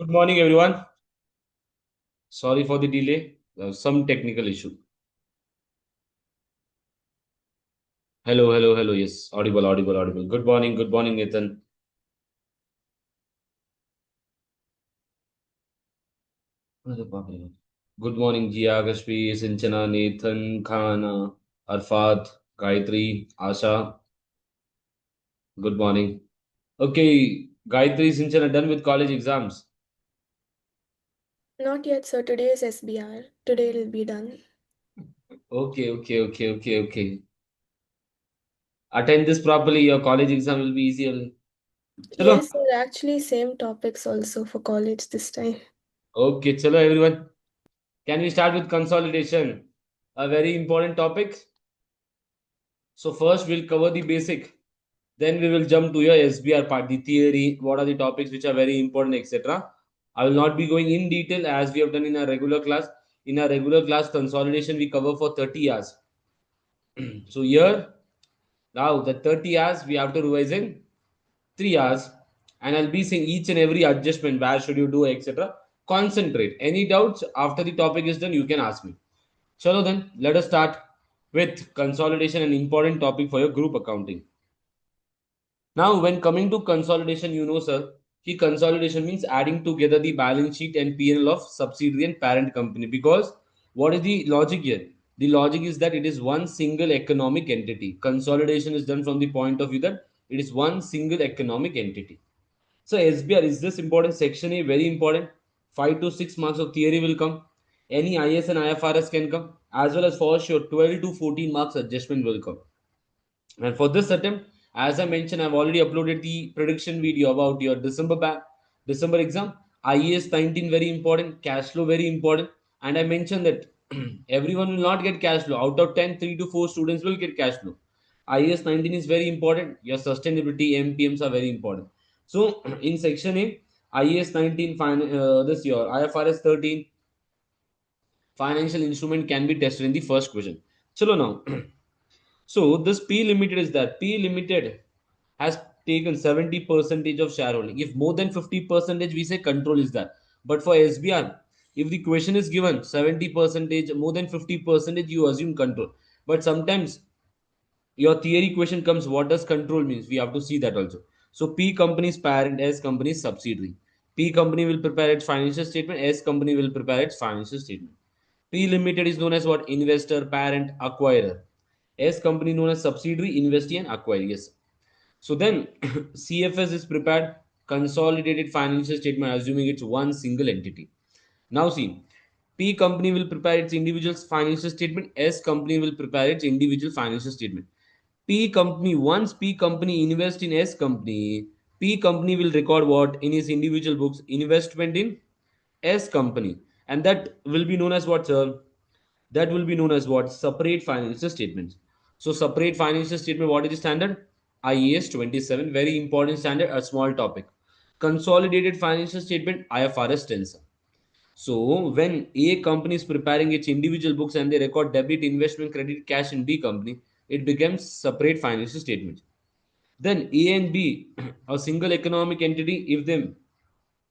Good morning, everyone. Sorry for the delay. There was some technical issue. Hello, hello, hello. Yes, audible, audible, audible. Good morning, Nathan. अरे बाप रे. Good morning, Jia, Kashfi, Sinchana, Nathan, Khan, Arfat, Gayatri, Asha. Good morning. Okay, Gayatri, Sinchana done with college exams. Not yet, sir. Today is SBR. Today it'll be done. Okay. Attend this properly. Your college exam will be easier. Chalo. Yes, sir. Actually, same topics also for college this time. Okay, chalo, everyone. Can we start with consolidation? A very important topic. So first we'll cover the basic. Then we will jump to your SBR part, the theory, what are the topics which are very important, etc. I will not be going in detail as we have done in our regular class. In our regular class, consolidation we cover for 30 hours. So here, now the 30 hours we have to revise in 3 hours. And I'll be saying each and every adjustment, where should you do, etc. Concentrate. Any doubts after the topic is done, you can ask me. Chalo then, let us start with consolidation, an important topic for your group accounting. Now, when coming to consolidation, you know, sir, key consolidation means adding together the balance sheet and P&L of subsidiary and parent company. Because what is the logic here? The logic is that it is one single economic entity. Consolidation is done from the point of view that it is one single economic entity. So SBR is this important. Section A very important. 5 to 6 marks of theory will come. Any IS and IFRS can come, as well as for sure 12 to 14 marks adjustment will come. And for this attempt, as I mentioned, I've already uploaded the prediction video about your December exam. IES 19 very important, cash flow very important, and I mentioned that everyone will not get cash flow. Out of 10, 3 to 4 students will get cash flow. IES 19 is very important. Your sustainability MPMs are very important. So in section A, IES 19 this year, IFRS 13 financial instrument can be tested in the first question. Chalo now. So this P limited is that P limited has taken 70 percentage of shareholding. If more than 50 percentage, we say control is that. But for SBR, if the question is given 70 percentage, more than 50 percentage, you assume control. But sometimes your theory question comes, what does control means? We have to see that also. So P company's parent, S company's subsidiary. P company will prepare its financial statement, S company will prepare its financial statement. P limited is known as what? Investor, parent, acquirer. S company known as subsidiary, investee, and acquirer. Yes. So then CFS is prepared consolidated financial statement, assuming it's one single entity. Now see, P company will prepare its individual financial statement, S company will prepare its individual financial statement. P company, once P company invest in S company, P company will record what in his individual books? Investment in S company. And that will be known as what, sir? That will be known as what? Separate financial statements. So separate financial statement, what is the standard? IAS 27, very important standard, a small topic. Consolidated financial statement, IFRS 10. So when A company is preparing its individual books and they record debit, investment, credit, cash in B company, it becomes separate financial statements. Then A and B, a single economic entity, if they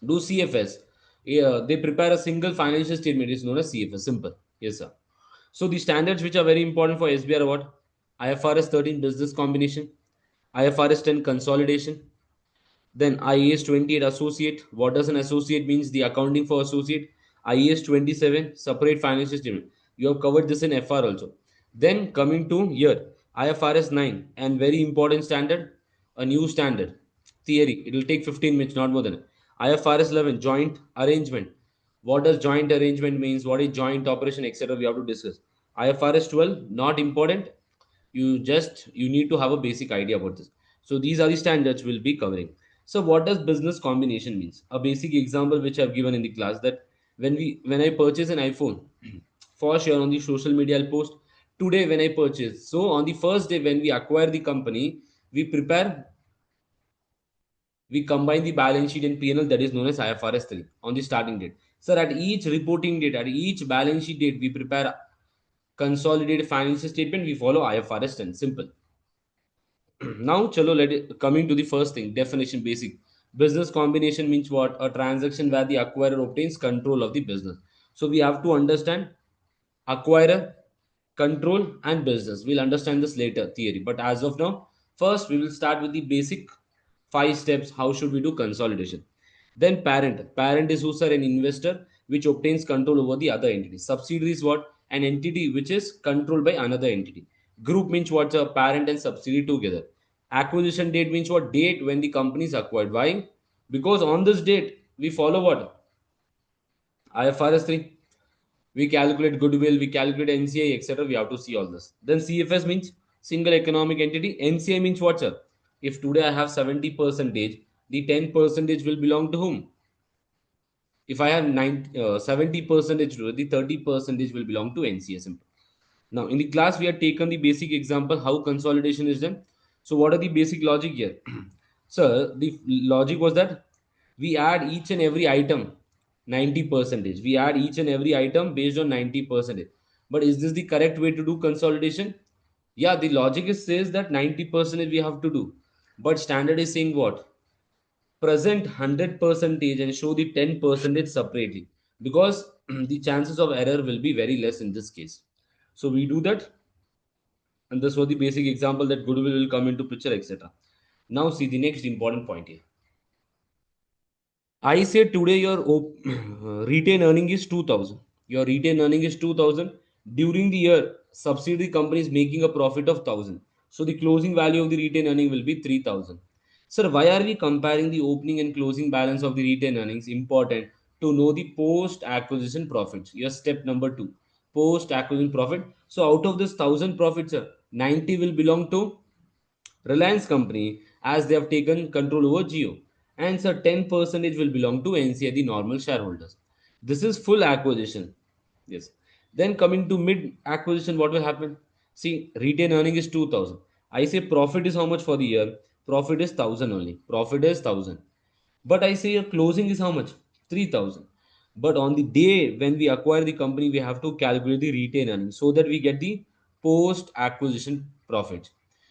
do CFS, they prepare a single financial statement, is known as CFS. Simple. Yes, sir. So the standards which are very important for SBR are what? IFRS 13 business combination, IFRS 10 consolidation, then IAS 28 associate. What does an associate means? The accounting for associate. IAS 27 separate financial statement. You have covered this in FR also. Then coming to here, IFRS 9 and very important standard, a new standard theory. It will take 15 minutes, not more than it. IFRS 11 joint arrangement. What does joint arrangement means? What is joint operation, etc. We have to discuss. IFRS 12 not important. You need to have a basic idea about this. So these are the standards we'll be covering. So what does business combination means? A basic example which I've given in the class, that when I purchase an iPhone, for sure on the social media I'll post today when I purchase. So on the first day when we acquire the company, we prepare we combine the balance sheet and P&L, that is known as IFRS 3 on the starting date. Sir, at each reporting date, at each balance sheet date, we prepare consolidated financial statement, we follow IFRS 10. Simple. Now, chalo, coming to the first thing, definition basic. Business combination means what? A transaction where the acquirer obtains control of the business. So we have to understand acquirer, control, and business. We'll understand this later, theory. But as of now, first we will start with the basic 5 steps. How should we do consolidation? Then parent. Parent is who, sir? An investor which obtains control over the other entity. Subsidiary is what? An entity which is controlled by another entity. Group means what? A parent and subsidiary together. Acquisition date means what? Date when the company is acquired. Why? Because on this date we follow what? IFRS 3. We calculate goodwill, we calculate NCI, etc. We have to see all this. Then CFS means single economic entity. NCI means what, sir? If today I have 70 percentage, the 10 percentage will belong to whom? If I have 70 percentage, the 30 percentage will belong to NCA. Simple. Now, in the class, we have taken the basic example how consolidation is done. So, what are the basic logic here? Sir, the logic was that we add each and every item 90 percentage. We add each and every item based on 90 percentage. But is this the correct way to do consolidation? Yeah, the logic is says that 90 percentage we have to do. But standard is saying what? Present 100 percentage and show the 10 percentage separately, because the chances of error will be very less in this case. So we do that, and this was the basic example that goodwill will come into picture, etc. Now see the next important point here. I say today your retain earning is 2000. Your retain earning is 2000. During the year, subsidiary company is making a profit of 1000. So the closing value of the retain earning will be 3000. Sir, why are we comparing the opening and closing balance of the retain earnings? Important to know the post acquisition profits. Your step number 2, post acquisition profit. So out of this 1000 profits, sir, 90 will belong to Reliance company as they have taken control over Geo, and so 10 percentage will belong to NCA, the normal shareholders. This is full acquisition. Yes. Then coming to mid acquisition, what will happen? See, retain earning is 2000. I say profit is how much for the year? Profit is 1000 only. Profit is 1000. But I say your closing is how much? 3000. But on the day when we acquire the company, we have to calculate the retain earnings so that we get the post acquisition profit.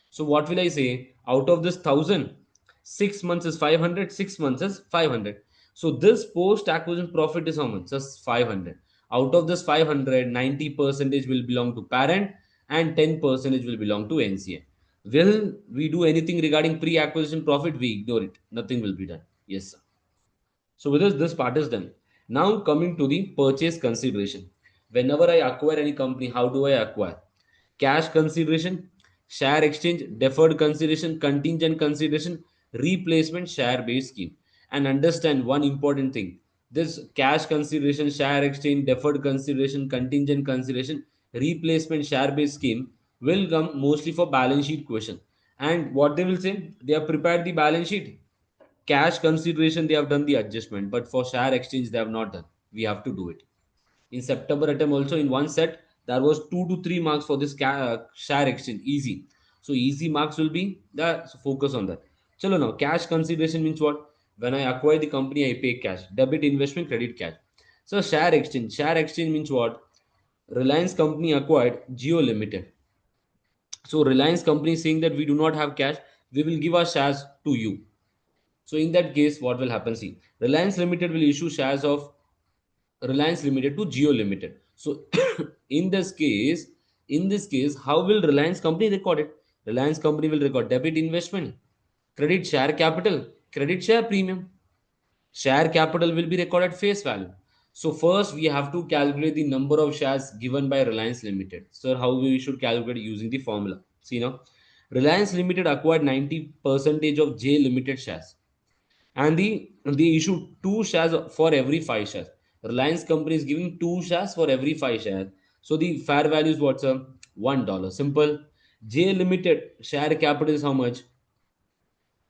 So what will I say? Out of this 1000, 6 months is 500, 6 months is 500. So this post acquisition profit is how much? Just 500. Out of this 500, 90 percentage will belong to parent and 10 percentage will belong to NCA. Will we do anything regarding pre acquisition profit? We ignore it. Nothing will be done. Yes, sir. So with this part is done. Now coming to the purchase consideration. Whenever I acquire any company, how do I acquire? Cash consideration, share exchange, deferred consideration, contingent consideration, replacement, share based scheme. And understand one important thing. This cash consideration, share exchange, deferred consideration, contingent consideration, replacement, share based scheme will come mostly for balance sheet question. And what they will say? They have prepared the balance sheet. Cash consideration they have done the adjustment, but for share exchange they have not done. We have to do it. In September attempt also, in one set there was 2 to 3 marks for this share exchange, easy. So easy marks will be the, so focus on that. Chalo, now cash consideration means what? When I acquire the company, I pay cash, debit investment, credit cash. So share exchange means what? Reliance company acquired Geo Limited. So Reliance company is saying that we do not have cash, we will give our shares to you. So in that case, what will happen? See, Reliance Limited will issue shares of Reliance Limited to Geo Limited. So in this case, how will Reliance Company record it? Reliance Company will record debit investment, credit share capital, credit share premium. Share capital will be recorded face value. So first we have to calculate the number of shares given by Reliance Limited. So how we should calculate using the formula? See now, Reliance Limited acquired 90 percentage of J Limited shares, and they issue two shares for every five shares. Reliance company is giving two shares for every five shares. So the fair value is what's $1. Simple. J Limited share capital is how much?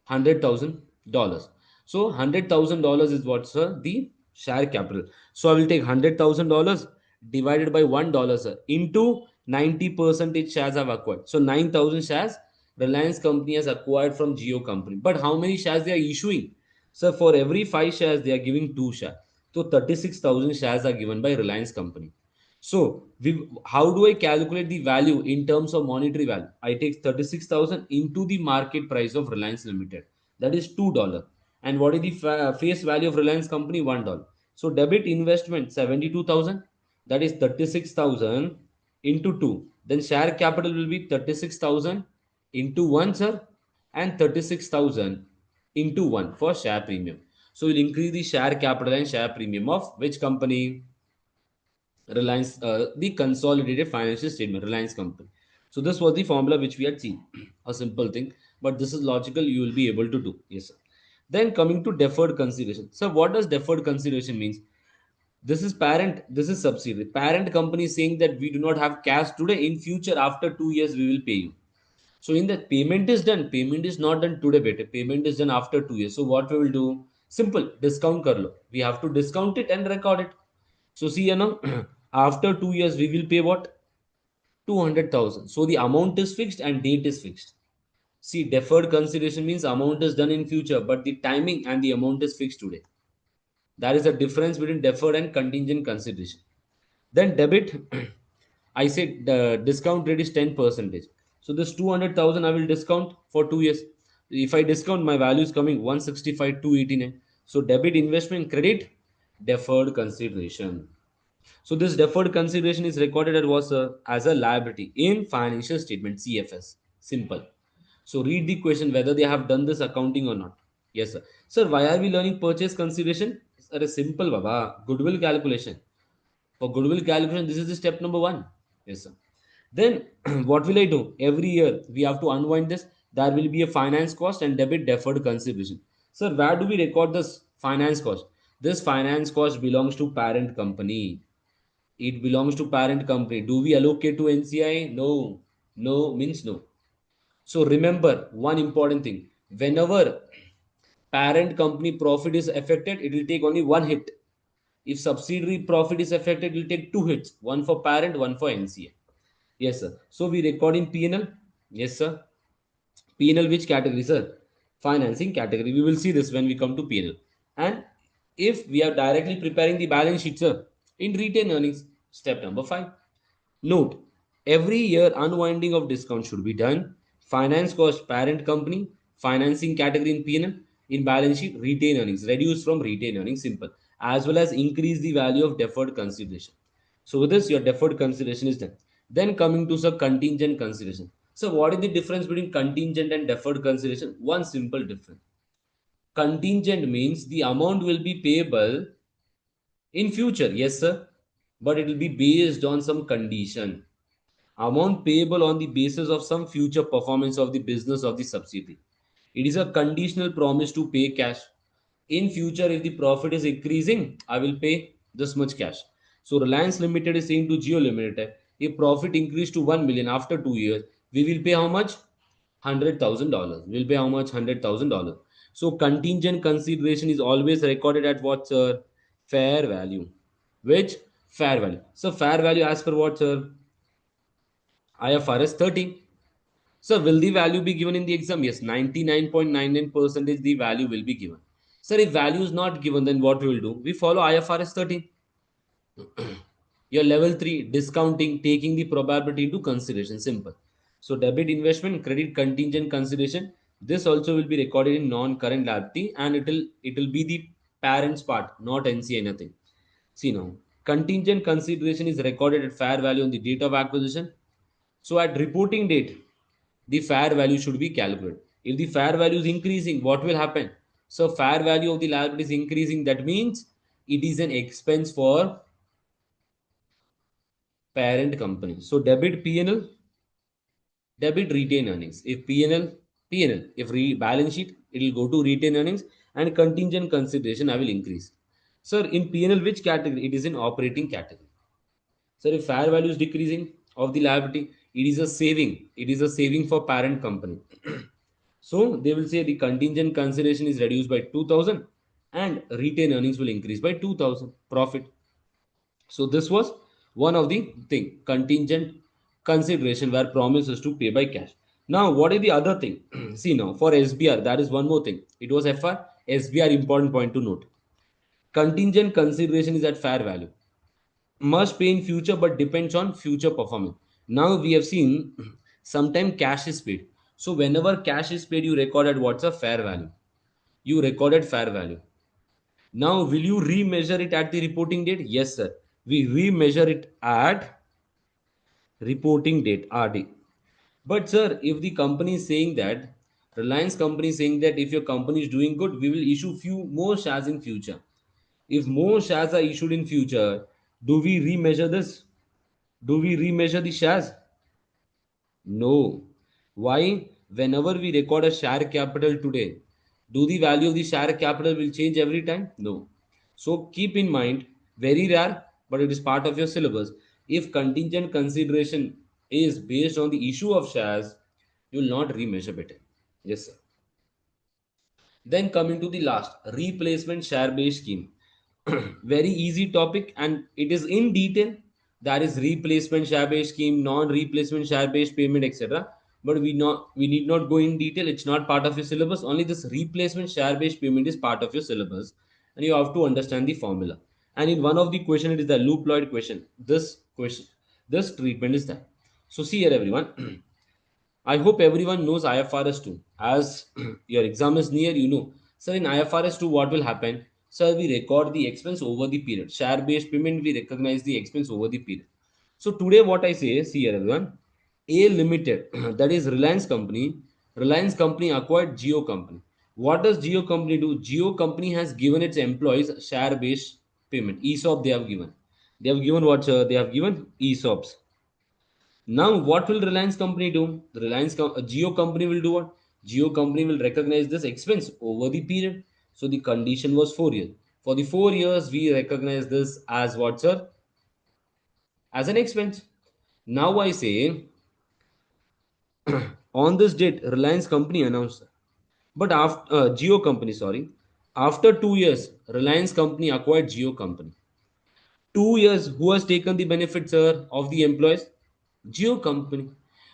$100,000. So $100,000 is what's the share capital. So I will take $100,000 divided by $1, sir, into 90 percentage shares I've acquired. So 9,000 shares Reliance company has acquired from Geo company. But how many shares they are issuing? So for every five shares they are giving two shares. So 36,000 shares are given by Reliance company. So how do I calculate the value in terms of monetary value? I take 36,000 into the market price of Reliance Limited. That is $2. And what is the face value of Reliance company? $1. So debit investment 72,000, that is 36,000 into 2. Then share capital will be 36,000 into 1, sir, and 36,000 into 1 for share premium. So we'll increase the share capital and share premium of which company? Reliance, the consolidated financial statement, Reliance company. So this was the formula which we had seen. A simple thing, but this is logical. You will be able to do. Yes, sir. Then coming to deferred consideration. So what does deferred consideration means? This is parent, this is subsidiary. Parent company is saying that we do not have cash today. In future, after 2 years, we will pay you. So in that payment is done. Payment is not done today, better. Payment is done after 2 years. So what we will do? Simple, discount kar lo. We have to discount it and record it. So see, after 2 years, we will pay what? 200,000. So the amount is fixed and date is fixed. See, deferred consideration means amount is done in future, but the timing and the amount is fixed today. That is the difference between deferred and contingent consideration. Then debit, I said the discount rate is 10%. So this 200,000 I will discount for 2 years. If I discount, my value is coming 165, 289. So debit investment, credit, deferred consideration. So this deferred consideration is recorded as a liability in financial statement CFS. Simple. So read the question whether they have done this accounting or not. Yes, sir. Sir, why are we learning purchase consideration? Sir, a simple baba. Goodwill calculation. For goodwill calculation, this is the step number one. Yes, sir. Then what will I do? Every year we have to unwind this. There will be a finance cost and debit deferred consideration. Sir, where do we record this finance cost? This finance cost belongs to parent company. It belongs to parent company. Do we allocate to NCI? No. No means no. So remember one important thing. Whenever parent company profit is affected, it will take only one hit. If subsidiary profit is affected, it will take two hits. One for parent, one for NCI. Yes, sir. So we record in P&L. Yes, sir. P&L which category, sir? Financing category. We will see this when we come to P&L. And if we are directly preparing the balance sheet, sir, in retained earnings, step number 5. Note, every year unwinding of discount should be done. Finance cost parent company, financing category in P&L, in balance sheet, retain earnings, reduce from retain earnings, simple, as well as increase the value of deferred consideration. So with this, your deferred consideration is done. Then coming to some contingent consideration. So what is the difference between contingent and deferred consideration? One simple difference. Contingent means the amount will be payable in future, yes sir, but it will be based on some condition. Amount payable on the basis of some future performance of the business of the subsidiary. It is a conditional promise to pay cash. In future, if the profit is increasing, I will pay this much cash. So Reliance Limited is saying to Jio Limited, if profit increased to 1 million after 2 years, we will pay how much? $100,000. We'll pay how much? $100,000. So contingent consideration is always recorded at what, sir? Fair value. Which? Fair value. So fair value as per what, sir? IFRS 13. So will the value be given in the exam? Yes, 99.99% the value will be given. Sir, if value is not given, then what we will do? We follow IFRS 13. Your level 3 discounting, taking the probability into consideration. Simple. So debit investment, credit contingent consideration. This also will be recorded in non-current liability and it will be the parent's part, not NCI nothing. See now, contingent consideration is recorded at fair value on the date of acquisition. So at reporting date, the fair value should be calculated. If the fair value is increasing, what will happen? So fair value of the liability is increasing. That means it is an expense for parent company. So debit P&L, debit retain earnings. If P&L, P&L. If balance sheet, it will go to retain earnings and contingent consideration I will increase. Sir, in P&L which category? It is in operating category. Sir, if fair value is decreasing of the liability, it is a saving. It is a saving for parent company. So they will say the contingent consideration is reduced by 2000 and retain earnings will increase by 2000 profit. So this was one of the thing, contingent consideration where promise is to pay by cash. Now what is the other thing? See now for SBR, that is one more thing. It was FR, SBR important point to note. Contingent consideration is at fair value. Must pay in future but depends on future performance. Now we have seen sometime cash is paid. So whenever cash is paid, you record at what's a fair value. you recorded fair value. Now, will you remeasure it at the reporting date? Yes, sir. We remeasure it at reporting date, RD. But sir, if the company is saying that, Reliance company is saying that if your company is doing good, we will issue few more shares in future. If more shares are issued in future, do we remeasure this? Do we remeasure the shares? No. Why? Whenever we record a share capital today, do the value of the share capital will change every time? No. So keep in mind, very rare, but it is part of your syllabus. If contingent consideration is based on the issue of shares, you will not remeasure it. Yes, sir. Then coming to the last, replacement share based scheme. Very easy topic and it is in detail. That is replacement share based scheme, non-replacement share based payment, etc. But we need not go in detail. It's not part of your syllabus. Only this replacement share based payment is part of your syllabus, and you have to understand the formula. And in one of the question, it is the loop Lloyd question. This treatment is that. So see here, everyone. I hope everyone knows IFRS 2. As your exam is near, you know. Sir, in IFRS 2, what will happen? Sir, we record the expense over the period. Share based payment, we recognize the expense over the period. So, today, what I say is, see here, everyone. A Limited, that is Reliance Company. Reliance Company acquired Geo Company. What does Geo Company do? Geo Company has given its employees share based payment. ESOP they have given. They have given what, sir? They have given ESOPs. Now, what will Reliance company do? The Geo company will do what? Geo company will recognize this expense over the period. So the condition was 4 years. For the 4 years, we recognize this as what, sir? As an expense. Now I say, on this date, Reliance company announced, but after Geo company, sorry, after 2 years, Reliance company acquired Geo company. 2 years, who has taken the benefit, sir, of the employees? Geo company.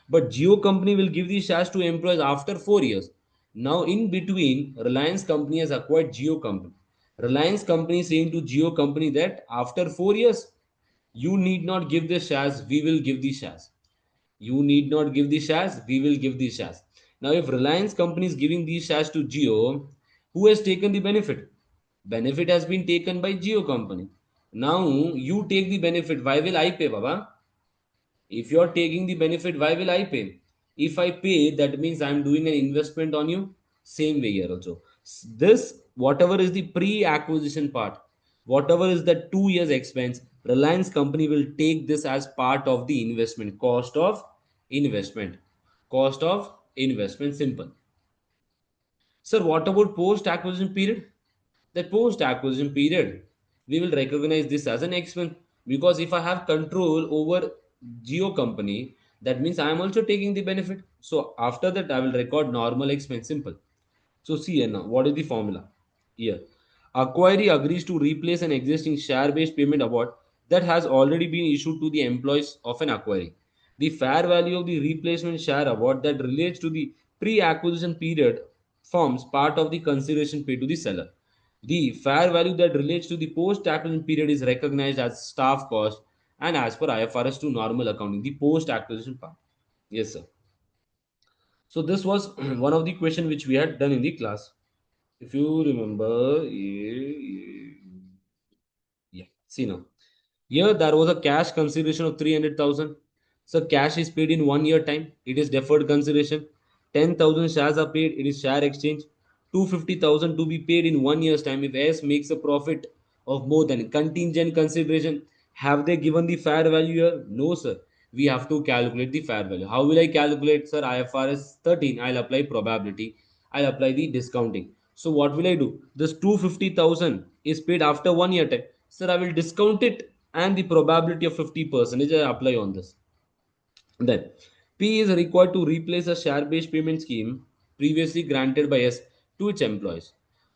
But Geo company will give these shares to employees after 4 years. Now, in between, Reliance company has acquired Geo company. Reliance company is saying to Geo company that after 4 years, you need not give the shares, we will give the shares. You need not give the shares, we will give the shares. Now, if Reliance company is giving these shares to Geo, who has taken the benefit? Benefit has been taken by Geo company. Now, you take the benefit. Why will I pay, Baba? If you're taking the benefit, why will I pay? If I pay, that means I'm doing an investment on you. Same way here also. This, whatever is the pre-acquisition part, whatever is the 2 years expense, Reliance company will take this as part of the investment. Cost of investment. Cost of investment. Simple. Sir, what about post-acquisition period? The post-acquisition period, we will recognize this as an expense because if I have control over Geo company, that means I am also taking the benefit. So after that, I will record normal expense. Simple. So see here now, what is the formula? Here, acquiree agrees to replace an existing share-based payment award that has already been issued to the employees of an acquiree. The fair value of the replacement share award that relates to the pre-acquisition period forms part of the consideration paid to the seller. The fair value that relates to the post-acquisition period is recognized as staff cost and as per IFRS to normal accounting, the post-acquisition part. Yes, sir. So this was one of the question which we had done in the class. If you remember, yeah, see now. Here there was a cash consideration of 300,000. So cash is paid in 1 year time. It is deferred consideration. 10,000 shares are paid. It is share exchange. 250,000 to be paid in 1 year's time. If S makes a profit of more than contingent consideration, have they given the fair value here? No, sir. We have to calculate the fair value. How will I calculate, sir? IFRS 13. I'll apply probability. I'll apply the discounting. So what will I do? This 250,000 is paid after 1 year time. Sir, I will discount it and the probability of 50% I apply on this. Then P is required to replace a share-based payment scheme previously granted by S to its employees.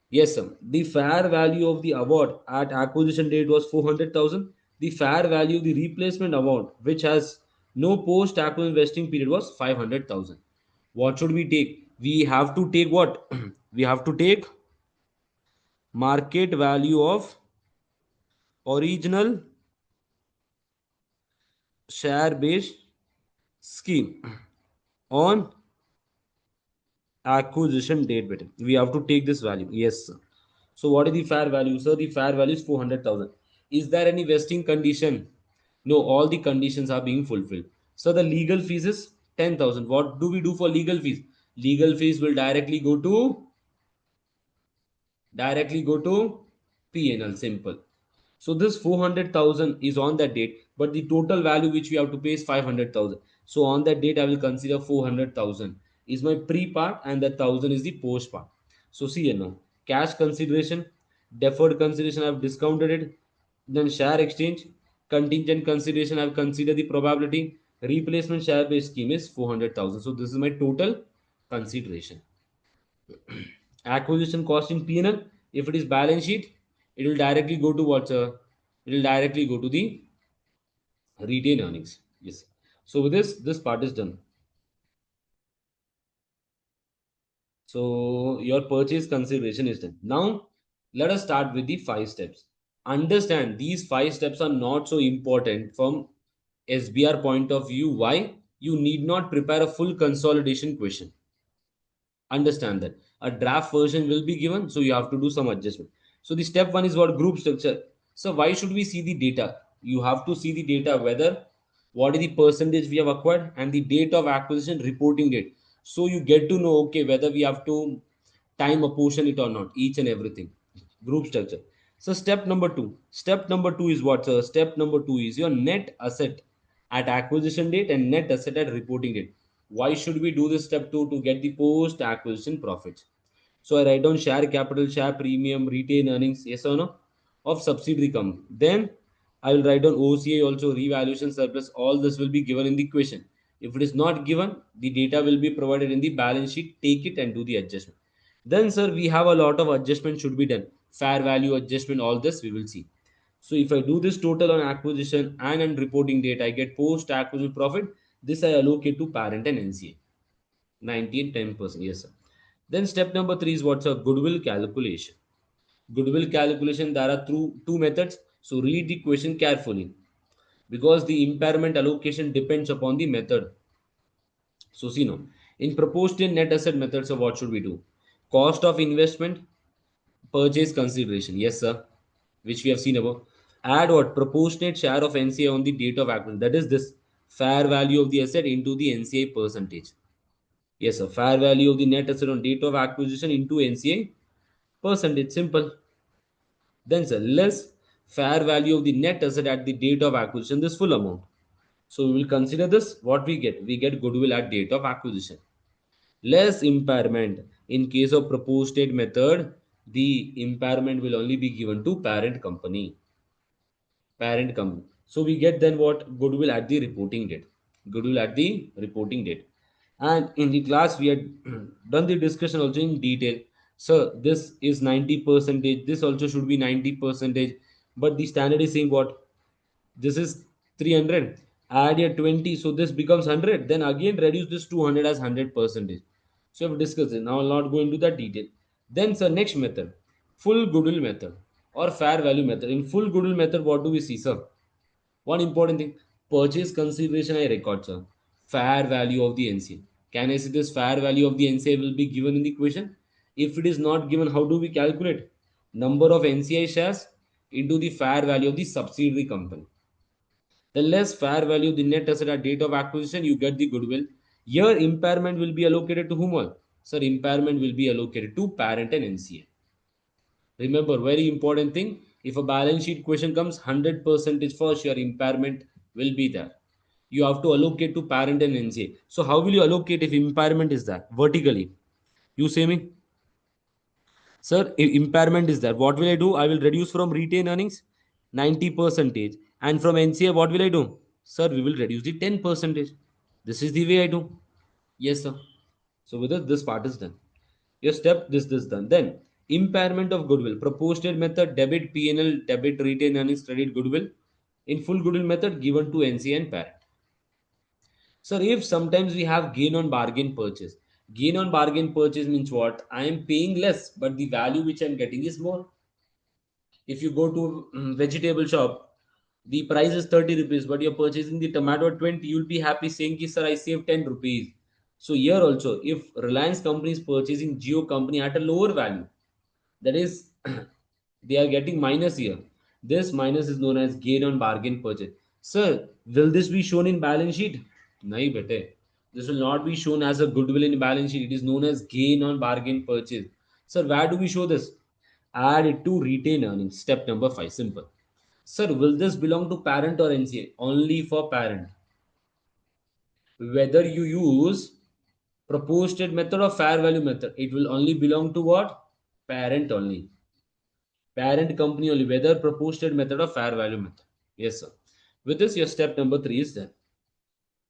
Yes, sir. The fair value of the award at acquisition date was 400,000. The fair value of the replacement award, which has no post-acquisition vesting period, was 500,000. What should we take? We have to take what? We have to take market value of original share based scheme on Acquisition date beta. We have to take this value. Yes, sir. So what is the fair value, sir? The fair value is 400,000. Is there any vesting condition? No, all the conditions are being fulfilled. So the legal fees is 10,000. What do we do for legal fees? Legal fees will directly go to P&L. Simple. So this 400,000 is on that date, but the total value which we have to pay is 500,000. So on that date, I will consider 400,000 is my pre part and the 1,000 is the post part. So see here now, cash consideration, deferred consideration, I have discounted it. Then share exchange, contingent consideration, I have considered the probability. Replacement share based scheme is 400,000. So this is my total consideration. Acquisition cost in P&L, if it is balance sheet, it will directly go to what, sir? It will directly go to the retained earnings. Yes. So with this part is done. So your purchase consideration is done. Now let us start with the 5 steps. Understand these 5 steps are not so important from SBR point of view. Why? You need not prepare a full consolidation question. Understand that a draft version will be given, so you have to do some adjustment. So the step one is what? Group structure. So why should we see the data? You have to see the data, whether what is the percentage we have acquired and the date of acquisition, reporting date. So you get to know, okay, whether we have to time apportion it or not, each and everything. Group structure. So step number two is what, sir? Step number two is your net asset at acquisition date and net asset at reporting date. Why should we do this step 2? To get the post acquisition profits. So I write down share capital, share premium, retain earnings, yes or no, of subsidiary company. Then I will write down OCA also, revaluation surplus. All this will be given in the question. If it is not given, the data will be provided in the balance sheet. Take it and do the adjustment. Then, sir, we have a lot of adjustment should be done. Fair value adjustment, all this we will see. So if I do this total on acquisition and on reporting date, I get post acquisition profit. This I allocate to parent and NCA. 90 and 10%. Yes, sir. Then step number 3 is what's a goodwill calculation. Goodwill calculation, there are two methods. So read the question carefully because the impairment allocation depends upon the method. So see now, in proportionate net asset method, so what should we do? Cost of investment, purchase consideration. Yes, sir. Which we have seen above. Add what? Proportionate share of NCA on the date of acquisition. That is this fair value of the asset into the NCA percentage. Yes, sir. Fair value of the net asset on date of acquisition into NCA percentage. Simple. Then, sir, less fair value of the net asset at the date of acquisition. This full amount. So we will consider this. What we get? We get goodwill at date of acquisition. Less impairment. In case of proposed method, the impairment will only be given to parent company. So we get then what? Goodwill at the reporting date. Goodwill at the reporting date. And in the class we had done the discussion also in detail. So this is 90 percentage. This also should be 90 percentage. But the standard is saying what? This is 300. Add a 20, so this becomes 100. Then again reduce this 200 as 100 percentage. So we have discussed it. Now I'll not go into that detail. Then sir, next method, full goodwill method or fair value method. In full goodwill method, what do we see, sir? One important thing, purchase consideration I record, sir. Fair value of the NCA. Can I see this fair value of the NCA will be given in the equation? If it is not given, how do we calculate? Number of NCI shares into the fair value of the subsidiary company. The less fair value the net asset at date of acquisition, you get the goodwill. Here impairment will be allocated to whom all? Sir, impairment will be allocated to parent and NCA. Remember, very important thing, if a balance sheet question comes, 100% is for sure impairment will be there. You have to allocate to parent and NCA. So how will you allocate if impairment is there? Vertically. You say me? Sir, if impairment is there, what will I do? I will reduce from retained earnings 90 percentage. And from NCA, what will I do? Sir, we will reduce the 10 percentage. This is the way I do. Yes, sir. So with this part is done. Your step, this done. Then impairment of goodwill. Proposed method, debit P&L, debit retained earnings, credit goodwill. In full goodwill method, given to NCA and parent. Sir, if sometimes we have gain on bargain purchase. Gain on bargain purchase means what? I am paying less, but the value which I am getting is more. If you go to vegetable shop, the price is 30 rupees, but you're purchasing the tomato at 20, you'll be happy saying, sir, I saved 10 rupees. So here also, if Reliance company is purchasing Jio company at a lower value, that is, they are getting minus here. This minus is known as gain on bargain purchase. Sir, will this be shown in balance sheet? Nahi bete. This will not be shown as a goodwill in balance sheet. It is known as gain on bargain purchase. Sir, where do we show this? Add it to retained earnings. Step number 5. Simple. Sir, will this belong to parent or NCA? Only for parent. Whether you use proposed method or fair value method, it will only belong to what? Parent only. Parent company only, whether proposed method or fair value method. Yes, sir. With this, your step number 3 is done.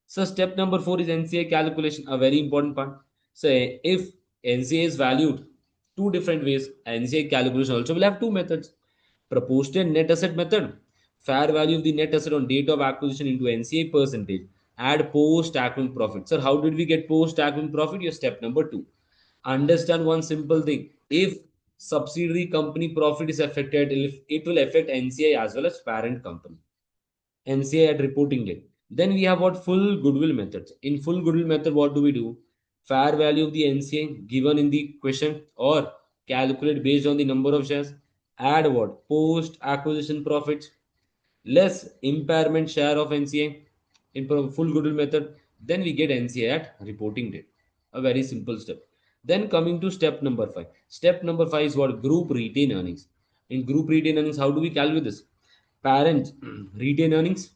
So step number 4 is NCA calculation, a very important part. So if NCA is valued two different ways, NCA calculation also will have two methods. Proposed net asset method, fair value of the net asset on date of acquisition into NCA percentage, add post acquisition profit. Sir, how did we get post acquisition profit? Your step number 2. Understand one simple thing. If subsidiary company profit is affected, it will affect NCA as well as parent company. NCA at reporting date. Then we have what full goodwill methods. In full goodwill method, what do we do? Fair value of the NCA given in the question or calculate based on the number of shares. Add what? Post acquisition profits less impairment share of NCA in full goodwill method. Then we get NCA at reporting date. A very simple step. Then coming to step number 5. Step number 5 is what? Group retain earnings. In group retain earnings, how do we calculate this? Parent retain earnings,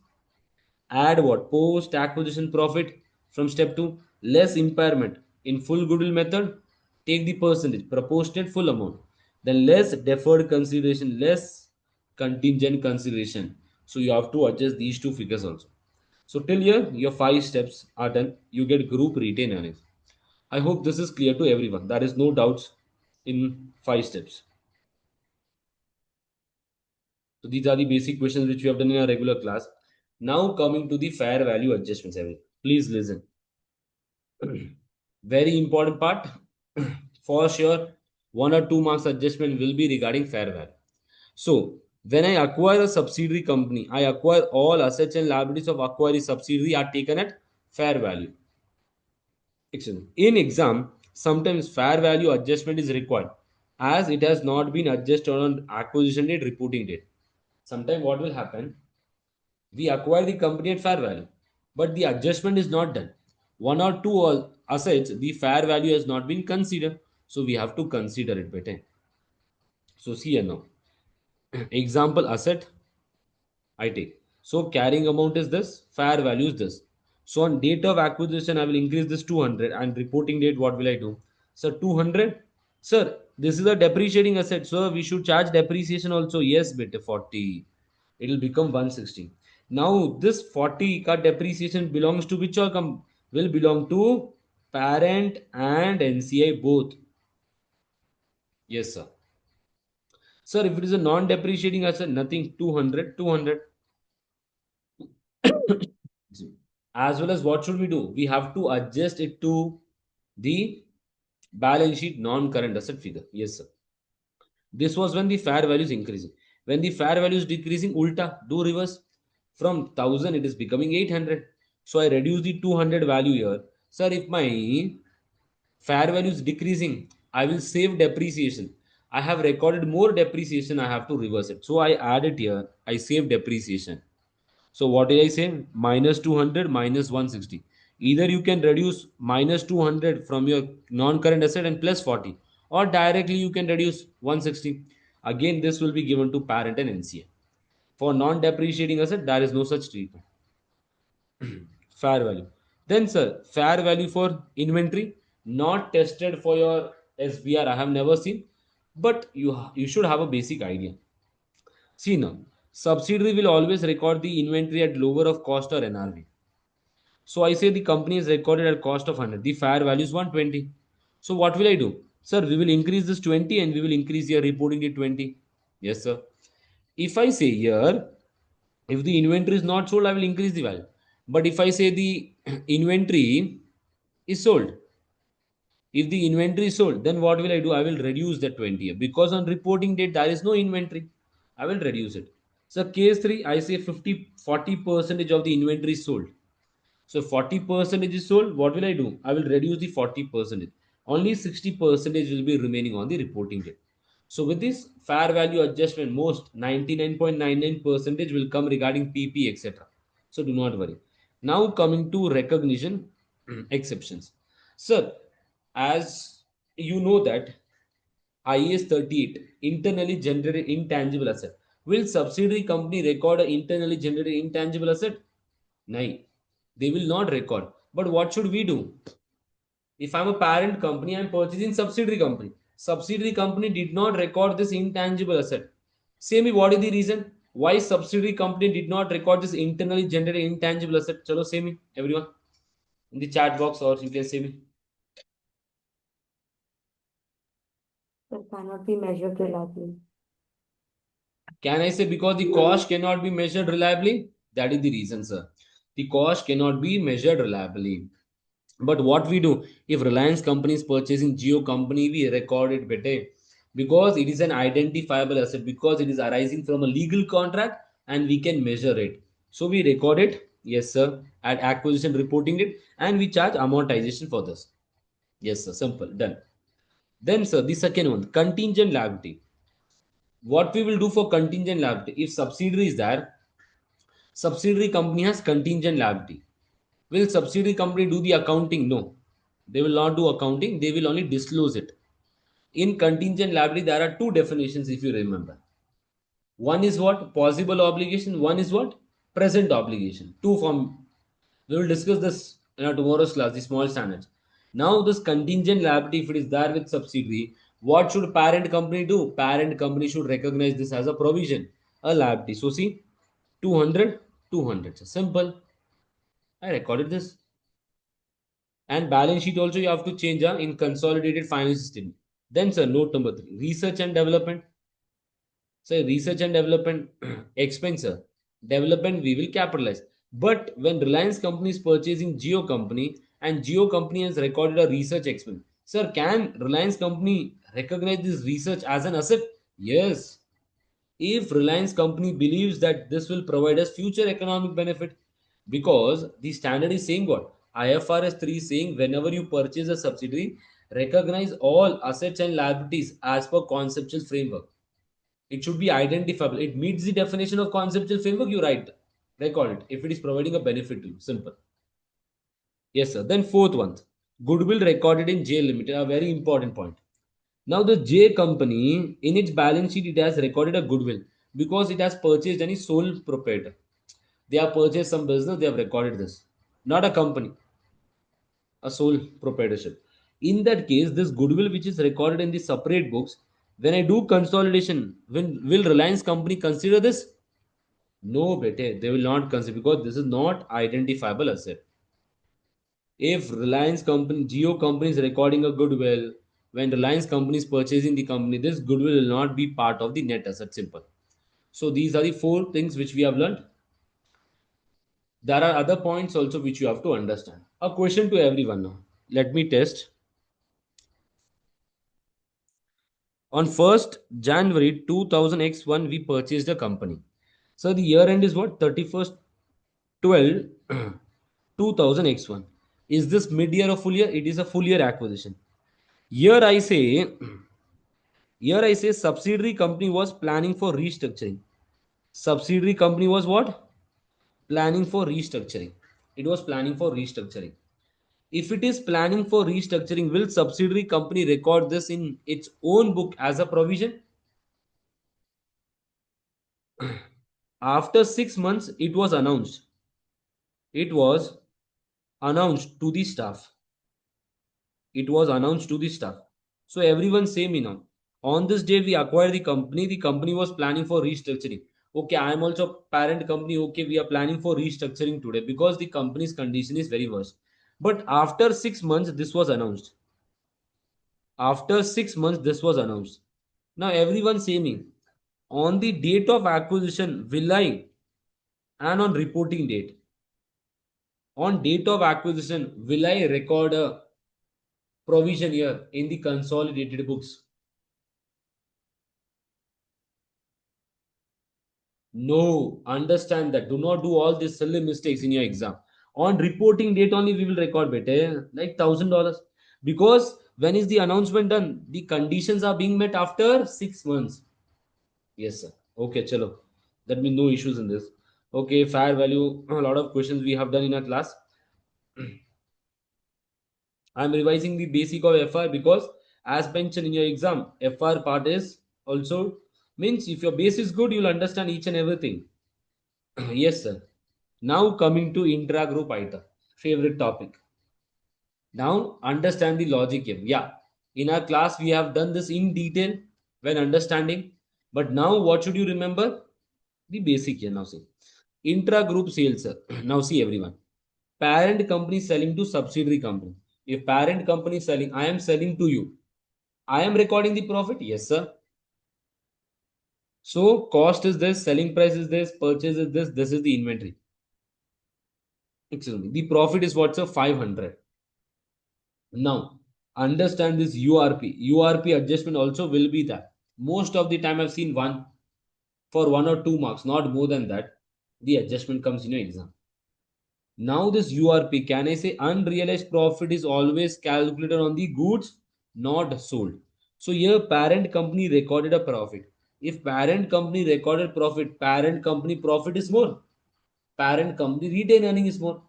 add what? Post acquisition profit from step 2, less impairment. In full goodwill method, take the percentage, proportionate full amount. Then less deferred consideration, less contingent consideration. So you have to adjust these two figures also. So till here, your 5 steps are done. You get group retain earnings. I hope this is clear to everyone. There is no doubts in 5 steps. So these are the basic questions which we have done in our regular class. Now coming to the fair value adjustments. Please listen. Very important part. For sure, 1 or 2 marks adjustment will be regarding fair value. So when I acquire a subsidiary company, I acquire all assets and liabilities of acquired subsidiary are taken at fair value. Excellent. In exam, sometimes fair value adjustment is required as it has not been adjusted on acquisition date, reporting date. Sometimes what will happen? We acquire the company at fair value, but the adjustment is not done. 1 or 2 assets, the fair value has not been considered, so we have to consider it better. So see here now. Example asset I take. So carrying amount is this, fair value is this. So on date of acquisition, I will increase this 200 and reporting date, what will I do? So 200. Sir, this is a depreciating asset. So we should charge depreciation also. Yes, bit 40. It will become 160. Now this 40 ka depreciation belongs to which or will belong to parent and NCI both. Yes, sir. Sir, if it is a non-depreciating asset, nothing. 200, 200. As well as what should we do? We have to adjust it to the balance sheet non-current asset figure. Yes, sir. This was when the fair value is increasing. When the fair value is decreasing, ulta, do reverse. From 1000, it is becoming 800. So I reduce the 200 value here. Sir, if my fair value is decreasing, I will save depreciation. I have recorded more depreciation, I have to reverse it. So I add it here. I save depreciation. So what did I say? Minus 200 minus 160. Either you can reduce minus 200 from your non-current asset and plus 40, or directly you can reduce 160. Again, this will be given to parent and NCA. For non-depreciating asset, there is no such treatment. Fair value. Then, sir, fair value for inventory, not tested for your SBR. I have never seen, but you should have a basic idea. See now, subsidiary will always record the inventory at lower of cost or NRV. So I say the company is recorded at cost of 100. The fair value is 120. So what will I do? Sir, we will increase this 20 and we will increase your reporting to 20. Yes, sir. If I say here, if the inventory is not sold, I will increase the value. But if I say the inventory is sold, if the inventory is sold, then what will I do? I will reduce the 20 because on reporting date there is no inventory. I will reduce it. So case 3, I say 50 40 percentage of the inventory is sold. So 40% is sold, what will I do? I will reduce the 40%. Only 60% will be remaining on the reporting date. So with this fair value adjustment, most 99.99% will come regarding PP, etc. So do not worry. Now coming to recognition exceptions. Sir, as you know that IAS 38, internally generated intangible asset. Will subsidiary company record an internally generated intangible asset? No, they will not record. But what should we do? If I'm a parent company, I'm purchasing subsidiary company. Subsidiary company did not record this intangible asset. Say me what is the reason why subsidiary company did not record this internally generated intangible asset? Chalo, say me, everyone, in the chat box, or you can say me. That cannot be measured reliably. Can I say because the cost cannot be measured reliably? That is the reason, sir. The cost cannot be measured reliably. But what we do, if Reliance company is purchasing Geo company, we record it better because it is an identifiable asset, because it is arising from a legal contract and we can measure it. So we record it, yes sir, at acquisition reporting it, and we charge amortization for this. Yes sir, simple, done. Then sir, the second one, contingent liability. What we will do for contingent liability? If subsidiary is there, subsidiary company has contingent liability. Will subsidiary company do the accounting? No. They will not do accounting. They will only disclose it. In contingent liability, there are two definitions if you remember. One is what? Possible obligation. One is what? Present obligation. Two form. We will discuss this in our tomorrow's class, the small standards. Now, this contingent liability, if it is there with subsidiary, what should parent company do? Parent company should recognize this as a provision, a liability. So, see, 200, 200. So simple. I recorded this. And balance sheet also you have to change in consolidated finance system. Then sir, note number 3, research and development. So research and development expense, sir. Development we will capitalize. But when Reliance company is purchasing Geo company and Geo company has recorded a research expense, sir, can Reliance company recognize this research as an asset? Yes. If Reliance company believes that this will provide us future economic benefit, because the standard is saying what? IFRS 3 is saying whenever you purchase a subsidiary, recognize all assets and liabilities as per conceptual framework. It should be identifiable. It meets the definition of conceptual framework, you write, record it if it is providing a benefit to you. Simple. Yes, sir. Then fourth one, goodwill recorded in J Limited, a very important point. Now the J company, in its balance sheet, it has recorded a goodwill because it has purchased any sole proprietor. They have purchased some business, they have recorded this. Not a company, a sole proprietorship. In that case, this goodwill which is recorded in the separate books, when I do consolidation, when will Reliance company consider this? No, bete, they will not consider because this is not identifiable asset. If Reliance company, Geo company is recording a goodwill, when Reliance company is purchasing the company, this goodwill will not be part of the net asset. Simple. So these are the four things which we have learned. There are other points also which you have to understand. A question to everyone now. Let me test. On 1st January 2000X1, we purchased a company. So the year end is what? 31st 12 2000X1. Is this mid year or full year? It is a full year acquisition. Here I say Here I say subsidiary company was planning for restructuring. Subsidiary company was what? Planning for restructuring. It was planning for restructuring. If it is planning for restructuring, will subsidiary company record this in its own book as a provision? After 6 months, it was announced. It was announced to the staff. It was announced to the staff. So everyone say me now. On this day, we acquired the company. The company was planning for restructuring. Okay, I am also parent company. Okay, we are planning for restructuring today because the company's condition is very worse. But after 6 months, this was announced. After 6 months, this was announced. Now everyone say me. On the date of acquisition, will I and on reporting date. On date of acquisition, will I record a provision here in the consolidated books? No, understand that. Do not do all these silly mistakes in your exam. On reporting date only we will record better, like $1,000. Because when is the announcement done? The conditions are being met after 6 months. Yes, sir. Okay, chalo. That means no issues in this. Okay, fair value. A lot of questions we have done in our class. I am revising the basic of FR because as mentioned in your exam, FR part is also means if your base is good, you'll understand each and everything. Yes, sir. Now coming to intra-group item, favorite topic. Now understand the logic here. Yeah, in our class we have done this in detail when understanding. But now what should you remember? The basic here. Now see, intra-group sales. Sir. Now see everyone. Parent company selling to subsidiary company. If parent company selling, I am selling to you. I am recording the profit. Yes, sir. So cost is this, selling price is this, purchase is this is the inventory. Excuse me. The profit is what's a 500. Now understand this URP. URP adjustment also will be that. Most of the time I've seen one for 1 or 2 marks, not more than that. The adjustment comes in your exam. Now this URP, can I say unrealized profit is always calculated on the goods not sold. So here parent company recorded a profit. If parent company recorded profit, parent company profit is more. Parent company retained earning is more.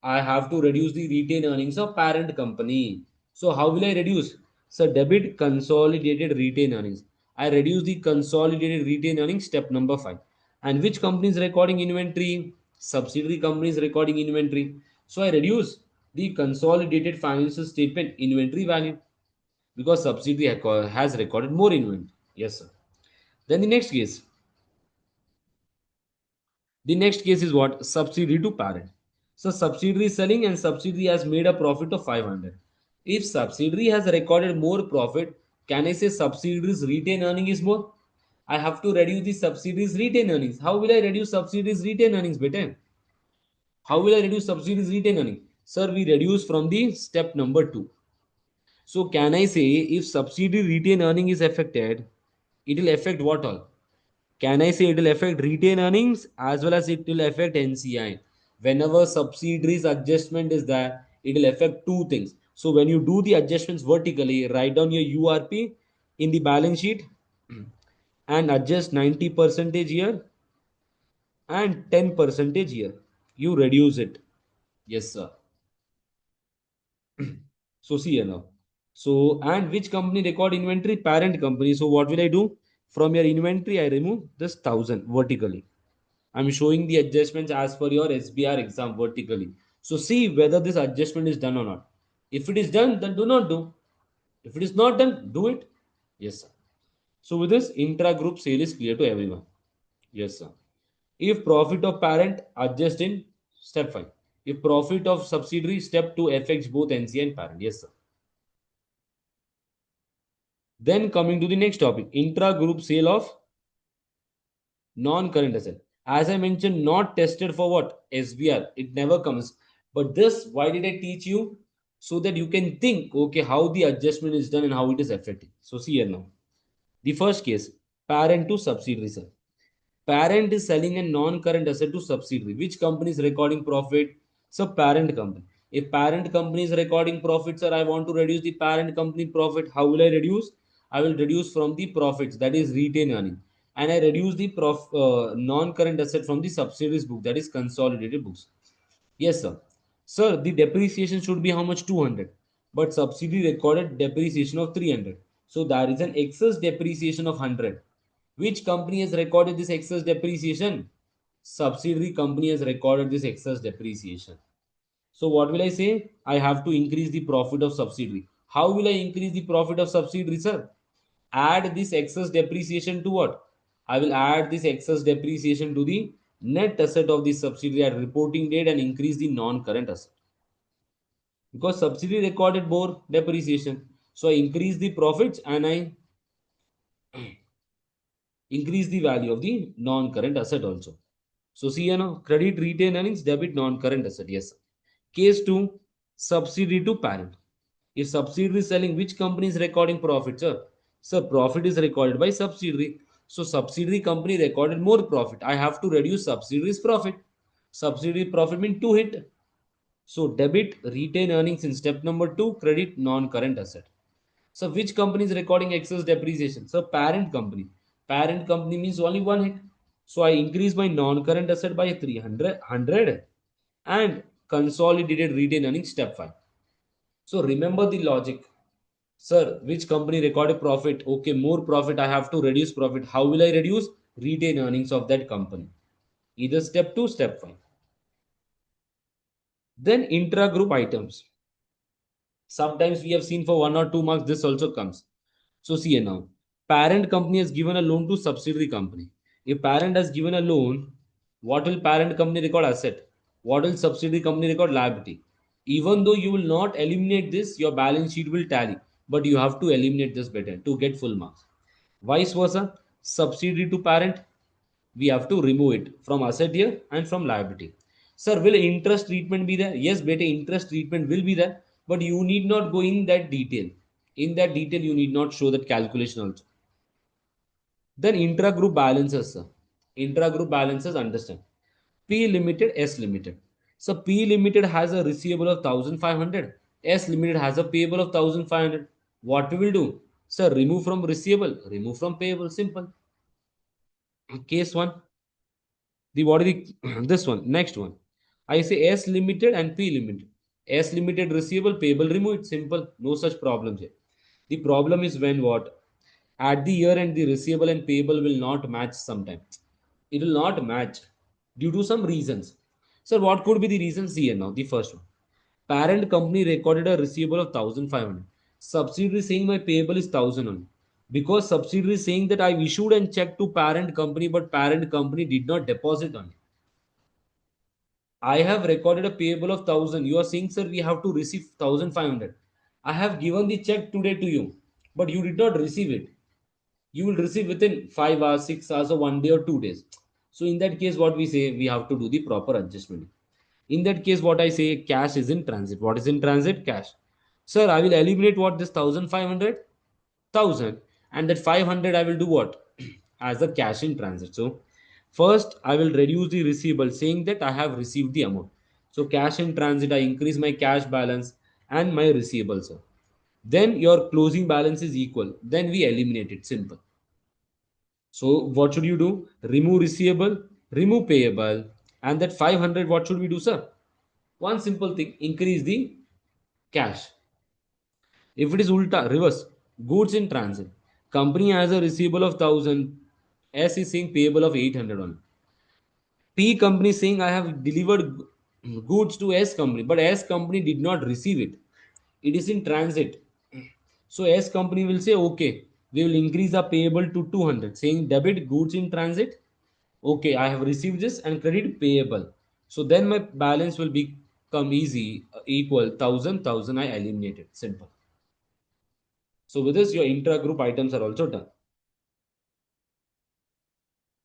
I have to reduce the retained earnings of parent company. So how will I reduce? So debit consolidated retained earnings. I reduce the consolidated retained earnings, step number 5. And which company is recording inventory? Subsidiary company is recording inventory. So I reduce the consolidated financial statement inventory value because subsidiary has recorded more inventory. Yes, sir. Then the next case. The next case is what? Subsidiary to parent. So subsidiary is selling and subsidiary has made a profit of 500. If subsidiary has recorded more profit, can I say subsidiary's retained earning is more? I have to reduce the subsidiary's retained earnings. How will I reduce subsidiary's retained earnings, beta? How will I reduce subsidiary's retained earning? Sir, we reduce from the step number 2. So can I say if subsidiary retained earning is affected, it will affect what all? Can I say it will affect retained earnings as well as it will affect NCI? Whenever subsidiaries adjustment is there, it will affect two things. So when you do the adjustments vertically, write down your URP in the balance sheet and adjust 90 percentage here and 10 percentage here. You reduce it. Yes, sir. So see here now. So and which company record inventory? Parent company. So what will I do? From your inventory, I remove this 1000 vertically. I'm showing the adjustments as per your SBR exam vertically. So see whether this adjustment is done or not. If it is done, then do not do. If it is not done, do it. Yes, sir. So with this, intra-group sale is clear to everyone. Yes, sir. If profit of parent, adjust in step 5. If profit of subsidiary, step 2 affects both NC and parent. Yes, sir. Then coming to the next topic, intra-group sale of non-current asset. As I mentioned, not tested for what? SBR. It never comes. But this, why did I teach you? So that you can think, okay, how the adjustment is done and how it is affecting. So see here now. The first case, parent to subsidiary. Sir. Parent is selling a non-current asset to subsidiary. Which company is recording profit? So parent company. If parent company is recording profit, sir, I want to reduce the parent company profit. How will I reduce? I will reduce from the profits, that is retained earning, and I reduce the non-current asset from the subsidiaries book, that is consolidated books. Yes, sir. Sir, the depreciation should be how much? 200. But subsidy recorded depreciation of 300. So there is an excess depreciation of 100. Which company has recorded this excess depreciation? Subsidiary company has recorded this excess depreciation. So what will I say? I have to increase the profit of subsidiary. How will I increase the profit of subsidiary, sir? Add this excess depreciation to what? I will add this excess depreciation to the net asset of the subsidiary at reporting date and increase the non-current asset. Because subsidiary recorded more depreciation. So I increase the profits and I increase the value of the non-current asset also. So see you know, credit retained earnings, debit non-current asset. Yes. Case 2, subsidiary to parent. If subsidiary is selling, which company is recording profit, sir? Sir, profit is recorded by subsidiary. So subsidiary company recorded more profit. I have to reduce subsidiary's profit. Subsidiary profit means 2 hit. So debit retain earnings in step number 2, credit non-current asset. So which company is recording excess depreciation? So parent company. Parent company means only one hit. So I increase my non-current asset by 300 and consolidated retain earnings step 5. So remember the logic. Sir, which company recorded profit? Okay, more profit. I have to reduce profit. How will I reduce? Retain earnings of that company. Either step 2, step 5. Then intra-group items. Sometimes we have seen for 1 or 2 marks, this also comes. So see here now. Parent company has given a loan to subsidiary company. If parent has given a loan, what will parent company record? Asset. What will subsidiary company record? Liability. Even though you will not eliminate this, your balance sheet will tally. But you have to eliminate this better to get full marks. Vice versa, subsidiary to parent, we have to remove it from asset here and from liability. Sir, will interest treatment be there? Yes, better interest treatment will be there, but you need not go in that detail. In that detail, you need not show that calculation also. Then intra-group balances, sir. Intra-group balances, understand. P limited, S limited. So P limited has a receivable of 1500. S limited has a payable of 1500. What we will do? Sir, remove from receivable, remove from payable. Simple. Case 1. The what is the this one? Next one. I say S limited and P limited. S limited receivable, payable, remove it. Simple. No such problems here. The problem is when what? At the year end, the receivable and payable will not match sometimes. It will not match due to some reasons. Sir, what could be the reasons here now? The first one. Parent company recorded a receivable of 1500. Subsidiary saying my payable is 1000 only. Because subsidiary saying that I issued and checked to parent company, but parent company did not deposit on it. I have recorded a payable of 1000. You are saying, sir, we have to receive 1500. I have given the check today to you, but you did not receive it. You will receive within 5 hours, 6 hours, or 1 day or 2 days. So, in that case, what we say, we have to do the proper adjustment. In that case, what I say, cash is in transit. What is in transit? Cash. Sir, I will eliminate what this 1500, 1000, and that 500 I will do what? As a cash in transit. So, first I will reduce the receivable saying that I have received the amount. So, cash in transit, I increase my cash balance and my receivables. Then your closing balance is equal. Then we eliminate it. Simple. So, what should you do? Remove receivable, remove payable, and that 500, what should we do, sir? One simple thing, increase the cash. If it is ulta, reverse, goods in transit. Company has a receivable of 1000, S is saying payable of 800 on. P company saying I have delivered goods to S company, but S company did not receive it. It is in transit. So S company will say, okay, we will increase the payable to 200, saying debit goods in transit. Okay, I have received this and credit payable. So then my balance will become easy, equal 1000, I eliminated. Simple. So with this, your intra-group items are also done.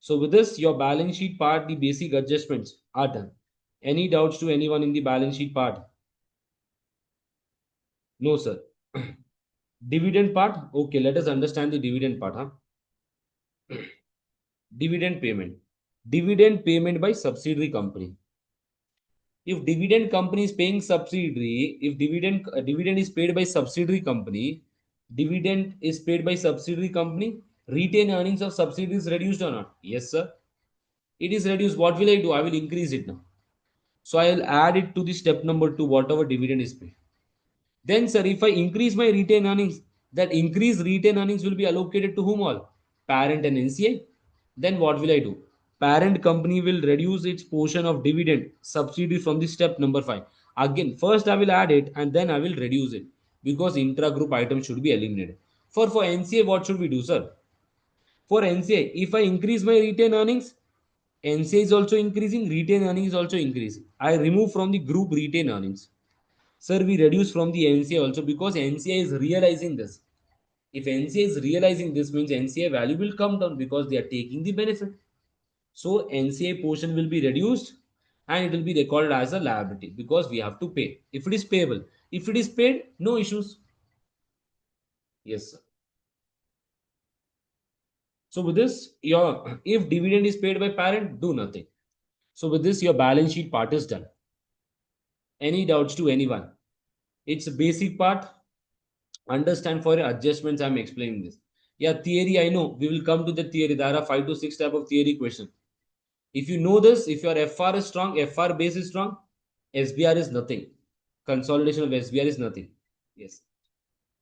So with this, your balance sheet part, the basic adjustments are done. Any doubts to anyone in the balance sheet part? No, sir. Dividend part? Okay, let us understand the dividend part. Dividend payment. Dividend payment by subsidiary company. If dividend company is paying subsidiary, if dividend is paid by subsidiary company, dividend is paid by subsidiary company, retain earnings of subsidiary is reduced or not? Yes, sir. It is reduced. What will I do? I will increase it now. So I will add it to the step number 2, whatever dividend is paid. Then, sir, if I increase my retained earnings, that increased retained earnings will be allocated to whom all? Parent and NCA. Then what will I do? Parent company will reduce its portion of dividend subsidy from the step number 5. Again, first I will add it and then I will reduce it because intra-group items should be eliminated. For NCA, what should we do, sir? For NCA, if I increase my retained earnings, NCA is also increasing, retained earnings is also increasing. I remove from the group retained earnings. Sir, we reduce from the NCA also because NCA is realizing this. If NCA is realizing this means NCA value will come down because they are taking the benefit. So NCA portion will be reduced and it will be recorded as a liability because we have to pay. If it is payable, if it is paid, no issues. Yes, sir. So with this, your if dividend is paid by parent, do nothing. So with this, your balance sheet part is done. Any doubts to anyone? It's a basic part. Understand for your adjustments. I'm explaining this. Yeah, theory. I know we will come to the theory. There are 5 to 6 type of theory questions. If you know this, if your FR is strong, FR base is strong, SBR is nothing. Consolidation of SBR is nothing. Yes.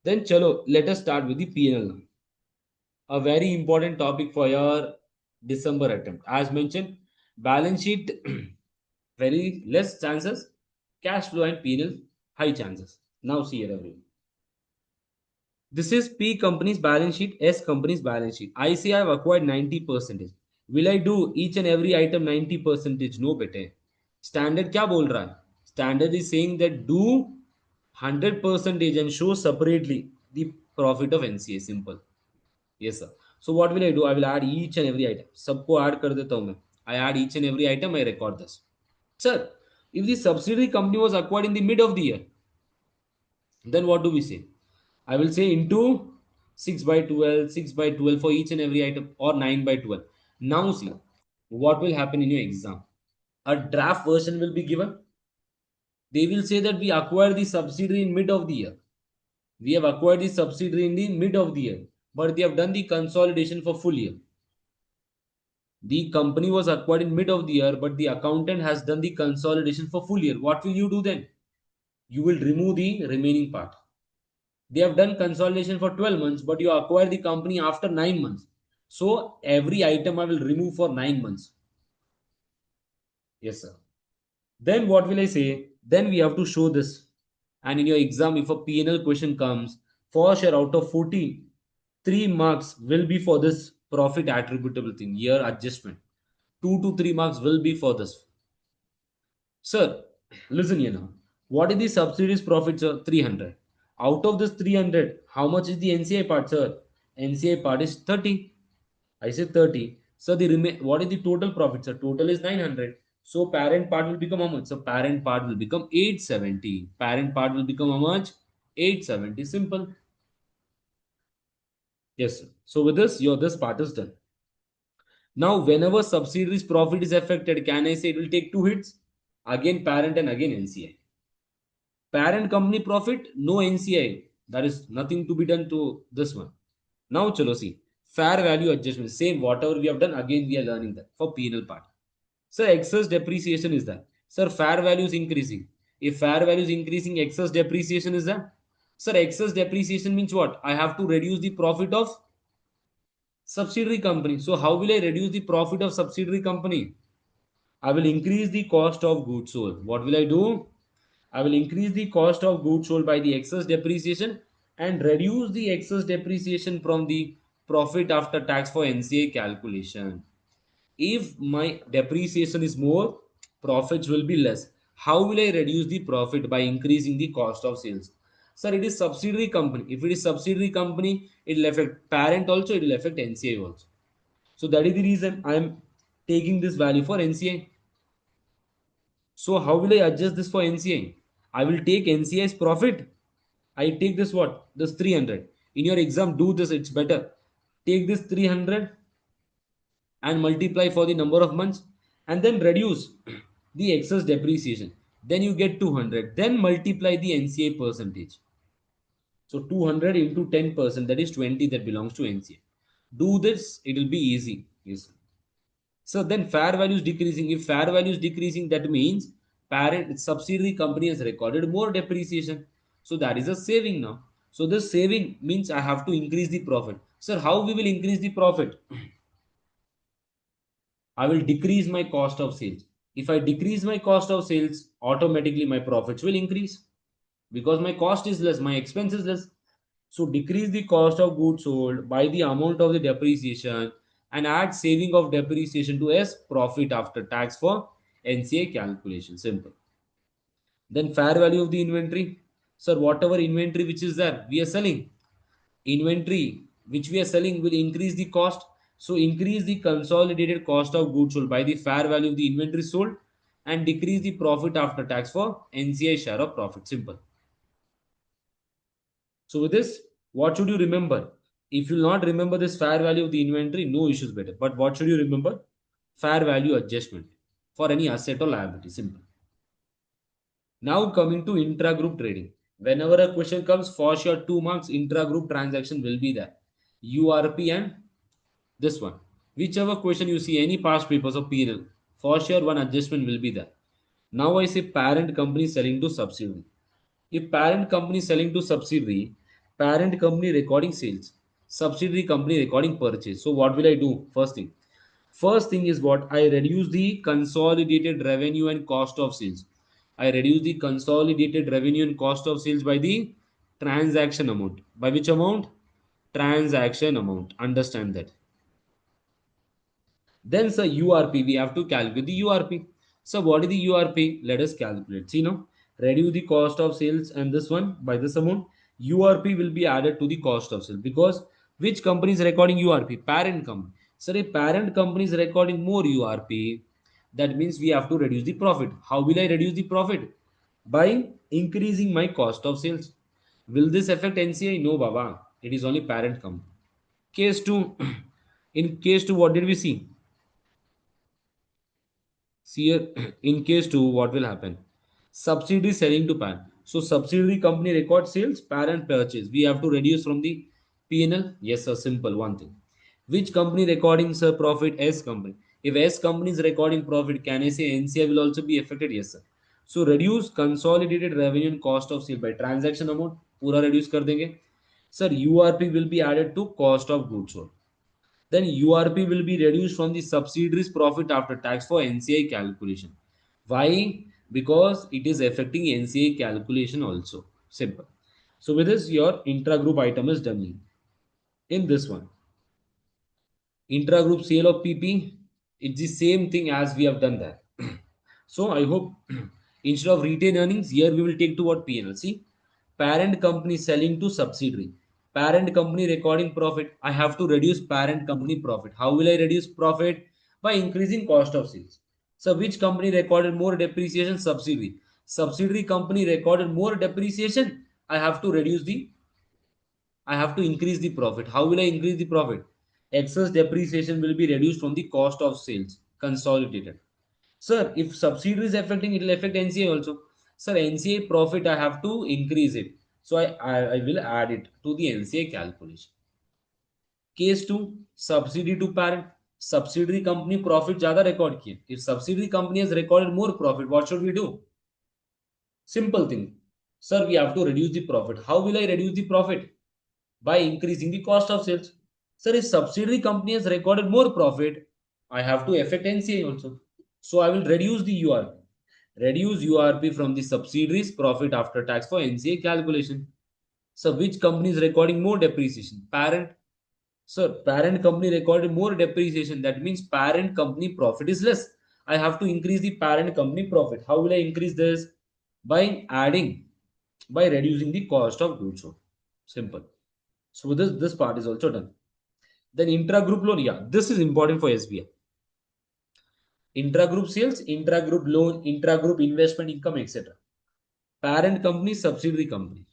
Then chalo, let us start with the PNL now. A very important topic for your December attempt. As mentioned, balance sheet very less chances, cash flow and PNL high chances. Now see here everyone. This is P company's balance sheet, S company's balance sheet. I say I have acquired 90%. Will I do each and every item 90%? No, bete. Standard क्या बोल रहा है? Standard is saying that do 100% and show separately the profit of NCA. Simple. Yes, sir. So what will I do? I will add each and every item. सबको add कर देता हूँ मैं. I add each and every item. I record this. Sir, if the subsidiary company was acquired in the mid of the year, then what do we say? I will say into 6 by 12, 6 by 12 for each and every item, or 9 by 12. Now see what will happen in your exam. A draft version will be given. They will say that we acquired the subsidiary in mid of the year. We have acquired the subsidiary in the mid of the year, but they have done the consolidation for full year. The company was acquired in mid of the year, but the accountant has done the consolidation for full year. What will you do then? You will remove the remaining part. They have done consolidation for 12 months, but you acquire the company after 9 months. So every item I will remove for 9 months. Yes, sir. Then what will I say? Then we have to show this. And in your exam, if a P&L question comes, for sure out of 40, 3 marks will be for this profit attributable thing, year adjustment. 2 to 3 marks will be for this. Sir, listen here now. What is the subsidies profit, sir? 300. Out of this 300, how much is the NCI part, sir? NCI part is 30. I say 30. So what is the total profit, sir? Total is 900. So parent part will become how much? So parent part will become 870. Parent part will become how much? 870. Simple. Yes, sir. So with this, this part is done. Now, whenever subsidiaries profit is affected, can I say it will take 2 hits? Again parent and again NCI. Parent company profit, no NCI. There is nothing to be done to this one. Now, chalo see. Fair value adjustment. Same, whatever we have done, again we are learning that for penal part. So, excess depreciation is that. Sir, fair value is increasing. If fair value is increasing, excess depreciation is that. Sir, excess depreciation means what? I have to reduce the profit of subsidiary company. So, how will I reduce the profit of subsidiary company? I will increase the cost of goods sold. What will I do? I will increase the cost of goods sold by the excess depreciation and reduce the excess depreciation from the profit after tax for NCA calculation. If my depreciation is more, profits will be less. How will I reduce the profit? By increasing the cost of sales. Sir, it is subsidiary company. If it is subsidiary company, it will affect parent also, it will affect NCA also. So that is the reason I am taking this value for NCA. So how will I adjust this for NCI? I will take NCI's profit. I take this what? This 300. In your exam, do this. It's better. Take this 300 and multiply for the number of months and then reduce the excess depreciation. Then you get 200. Then multiply the NCI percentage. So 200 into 10%, that is 20 that belongs to NCI. Do this, it will be easy. Yes. So then fair value is decreasing. If fair value is decreasing, that means parent subsidiary company has recorded more depreciation. So that is a saving now. So this saving means I have to increase the profit. Sir, how we will increase the profit? I will decrease my cost of sales. If I decrease my cost of sales, automatically my profits will increase because my cost is less, my expense is less. So decrease the cost of goods sold by the amount of the depreciation and add saving of depreciation to S profit after tax for NCA calculation. Simple. Then fair value of the inventory. Sir, whatever inventory which is there, we are selling. Inventory which we are selling will increase the cost. So increase the consolidated cost of goods sold by the fair value of the inventory sold and decrease the profit after tax for NCI share of profit. Simple. So with this, what should you remember? If you will not remember this fair value of the inventory, no issues better. But what should you remember? Fair value adjustment for any asset or liability. Simple. Now coming to intra-group trading. Whenever a question comes, for sure 2 marks intra-group transaction will be there. URP and this one. Whichever question you see, any past papers or PNL, for sure one adjustment will be there. Now I say parent company selling to subsidiary. If parent company selling to subsidiary, parent company recording sales, subsidiary company recording purchase. So what will I do? First thing is what? I reduce the consolidated revenue and cost of sales. I reduce the consolidated revenue and cost of sales by the transaction amount. By which amount? Transaction amount. Understand that. Then sir, URP, we have to calculate the URP. So what is the URP? Let us calculate. See now, reduce the cost of sales and this one by this amount. URP will be added to the cost of sales because which company is recording URP? Parent company. So if parent company is recording more URP, that means we have to reduce the profit. How will I reduce the profit? By increasing my cost of sales. Will this affect NCI? No, Baba. It is only parent company. Case 2. In case 2, what did we see? See here, in case 2, what will happen? Subsidiary selling to parent. So subsidiary company record sales, parent purchase. We have to reduce from the P&L. Yes, sir. Simple one thing. Which company recording sir profit? S company. If S company is recording profit, can I say NCI will also be affected? Yes, sir. So reduce consolidated revenue and cost of sale by transaction amount. पूरा reduce कर देंगे. Sir, URP will be added to cost of goods sold. Then URP will be reduced from the subsidiaries profit after tax for NCI calculation. Why? Because it is affecting NCI calculation also. Simple. So with this, your intra-group item is done. In this one, intra-group sale of PP, it's the same thing as we have done that. So I hope instead of retained earnings, here we will take to what P&L. See, parent company selling to subsidiary. Parent company recording profit. I have to reduce parent company profit. How will I reduce profit? By increasing cost of sales. So which company recorded more depreciation? Subsidiary. Subsidiary company recorded more depreciation. I have to increase the profit. How will I increase the profit? Excess depreciation will be reduced from the cost of sales. Consolidated. Sir, if subsidiary is affecting, it will affect NCA also. Sir, NCA profit, I have to increase it. So I will add it to the NCA calculation. Case 2, subsidy to parent. Subsidiary company profit ज़्यादा record किए. If subsidiary company has recorded more profit, what should we do? Simple thing. Sir, we have to reduce the profit. How will I reduce the profit? By increasing the cost of sales. Sir, if subsidiary company has recorded more profit, I have to affect NCA also. So I will reduce the URP. Reduce URP from the subsidiaries profit after tax for NCA calculation. So which company is recording more depreciation? Parent. So parent company recorded more depreciation. That means parent company profit is less. I have to increase the parent company profit. How will I increase this? By reducing the cost of goods sold. Simple. So this part is also done. Then intra-group loan, yeah, this is important for SBI. Intra-group sales, intra-group loan, intra-group investment income, etc. Parent company, subsidiary company.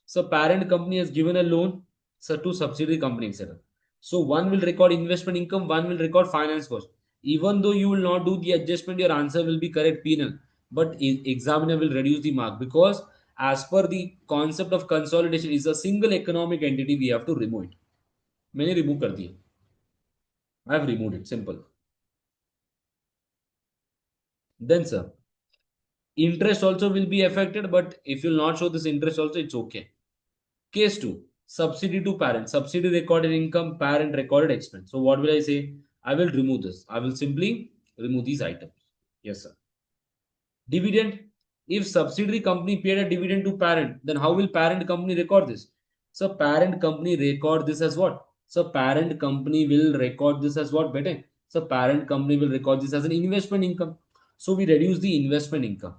So parent company has given a loan to subsidiary company, etc. So one will record investment income, one will record finance cost. Even though you will not do the adjustment, your answer will be correct penal. But examiner will reduce the mark because as per the concept of consolidation is a single economic entity, we have to remove it. मैंने remove कर दिया. I have removed it. Simple. Then sir, interest also will be affected, but if you will not show this interest also, it's okay. Case 2, subsidy to parent. Subsidy recorded income, parent recorded expense. So what will I say? I will remove this. I will simply remove these items. Yes, sir. Dividend. If subsidiary company paid a dividend to parent, then how will parent company record this? So parent company record this as what? So parent company will record this as what? Better. So parent company will record this as an investment income. So we reduce the investment income.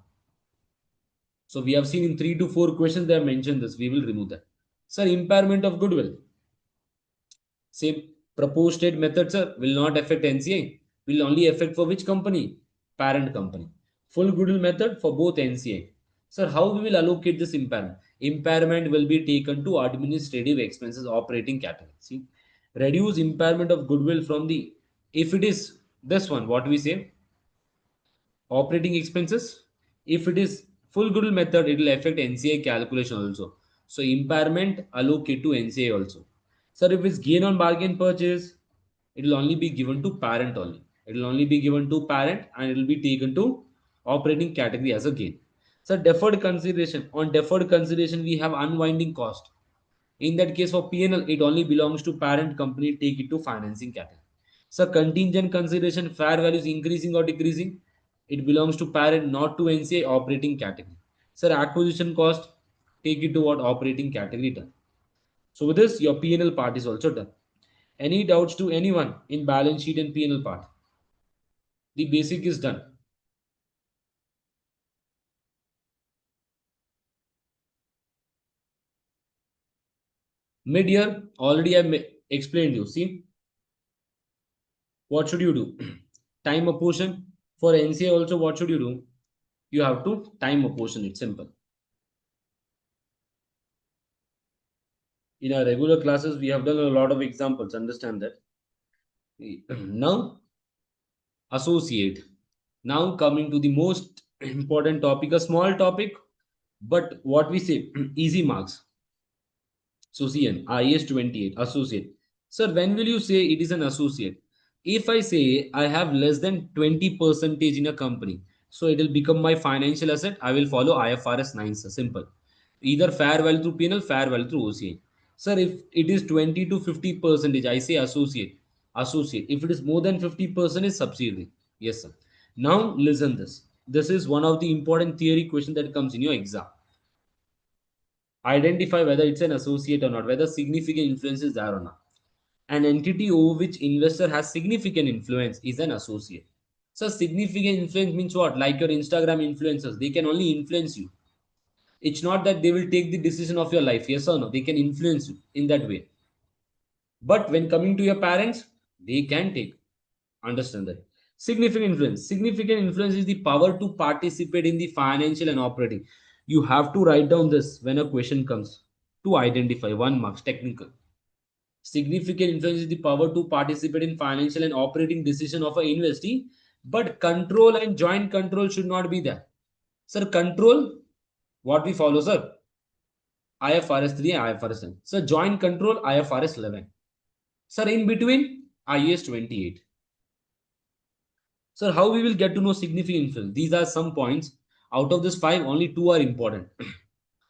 So we have seen in 3 to 4 questions they have mentioned this. We will remove that. Sir, impairment of goodwill. Same proposed state method, sir, will not affect NCI. Will only affect for which company? Parent company. Full goodwill method for both NCI. Sir, how we will allocate this impairment? Impairment will be taken to administrative expenses operating category. See, reduce impairment of goodwill from the, if it is this one, what we say? Operating expenses. If it is Full goodwill method, it will affect NCA calculation also. So impairment allocate to NCA also. Sir, if it's gain on bargain purchase, it will only be given to parent only. It will only be given to parent and it will be taken to operating category as a gain. So deferred consideration. On deferred consideration, we have unwinding cost. In that case, for P&L, it only belongs to parent company, take it to financing category. So contingent consideration, fair value is increasing or decreasing. It belongs to parent, not to NCA operating category. Sir, acquisition cost, take it to what operating category done. So with this, your P&L part is also done. Any doubts to anyone in balance sheet and P&L part? The basic is done. Mid-year, already I explained you. See, what should you do? Time apportion. For NCA also, what should you do? You have to time apportion it. Simple. In our regular classes, we have done a lot of examples. Understand that. Now, associate. Now coming to the most important topic, a small topic, but what we say, easy marks. So CN, IS 28, associate. Sir, when will you say it is an associate? If I say I have less than 20 percentage in a company, so it will become my financial asset. I will follow IFRS 9, sir. Simple. Either fair value through P&L, fair value through OCA. Sir, if it is 20 to 50 percentage, I say associate. Associate. If it is more than 50%, is subsidiary. Yes, sir. Now listen this. This is one of the important theory question that comes in your exam. Identify whether it's an associate or not, whether significant influence is there or not. An entity over which investor has significant influence is an associate. So significant influence means what? Like your Instagram influencers, they can only influence you. It's not that they will take the decision of your life, yes or no. They can influence you in that way. But when coming to your parents, they can take. Understand that. Significant influence. Significant influence is the power to participate in the financial and operating. You have to write down this when a question comes to identify 1 marks technical. Significant influence is the power to participate in financial and operating decision of an investee, but control and joint control should not be there. Sir, control, what we follow, sir? IFRS 3 and IFRS 10. Sir, joint control, IFRS 11. Sir, in between, IAS 28. Sir, how we will get to know significant influence? These are some points. Out of this 5, only 2 are important.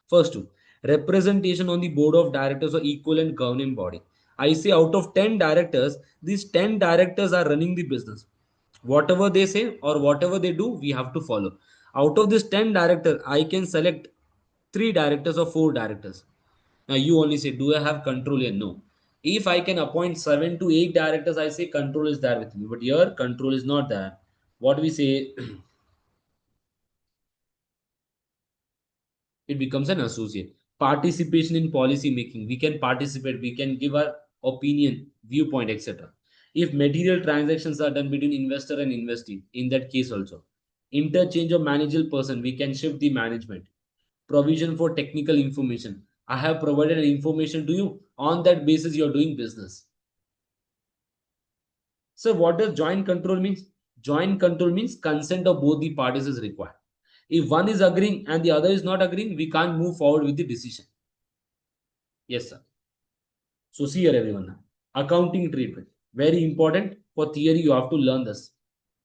First two, representation on the board of directors or equivalent governing body. I say out of 10 directors, these 10 directors are running the business. Whatever they say or whatever they do, we have to follow. Out of this 10 directors, I can select 3 directors or 4 directors. Now you only say, do I have control here? No. If I can appoint 7 to 8 directors, I say control is there with me. But here, control is not there. What we say, it becomes an associate. Participation in policy making, we can participate, we can give our opinion, viewpoint, etc. If material transactions are done between investor and investee, in that case also, interchange of managerial person, we can shift the management. Provision for technical information, I have provided an information to you, on that basis you are doing business. So what does joint control means? Joint control means consent of both the parties is required. If one is agreeing and the other is not agreeing, we can't move forward with the decision. Yes, sir. So see here, everyone. Accounting treatment. Very important. For theory, you have to learn this.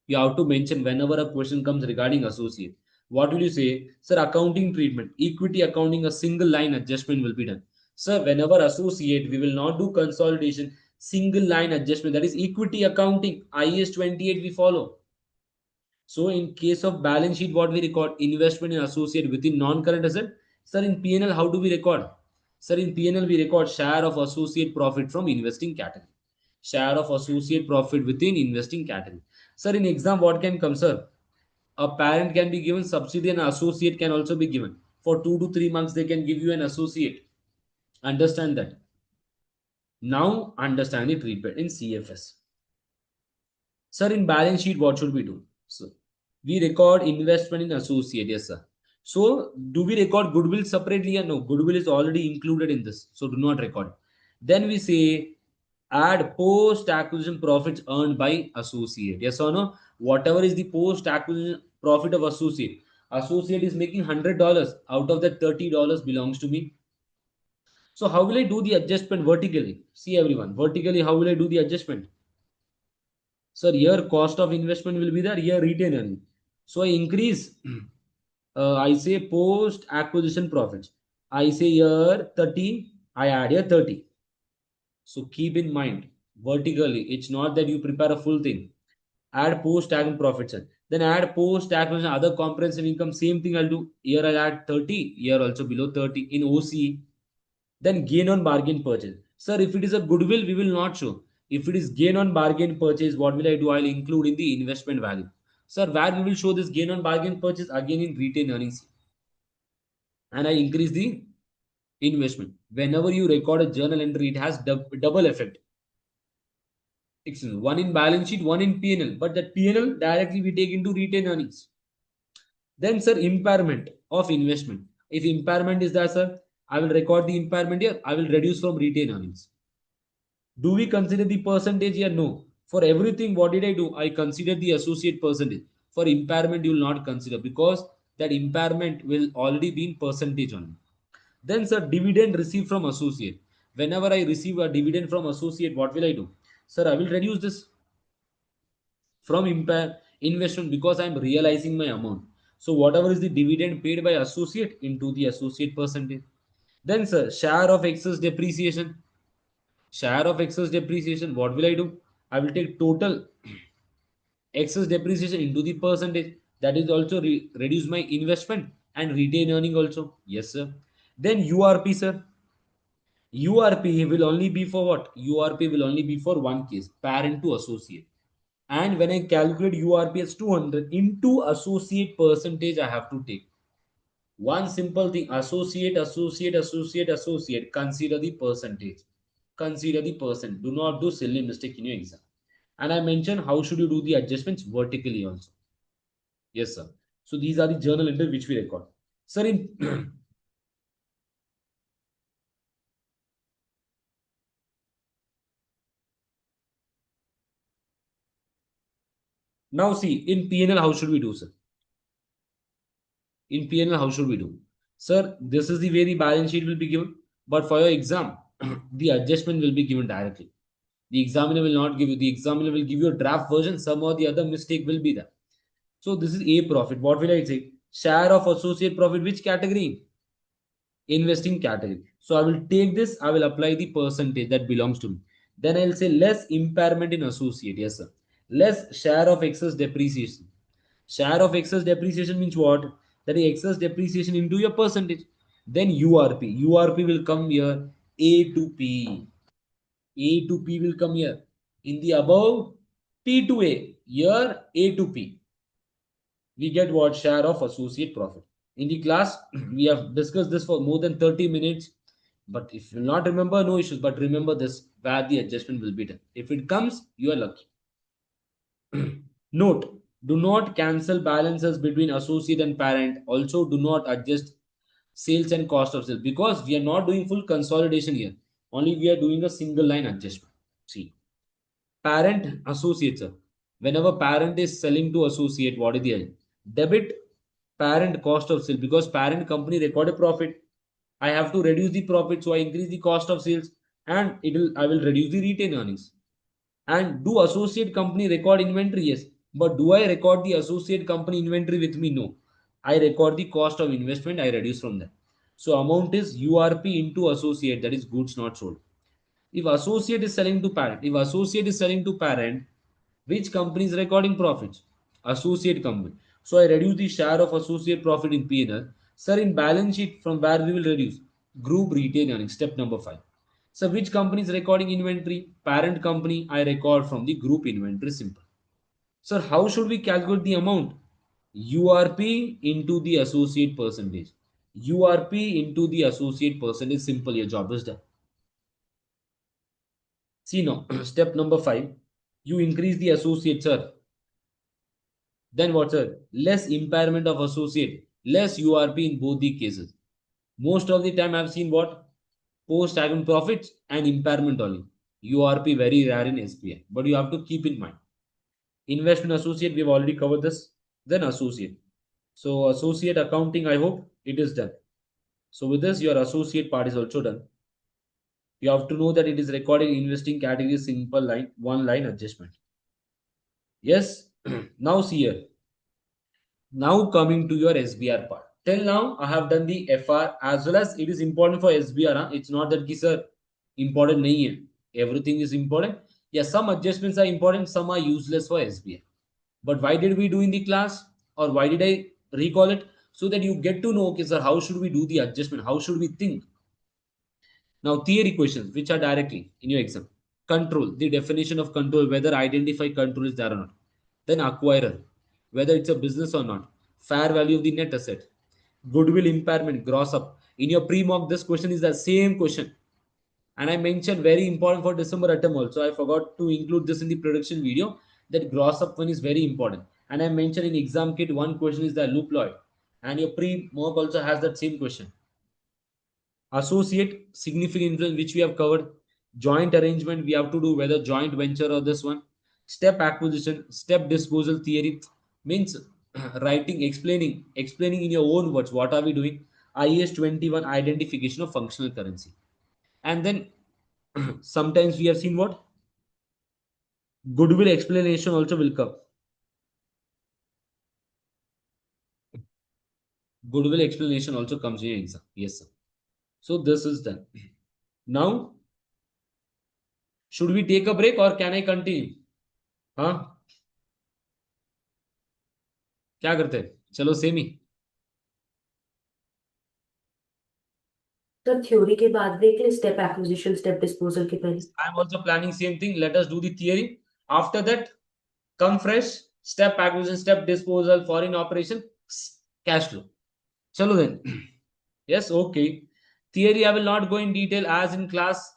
You have to mention whenever a question comes regarding associate. What will you say? Sir, accounting treatment. Equity accounting, a single line adjustment will be done. Sir, whenever associate, we will not do consolidation. Single line adjustment. That is equity accounting. IAS 28 we follow. So in case of balance sheet, what we record? Investment in associate within non-current asset. Sir, in P&L, how do we record? Sir, in P&L, we record share of associate profit from investing category. Share of associate profit within investing category. Sir, in exam, what can come, sir? A parent can be given, subsidiary and associate can also be given. For 2 to 3 months, they can give you an associate. Understand that. Now, understand the treatment in CFS. Sir, in balance sheet, what should we do? So, we record investment in associate. Yes, sir. So, do we record goodwill separately or no? Goodwill is already included in this. So, do not record. Then we say add post-acquisition profits earned by associate. Yes or no? Whatever is the post-acquisition profit of associate. Associate is making $100. Out of that, $30 belongs to me. So how will I do the adjustment vertically? See everyone, vertically how will I do the adjustment? Sir, here cost of investment will be there, here retain earning. So I increase, I say post acquisition profits. I say here 30, I add here 30. So keep in mind, vertically, it's not that you prepare a full thing. Add post tax profits, then add post tax other comprehensive income. Same thing I'll do. Here I'll add 30. Here also below 30 in OC. Then gain on bargain purchase. Sir, if it is a goodwill, we will not show. If it is gain on bargain purchase, what will I do? I'll include in the investment value. Sir, where we will show this gain on bargain purchase? Again in retained earnings. And I increase the investment. Whenever you record a journal entry, it has double effect. One in balance sheet, one in P&L. But that P&L directly we take into retained earnings. Then, sir, impairment of investment. If impairment is there, sir, I will record the impairment here. I will reduce from retained earnings. Do we consider the percentage here? No. For everything, what did I do? I consider the associate percentage. For impairment, you will not consider because that impairment will already be in percentage only. Then, sir, dividend received from associate. Whenever I receive a dividend from associate, what will I do? Sir, I will reduce this from investment because I am realizing my amount. So, whatever is the dividend paid by associate into the associate percentage. Then, sir, share of excess depreciation. Share of excess depreciation, what will I do? I will take total excess depreciation into the percentage. That is also reduce my investment and retain earning also. Yes, sir. Then URP, sir. URP will only be for what? URP will only be for one case, parent to associate. And when I calculate URP as 200 into associate percentage, I have to take one simple thing: associate, associate, associate, associate. Consider the percentage. Consider the percent. Do not do silly mistake in your exam. And I mentioned how should you do the adjustments vertically also. Yes, sir. So these are the journal entries which we record. Sir, in now see in P&L how should we do, sir? In P&L how should we do? Sir, this is the way the balance sheet will be given. But for your exam, the adjustment will be given directly. The examiner will not give you. The examiner will give you a draft version. Some or the other mistake will be there. So this is A profit. What will I say? Share of associate profit. Which category? Investing category. So I will take this. I will apply the percentage that belongs to me. Then I'll say less impairment in associate. Yes, sir. Less share of excess depreciation. Share of excess depreciation means what? That is excess depreciation into your percentage. Then URP. URP will come here. A to P. A to P will come here. In the above, P to A. Here, A to P. We get what? Share of associate profit. In the class, we have discussed this for more than 30 minutes. But if you will not remember, no issues. But remember this, where the adjustment will be done. If it comes, you are lucky. Note, do not cancel balances between associate and parent. Also, do not adjust sales and cost of sales because we are not doing full consolidation here. Only we are doing a single line adjustment. See, parent associates. Whenever parent is selling to associate, what is the debit parent cost of sale because parent company record a profit. I have to reduce the profit, so I increase the cost of sales and I will reduce the retained earnings. And do associate company record inventory? Yes. But do I record the associate company inventory with me? No. I record the cost of investment. I reduce from that. So amount is URP into associate. That is goods not sold. If associate is selling to parent, which company is recording profits? Associate company. So I reduce the share of associate profit in P&L. Sir, in balance sheet, from where we will reduce? Group retained earnings. Step number 5. So which company is recording inventory? Parent company. I record from the group inventory. Simple. Sir, how should we calculate the amount? URP into the associate percentage. URP into the associate percentage. Simple. Your job is done. See now, step number 5. You increase the associate, sir. Then what, sir? Less impairment of associate. Less URP in both the cases. Most of the time I've seen what? Post-tax profits and impairment only. URP very rare in SPI. But you have to keep in mind. Investment associate, we've already covered this. Then associate. So associate accounting, I hope it is done. So with this, your associate part is also done. You have to know that it is recorded in investing category, simple line, one line adjustment. Yes. Now see here. Now coming to your SBR part. Till now, I have done the FR as well as it is important for SBR. Huh? It's not that sir important nahi hai. Everything is important. Yes, some adjustments are important, some are useless for SBR. But why did we do in the class, or why did I recall it? So that you get to know, okay, sir, how should we do the adjustment? How should we think? Now, theory questions, which are directly in your exam. Control, the definition of control, whether identify control is there or not. Then acquirer, whether it's a business or not. Fair value of the net asset. Goodwill impairment, gross up. In your pre-mock, this question is the same question. And I mentioned very important for December attempt also. I forgot to include this in the production video. That gross up one is very important. And I mentioned in exam kit, one question is the loop Lloyd. And your pre-mock also has that same question. Associate, significant influence, which we have covered. Joint arrangement, we have to do whether joint venture or this one. Step acquisition, step disposal theory means writing, explaining in your own words what are we doing. IAS 21, identification of functional currency. And then sometimes we have seen what goodwill explanation also will come. Goodwill explanation also comes in your exam. Yes, sir. So this is done. Now, should we take a break or can I continue? हाँ, क्या करते हैं? चलो same ही. तो theory के बाद देख ले, स्टेप एक्विजिशन स्टेप डिस्पोजल के पहले. I am also planning same thing. Let us do the theory. After that, come fresh. Step acquisition, step disposal, foreign operation, cash flow. Chalo then. Yes, okay. Theory I will not go in detail as in class.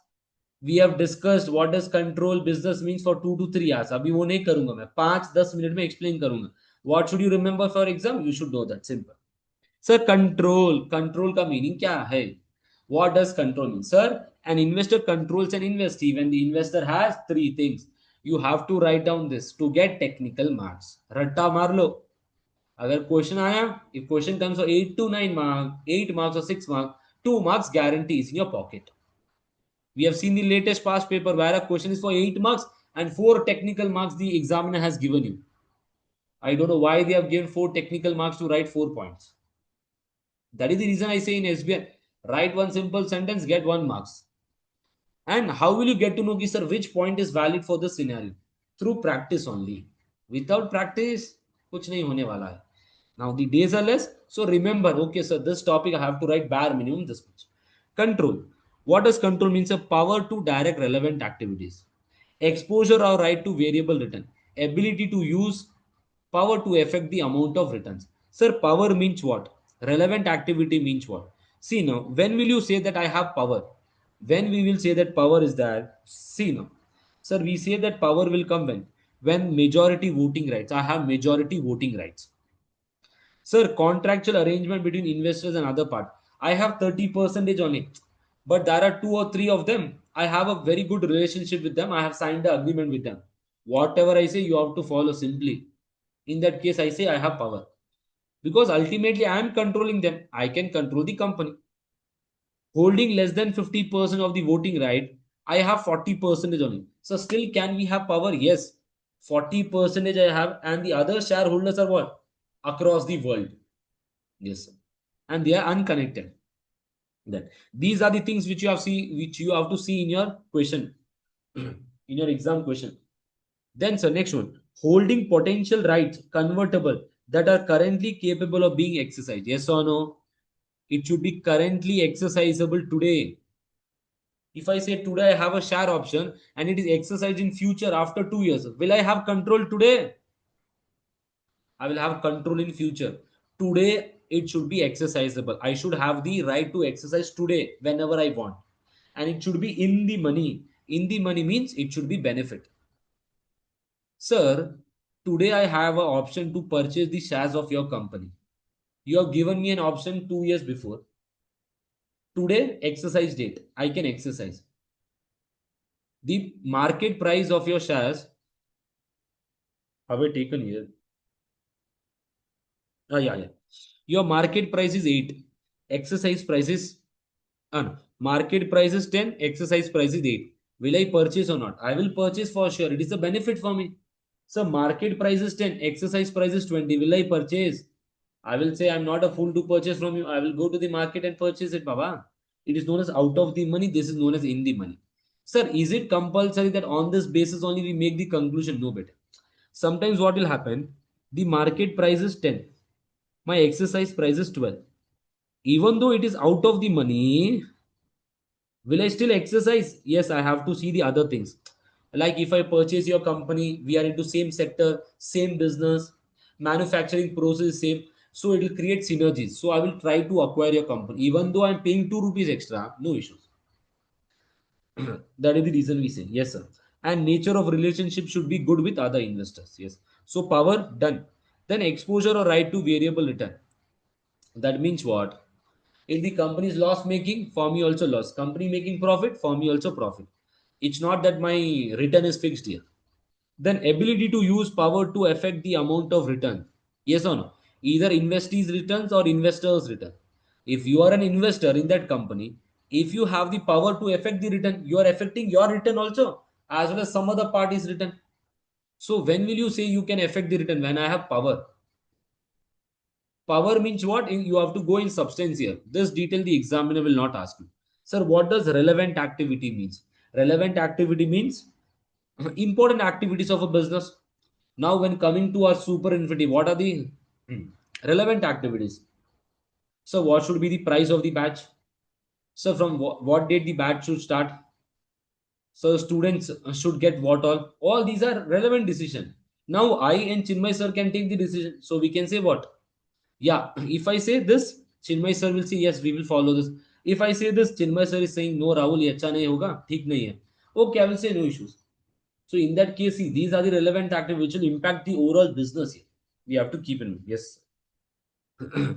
We have discussed what does control business means for 2 to 3 hours. अभी वो नहीं करूंगा मैं. 5-10 minute में explain करूंगा. What should you remember for exam? You should know that. Simple. Sir, control का meaning क्या है? What does control mean? Sir, an investor controls an investee when the investor has three things. You have to write down this to get technical marks. रट्टा मार लो. अगर question आया, if question comes for 8 to 9 marks, 8 marks or 6 marks, 2 marks guarantees in your pocket. We have seen the latest past paper where a question is for 8 marks and 4 technical marks the examiner has given you. I don't know why they have given 4 technical marks to write 4 points. That is the reason I say in SBR, write one simple sentence, get 1 marks. And how will you get to know, sir, which point is valid for this scenario? Through practice only. Without practice, kuch nahi hone wala hai. Now the days are less, so remember, okay, sir, this topic I have to write bare minimum this much. Control. What does control means? A power to direct relevant activities. Exposure or right to variable return. Ability to use power to affect the amount of returns. Sir, power means what? Relevant activity means what? See now, when will you say that I have power? When we will say that power is there? See now. Sir, we say that power will come when majority voting rights. I have majority voting rights. Sir, contractual arrangement between investors and other part. I have 30% on it. But there are 2 or 3 of them. I have a very good relationship with them. I have signed the agreement with them. Whatever I say, you have to follow simply. In that case, I say I have power. Because ultimately, I am controlling them. I can control the company. Holding less than 50% of the voting right, I have 40% on it. So still, can we have power? Yes. 40% I have, and the other shareholders are what? Across the world. Yes, sir. And they are unconnected. Then these are the things which you have to see in your question, in your exam question. Then, sir, next one, holding potential rights convertible that are currently capable of being exercised. Yes or no? It should be currently exercisable today. If I say today I have a share option and it is exercised in future after 2 years, will I have control today? I will have control in future. Today it should be exercisable. I should have the right to exercise today whenever I want. And it should be in the money. In the money means it should be benefit. Sir, today I have an option to purchase the shares of your company. You have given me an option 2 years before. Today, exercise date, I can exercise. The market price of your shares, have I taken here? Yeah. Your market price is 8, exercise price is market price is 10, exercise price is 8. Will I purchase or not? I will purchase for sure. It is a benefit for me. So market price is 10, exercise price is 20. Will I purchase? I will say I'm not a fool to purchase from you. I will go to the market and purchase it, Baba. It is known as out of the money. This is known as in the money. Sir, is it compulsory that on this basis only we make the conclusion? No, better. Sometimes what will happen? The market price is 10. My exercise price is 12. Even though it is out of the money, will I still exercise? Yes, I have to see the other things. Like if I purchase your company, we are into same sector, same business, manufacturing process is same. So it will create synergies. So I will try to acquire your company. Even though I'm paying 2 rupees extra, no issues. That is the reason we say. Yes, sir. And nature of relationship should be good with other investors. Yes. So power, done. Then exposure or right to variable return. That means what? If the company is loss making, for me also loss. Company making profit, for me also profit. It's not that my return is fixed here. Then ability to use power to affect the amount of return. Yes or no? Either investees returns or investors return. If you are an investor in that company, if you have the power to affect the return, you are affecting your return also as well as some other party's return. So when will you say you can affect the return? When I have power. Power means what? You have to go in substance here. This detail the examiner will not ask you. Sir, what does relevant activity means? Relevant activity means important activities of a business. Now, when coming to our super infinity, what are the relevant activities? So, what should be the price of the batch? So, from what date the batch should start? So, students should get what all? All these are relevant decision. Now, I and Chinmay sir can take the decision. So, we can say what? Yeah, if I say this, Chinmay sir will say yes, we will follow this. If I say this, Chinmay sir is saying no, Rahul, ये अच्छा नहीं होगा, ठीक नहीं है. Okay, I will say no issues. So in that case, see, these are the relevant activities which will impact the overall business here. We have to keep in mind. Yes.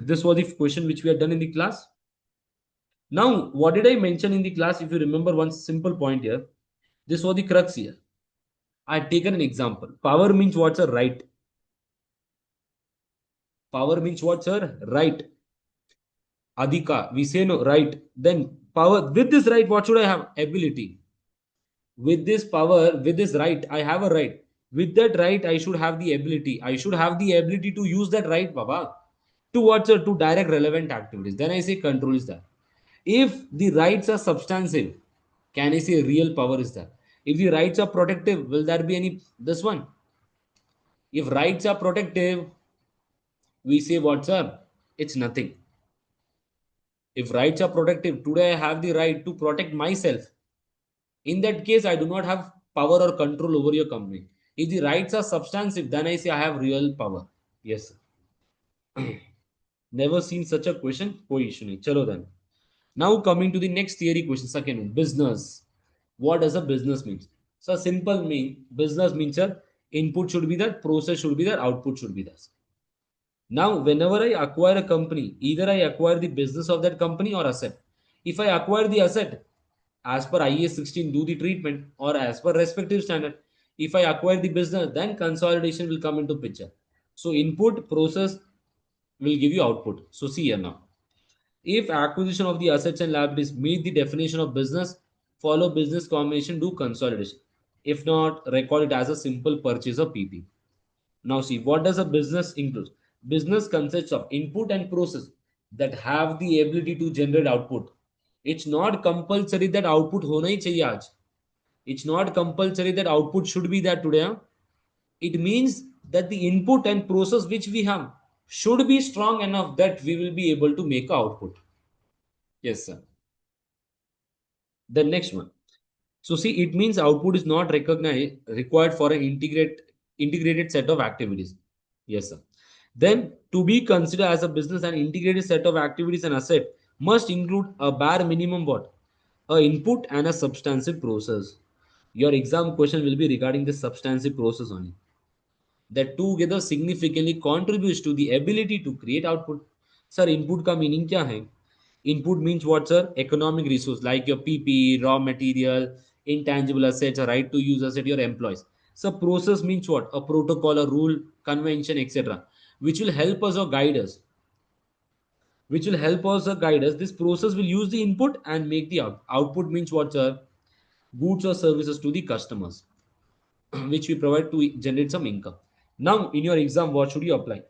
This was the question which we had done in the class. Now, what did I mention in the class? If you remember one simple point here, this was the crux here. I had taken an example. Power means what's a right. Power means what's a right. Adhika, we say no, right. Then power, with this right, what should I have? Ability. With this power, with this right, I have a right. With that right, I should have the ability. I should have the ability to use that right, Baba, to what, sir? To direct relevant activities. Then I say control is that. If the rights are substantive, can I say real power is that? If the rights are protective, will there be any this one? If rights are protective, we say what's up? It's nothing. If rights are protective, today I have the right to protect myself. In that case, I do not have power or control over your company. If the rights are substantive, then I say I have real power. Yes. Never seen such a question. कोई issue नहीं. चलो then. Now coming to the next theory question, second one, business. What does a business mean? So simple mean business means sir, input should be there, process should be there, output should be there. Now, whenever I acquire a company, either I acquire the business of that company or asset. If I acquire the asset, as per IAS 16, do the treatment or as per respective standard. If I acquire the business, then consolidation will come into picture. So input process will give you output. So see here now. If acquisition of the assets and liabilities meet the definition of business, follow business combination, do consolidation. If not, record it as a simple purchase of PP. Now see, what does a business include? Business consists of input and process that have the ability to generate output. It's not compulsory that output hona hi chahiye aaj. It's not compulsory that output should be there today. Huh? It means that the input and process which we have should be strong enough that we will be able to make output. Yes, sir. The next one. So see, it means output is not recognized required for an integrated set of activities. Yes, sir. Then to be considered as a business, an integrated set of activities and asset must include a bare minimum what? A input and a substantive process. Your exam question will be regarding the substantive process only. That together significantly contributes to the ability to create output. Sir, input का meaning क्या है? Input means what, sir? Economic resource like your PP, raw material, intangible assets, a right to use asset, your employees. So process means what? A protocol, a rule, convention, etc., which will help us or guide us. which will help us guide us. This process will use the input and make the output means what, sir? Goods or services to the customers, which we provide to generate some income. Now, in your exam, what should you apply?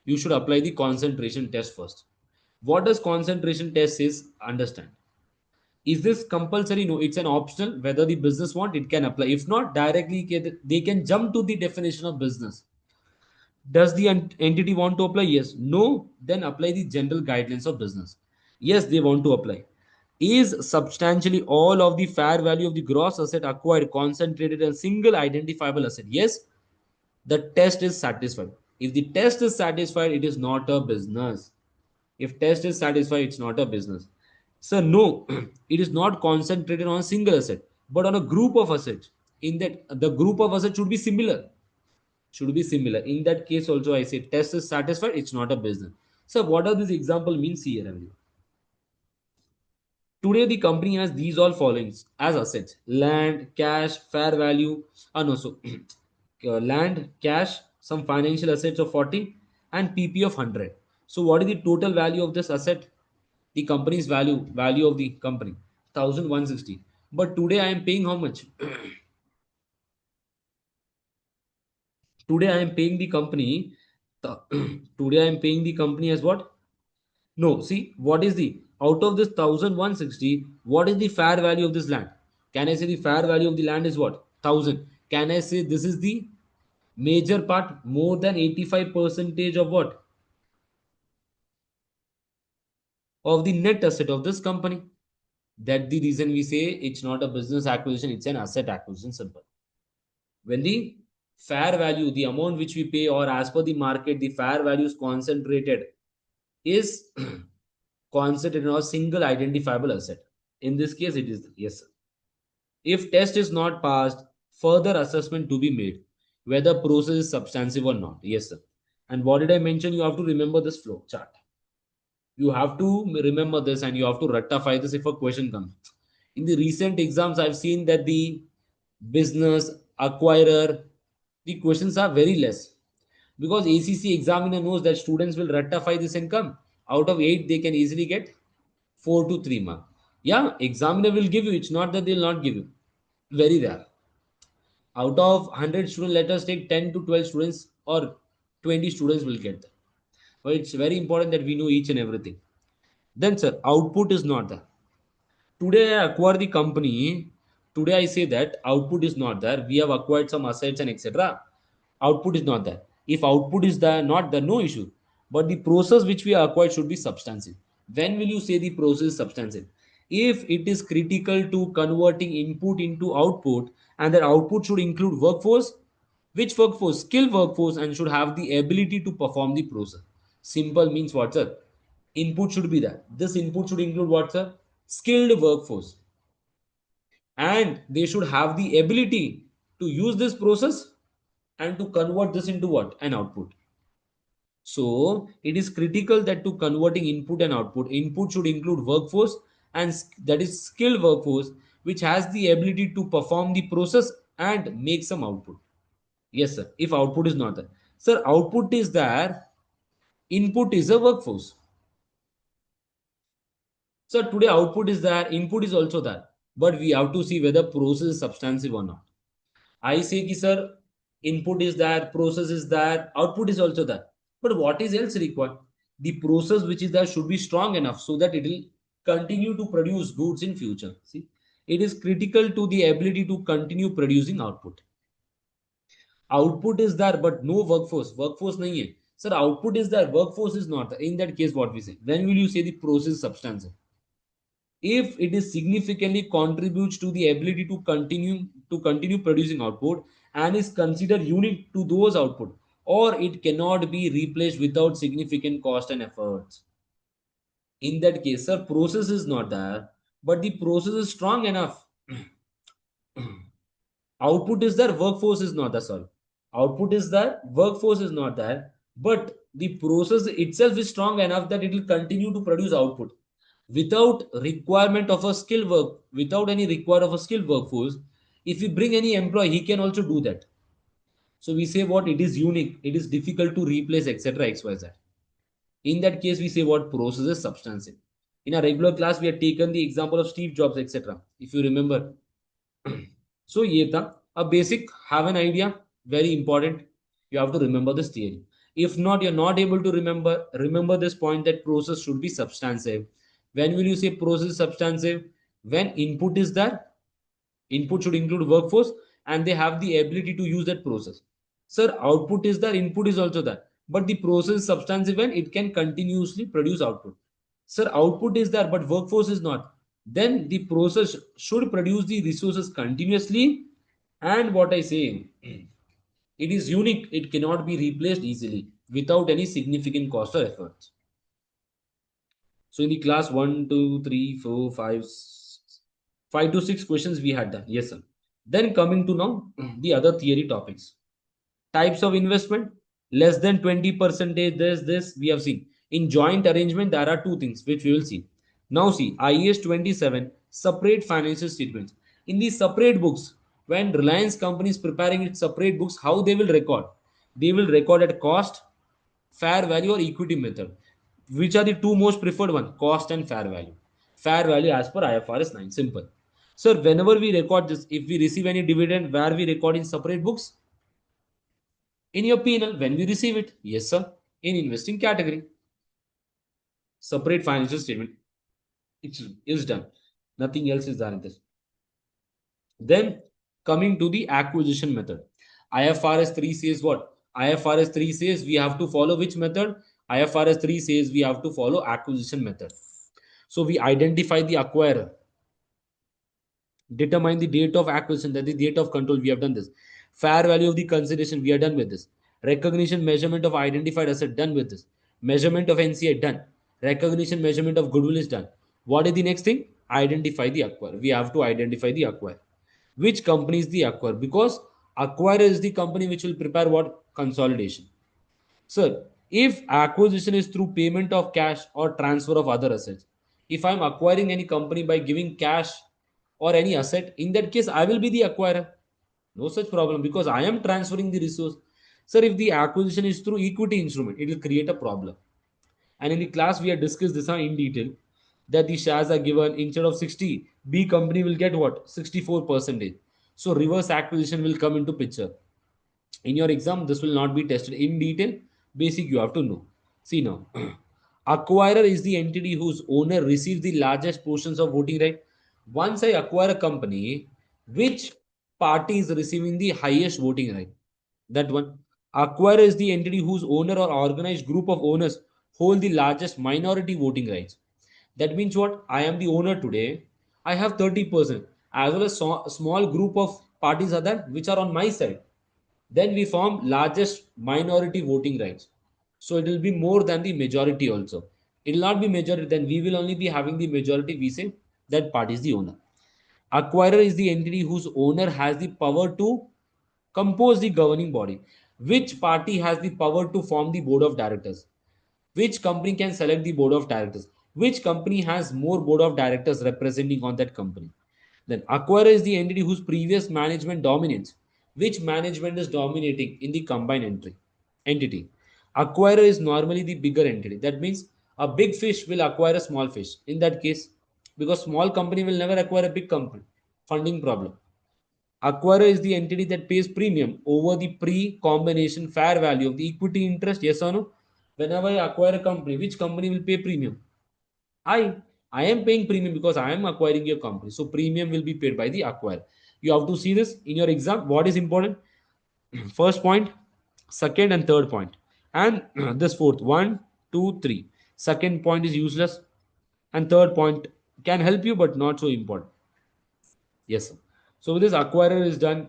You should apply the concentration test first. What does concentration test is? Understand. Is this compulsory? No, it's an optional. Whether the business want, it can apply. If not, directly they can jump to the definition of business. Does the entity want to apply? Yes. No, then apply the general guidelines of business. Yes, they want to apply. Is substantially all of the fair value of the gross asset acquired concentrated in a single identifiable asset? Yes, the test is satisfied. If the test is satisfied, it is not a business. If test is satisfied, it's not a business. So no, it is not concentrated on a single asset, but on a group of assets. In that, the group of assets should be similar. Should be similar. In that case, also I say test is satisfied. It's not a business. So what are this example means here, everyone? Today, the company has these all followings as assets: land, cash, fair value, no, so land, cash, some financial assets of 40, and PP of 100. So, what is the total value of this asset? The company's value of the company 1160. But today, I am paying how much? Today, I am paying the company. Today, I am paying the company as what? No, see, what is the out of this 1160, what is the fair value of this land? Can I say the fair value of the land is what? 1000. Can I say this is the major part, more than 85 percentage of what? Of the net asset of this company. That the reason we say it's not a business acquisition, it's an asset acquisition. Simple. When the fair value, the amount which we pay, or as per the market, the fair value is concentrated, is concentrated on a single identifiable asset. In this case, it is yes, sir. If test is not passed, further assessment to be made whether process is substantive or not. Yes, sir. And what did I mention? You have to remember this flow chart. You have to remember this and you have to rectify this if a question comes. In the recent exams, I've seen that the business acquirer, the questions are very less because ACC examiner knows that students will rectify this income. Out of 8, they can easily get 4 to 3 marks. Yeah, examiner will give you. It's not that they'll not give you. Very rare. Out of 100 students, let us take 10 to 12 students or 20 students will get that. But it's very important that we know each and everything. Then, sir, output is not there. Today, I acquire the company. Today, I say that output is not there. We have acquired some assets and etc. Output is not there. If output is there, not there, no issue. But the process which we acquired should be substantive. When will you say the process is substantive? If it is critical to converting input into output, and that output should include workforce, which workforce? Skilled workforce, and should have the ability to perform the process. Simple means what, sir? Input should be there. This input should include what, sir? Skilled workforce. And they should have the ability to use this process and to convert this into what? An output. So it is critical that to converting input should include workforce, and that is skilled workforce which has the ability to perform the process and make some output. Yes, sir. If output is not there, sir, output is there, input is a workforce. So today output is there, input is also there, but we have to see whether process is substantive or not. I say ki sir, input is there, process is there, output is also there. But what is else required? The process which is there should be strong enough so that it will continue to produce goods in future. See, it is critical to the ability to continue producing output. Output is there, but no workforce. Workforce nahi hai. Sir, output is there, workforce is not there. In that case, what we say? When will you say the process is substantive? If it is significantly contributes to the ability to continue producing output and is considered unique to those output, or it cannot be replaced without significant cost and efforts. In that case, sir, process is not there, but the process is strong enough. Output is there, workforce is not there. Sorry, output is there, workforce is not there, but the process itself is strong enough that it will continue to produce output without requirement of a skill work, without any require of a skilled workforce. If we bring any employee, he can also do that. So we say what? It is unique, it is difficult to replace, etc. XYZ. In that case, we say what process is substantive. In a regular class, we have taken the example of Steve Jobs, etc. If you remember. So, ye tha, a basic, have an idea, very important. You have to remember this theory. If not, you're not able to remember this point that process should be substantive. When will you say process is substantive? When input is there, input should include workforce and they have the ability to use that process. Sir, output is there, input is also there, but the process is substantive when it can continuously produce output. Sir, output is there but workforce is not, then the process should produce the resources continuously. And what I say, it is unique, it cannot be replaced easily without any significant cost or effort. So in the class 1, 2, 3, 4, 5, 5 to 6 questions we had done. Yes, sir. Then coming to now the other theory topics. Types of investment, less than 20%. There's this we have seen. In joint arrangement, there are two things which we will see. Now see, IAS 27, separate financial statements. In these separate books, when Reliance company is preparing its separate books, how they will record? They will record at cost, fair value or equity method. Which are the two most preferred one? Cost and fair value. Fair value as per IFRS 9. Simple. Sir, whenever we record this, if we receive any dividend, where we record in separate books? In your P&L when we receive it. Yes, sir. In investing category. Separate financial statement. It is done. Nothing else is done in this. Then coming to the acquisition method. IFRS 3 says what? IFRS 3 says we have to follow which method? IFRS 3 says we have to follow acquisition method. So we identify the acquirer, determine the date of acquisition, that is the date of control. We have done this. Fair value of the consideration, we are done with this. Recognition measurement of identified asset, done with this. Measurement of NCI, done. Recognition measurement of goodwill is done. What is the next thing? Identify the acquirer. We have to identify the acquirer. Which company is the acquirer? Because acquirer is the company which will prepare what? Consolidation. Sir, if acquisition is through payment of cash or transfer of other assets, if I'm acquiring any company by giving cash or any asset, in that case, I will be the acquirer. No such problem because I am transferring the resource. Sir, if the acquisition is through equity instrument, it will create a problem. And in the class, we have discussed this in detail that the shares are given instead of 60, B company will get what? 64%. So reverse acquisition will come into picture. In your exam, this will not be tested in detail. Basic, you have to know. See now, acquirer is the entity whose owner receives the largest portions of voting right. Once I acquire a company, which party is receiving the highest voting right? That one. Acquirer is the entity whose owner or organized group of owners hold the largest minority voting rights. That means what? I am the owner today. I have 30%. As well as small group of parties are there which are on my side. Then we form largest minority voting rights. So it will be more than the majority also. It will not be majority, then we will only be having the majority. We say that party is the owner. Acquirer is the entity whose owner has the power to compose the governing body. Which party has the power to form the board of directors? Which company can select the board of directors? Which company has more board of directors representing on that company? Then acquirer is the entity whose previous management dominates. Which management is dominating in the combined entity? Acquirer is normally the bigger entity. That means a big fish will acquire a small fish. In that case, because small company will never acquire a big company. Funding problem. Acquirer is the entity that pays premium over the pre-combination fair value of the equity interest. Yes or no? Whenever I acquire a company, which company will pay premium? I. I am paying premium because I am acquiring your company. So premium will be paid by the acquirer. You have to see this in your exam. What is important? First point, second and third point. And this fourth, one, two, three. Second point is useless. And third point can help you but not so important. Yes, sir. So this acquirer is done.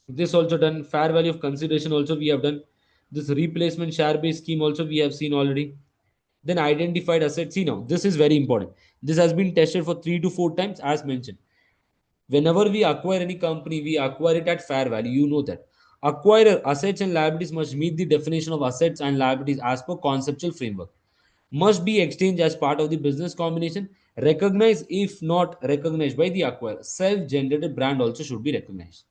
This also done. Fair value of consideration also we have done. This replacement share based scheme also we have seen already. Then identified assets. See now, this is very important. This has been tested for 3 to 4 times as mentioned. Whenever we acquire any company, we acquire it at fair value. You know that. Acquirer assets and liabilities must meet the definition of assets and liabilities as per conceptual framework. Must be exchanged as part of the business combination. Recognized if not recognized by the acquirer. Self-generated brand also should be recognized.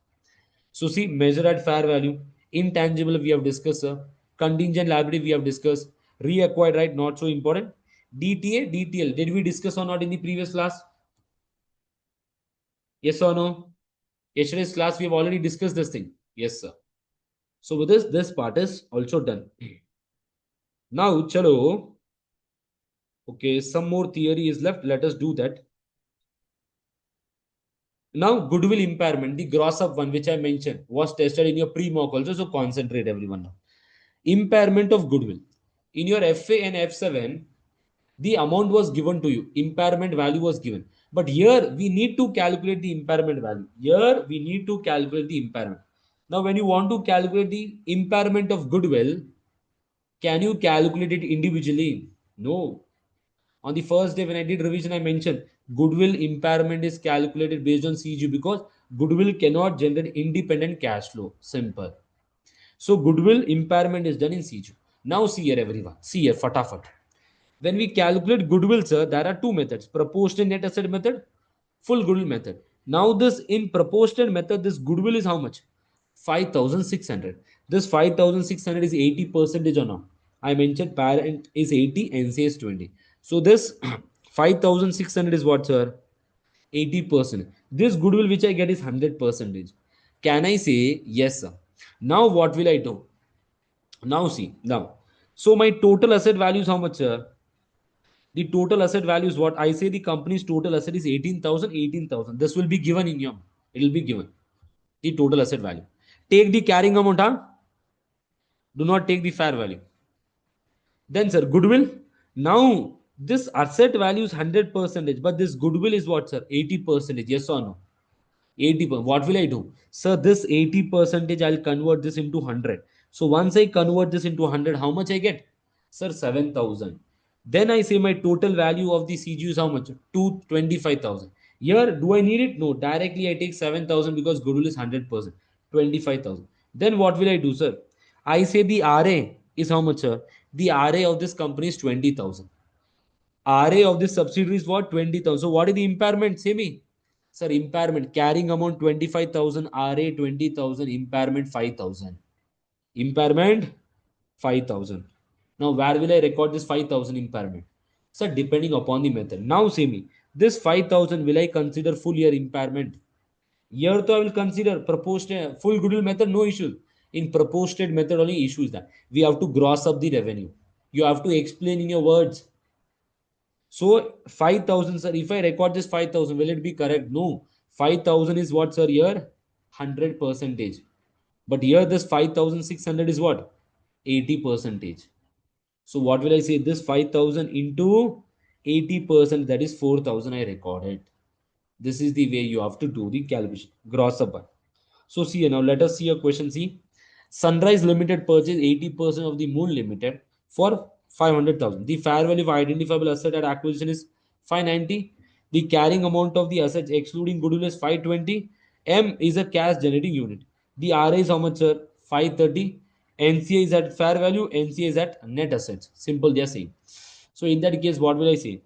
So see, measure at fair value. Intangible we have discussed, sir. Contingent liability we have discussed. Reacquired, right? Not so important. DTA, DTL. Did we discuss or not in the previous class? Yes or no? Yesterday's class, we have already discussed this thing. Yes, sir. So with this part is also done. Now, chalo. Okay, some more theory is left. Let us do that. Now, goodwill impairment, the gross up one which I mentioned, was tested in your pre-mock also. So concentrate everyone now. Impairment of goodwill. In your FA and F7, the amount was given to you. Impairment value was given. But here we need to calculate the impairment value. Here we need to calculate the impairment. Now, when you want to calculate the impairment of goodwill, can you calculate it individually? No. On the first day when I did revision, I mentioned goodwill impairment is calculated based on CG because goodwill cannot generate independent cash flow. Simple. So goodwill impairment is done in CG. Now see here everyone. See here, fatafat. When we calculate goodwill, sir, there are two methods: proportionate net asset method, full goodwill method. Now this in proportionate method, this goodwill is how much? 5,600. This 5,600 is 80 percentage or not? I mentioned parent is 80, NC is 20. So this 5,600 is what, sir? 80%. This goodwill which I get is 100 percentage. Can I say yes, sir? Now what will I do? Now see, now. So my total asset value is how much, sir? The total asset value is what I say the company's total asset is 18,000, 18,000. This will be given in your, it will be given. The total asset value. Take the carrying amount, huh? Do not take the fair value. Then, sir, goodwill. Now, this asset value is 100 percentage, but this goodwill is what, sir? 80 percentage. Yes or no? 80. What will I do? Sir, this 80 percentage, I'll convert this into 100. So once I convert this into 100, how much I get? Sir, 7,000. Then I say my total value of the CGU is how much? 225,000. Here, do I need it? No. Directly I take 7,000 because goodwill is 100%. 25,000. Then what will I do, sir? I say the RA is how much, sir? The RA of this company is 20,000. RA of this subsidiary is what? 20,000. So what is the impairment? Say me. Sir, impairment. Carrying amount 25,000. RA 20,000. Impairment 5,000. Impairment 5,000. Now where will I record this 5,000 impairment? Sir, depending upon the method. Now say me. This 5,000 will I consider full year impairment? Here though I will consider proportionate full goodwill method, no issues. In proportionate method only issue is that we have to gross up the revenue. You have to explain in your words. So 5,000, sir. If I record this 5,000, will it be correct? No. 5,000 is what, sir? Here 100 percentage. But here this 5,600 is what? 80 percentage. So what will I say? This 5,000 into 80%, that is 4,000 I recorded. This is the way you have to do the calculation. Gross up. So see now let us see a question. See, Sunrise Limited purchased 80% of the Moon Limited for 500,000. The fair value of identifiable asset at acquisition is 590. The carrying amount of the assets excluding goodwill is 520. M is a cash generating unit. The RA is how much, sir? 530. NCA is at fair value. NCA is at net assets. Simple, they are saying. So in that case, what will I say?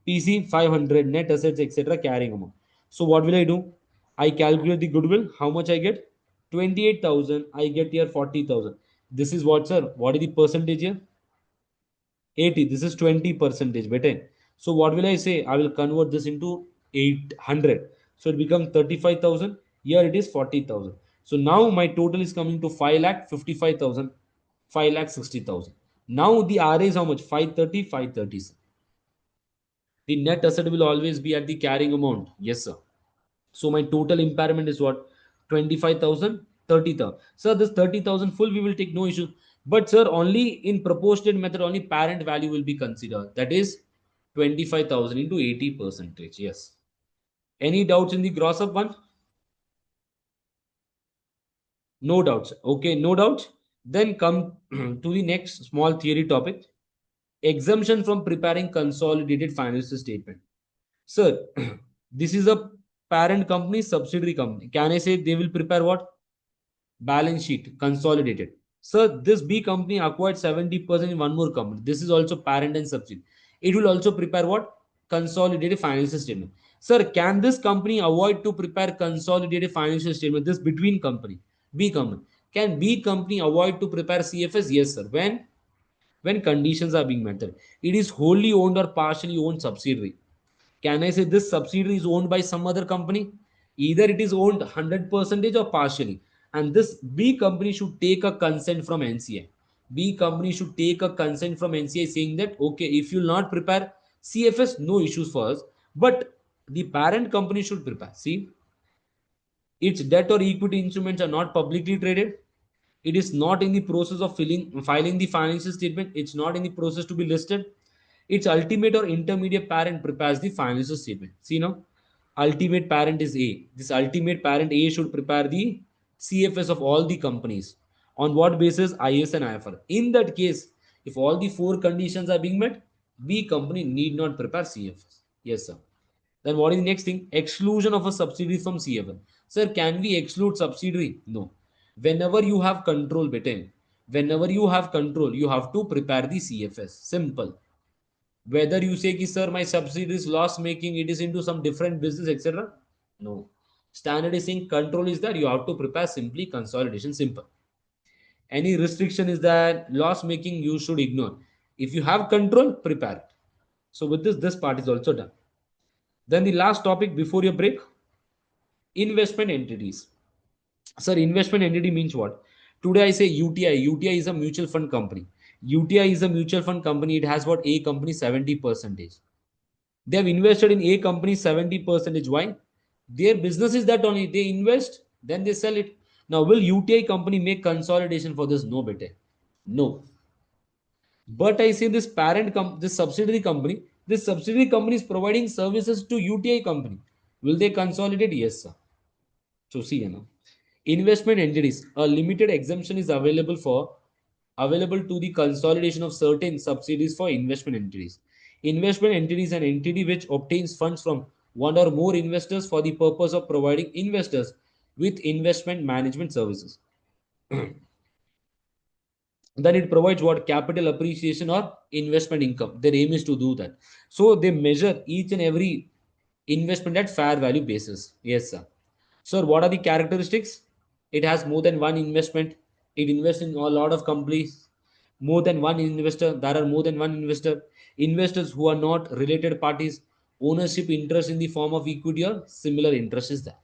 PC 500, net assets, etc. carrying amount. So what will I do? I calculate the goodwill. How much I get? 28,000. I get here 40,000. This is what, sir? What is the percentage here? 80. This is 20 percentage. Better. So what will I say? I will convert this into 800. So it becomes 35,000. Here it is 40,000. So now my total is coming to 5,55,000. 5,60,000. Now the RA is how much? 530, 530. The net asset will always be at the carrying amount. Yes, sir. So my total impairment is what? 25,000, 30,000. Sir, this 30,000 full we will take, no issue. But sir, only in proportionate method, only parent value will be considered. That is 25,000 into 80 percentage. Yes. Any doubts in the gross up one? No doubts. Okay, no doubts. Then come to the next small theory topic. Exemption from preparing consolidated financial statement. Sir, this is a parent company, subsidiary company. Can I say they will prepare what? Balance sheet, consolidated. Sir, this B company acquired 70% in one more company. This is also parent and subsidiary. It will also prepare what? Consolidated financial statement. Sir, can this company avoid to prepare consolidated financial statement? This between company, B company. Can B company avoid to prepare CFS? Yes, sir. When? when conditions are being met. It is wholly owned or partially owned subsidiary. Can I say this subsidiary is owned by some other company? Either it is owned 100% or partially. And this B company should take a consent from NCA. B company should take a consent from NCA saying that, okay, if you will not prepare CFS, no issues for us. But the parent company should prepare. See, its debt or equity instruments are not publicly traded. It is not in the process of filing the financial statement. It's not in the process to be listed. Its ultimate or intermediate parent prepares the financial statement. See now, ultimate parent is A. This ultimate parent A should prepare the CFS of all the companies. On what basis? IS and IFRS. In that case, if all the four conditions are being met, B company need not prepare CFS. Yes, sir. Then what is the next thing? Exclusion of a subsidiary from CFL. Sir, can we exclude subsidiary? No. Whenever you have control, betain. Whenever you have control, you have to prepare the CFS. Simple. Whether you say, ki, sir, my subsidiary is loss making, it is into some different business, etc. No. Standard is saying control is that you have to prepare simply consolidation. Simple. Any restriction is that loss making, you should ignore. If you have control, prepare it. So with this part is also done. Then the last topic before your break, investment entities. Sir, investment entity means what? Today I say UTI. UTI is a mutual fund company. UTI is a mutual fund company. It has what? A company 70%. They have invested in A company 70%. Why? Their business is that only. They invest, then they sell it. Now, will UTI company make consolidation for this? No, bete. No. But I say this subsidiary company is providing services to UTI company. Will they consolidate? Yes, sir. So see, investment entities, a limited exemption is available to the consolidation of certain subsidiaries for investment entities. Investment entities an entity which obtains funds from one or more investors for the purpose of providing investors with investment management services. Then it provides what? Capital appreciation or investment income. Their aim is to do that. So they measure each and every investment at fair value basis. Yes, sir. Sir, what are the characteristics? It has more than one investment. It invests in a lot of companies. More than one investor. There are more than one investor. Investors who are not related parties. Ownership interest in the form of equity or similar interest is there.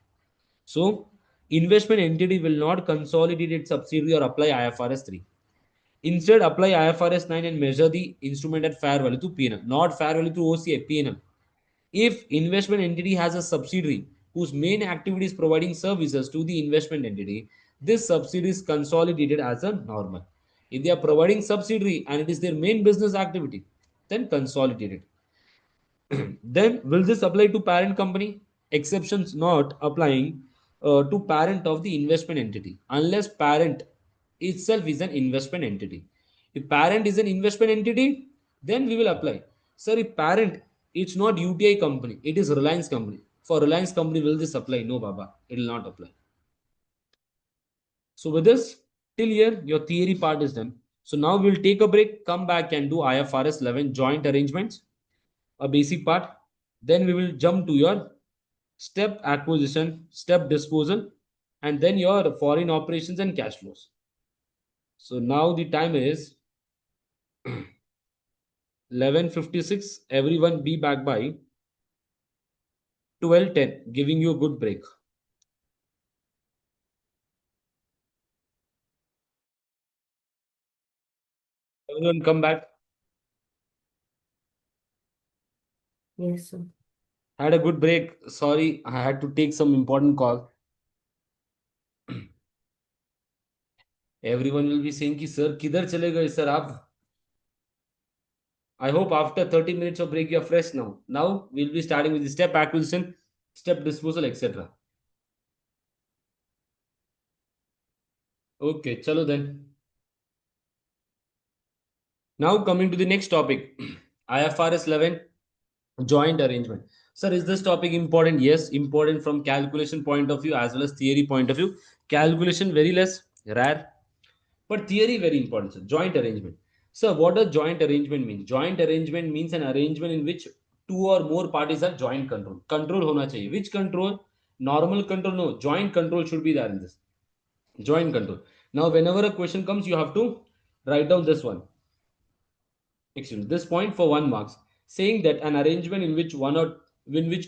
So, investment entity will not consolidate its subsidiary or apply IFRS 3. Instead, apply IFRS 9 and measure the instrument at fair value to P&L, not fair value to OCI, P&L. If investment entity has a subsidiary whose main activity is providing services to the investment entity, this subsidiary is consolidated as a normal. If they are providing subsidiary and it is their main business activity, then consolidated. Then will this apply to parent company? Exceptions not applying to parent of the investment entity unless parent itself is an investment entity. If parent is an investment entity, then we will apply. Sir, if parent it's not UTI company, it is Reliance company. For Reliance company, will this apply? No, Baba, it will not apply. So with this, till here, your theory part is done. So now we'll take a break, come back and do IFRS 11 joint arrangements, a basic part. Then we will jump to your step acquisition, step disposal, and then your foreign operations and cash flows. So now the time is 11:56. Everyone be back by 12:10, giving you a good break. Everyone come back. Yes, sir. Had a good break. Sorry, I had to take some important call. Everyone will be saying कि sir किधर चले गए sir आप? I hope after 30 minutes of break you are fresh now. Now we'll be starting with the step acquisition, step disposal, etc. Okay, chalo then. Now coming to the next topic, IFRS 11 joint arrangement. Sir, is this topic important? Yes, important from calculation point of view as well as theory point of view. Calculation very less, rare, but theory very important. Sir. Joint arrangement. Sir, what does joint arrangement mean? Joint arrangement means an arrangement in which two or more parties have joint control. Control hona chahiye. Which control? Normal control? No, joint control should be there in this. Joint control. Now, whenever a question comes, you have to write down this one. Excellent. This point for 1 marks, saying that an arrangement in which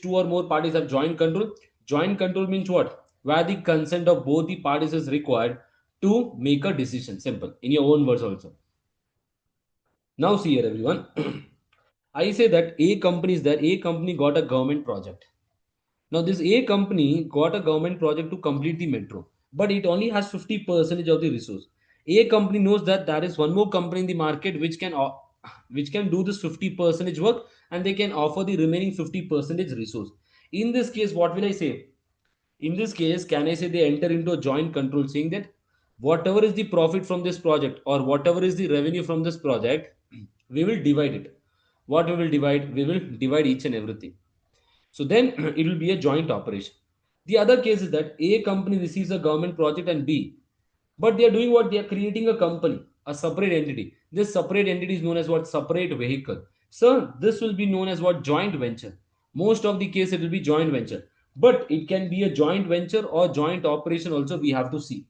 two or more parties have joint control. Joint control means what? Where the consent of both the parties is required to make a decision. Simple. In your own words also. Now see here, everyone. I say that A company got a government project. Now this A company got a government project to complete the metro, but it only has 50% of the resource. A company knows that there is one more company in the market which can do this 50% work, and they can offer the remaining 50% resource. In this case, what will I say? In this case, can I say they enter into a joint control, saying that whatever is the profit from this project or whatever is the revenue from this project, we will divide it. What we will divide? We will divide each and everything. So then it will be a joint operation. The other case is that A company receives a government project and B, but they are doing what? They are creating a company, a separate entity. This separate entity is known as what? Separate vehicle. So this will be known as what? Joint venture. Most of the case it will be joint venture, but it can be a joint venture or joint operation also. We have to see.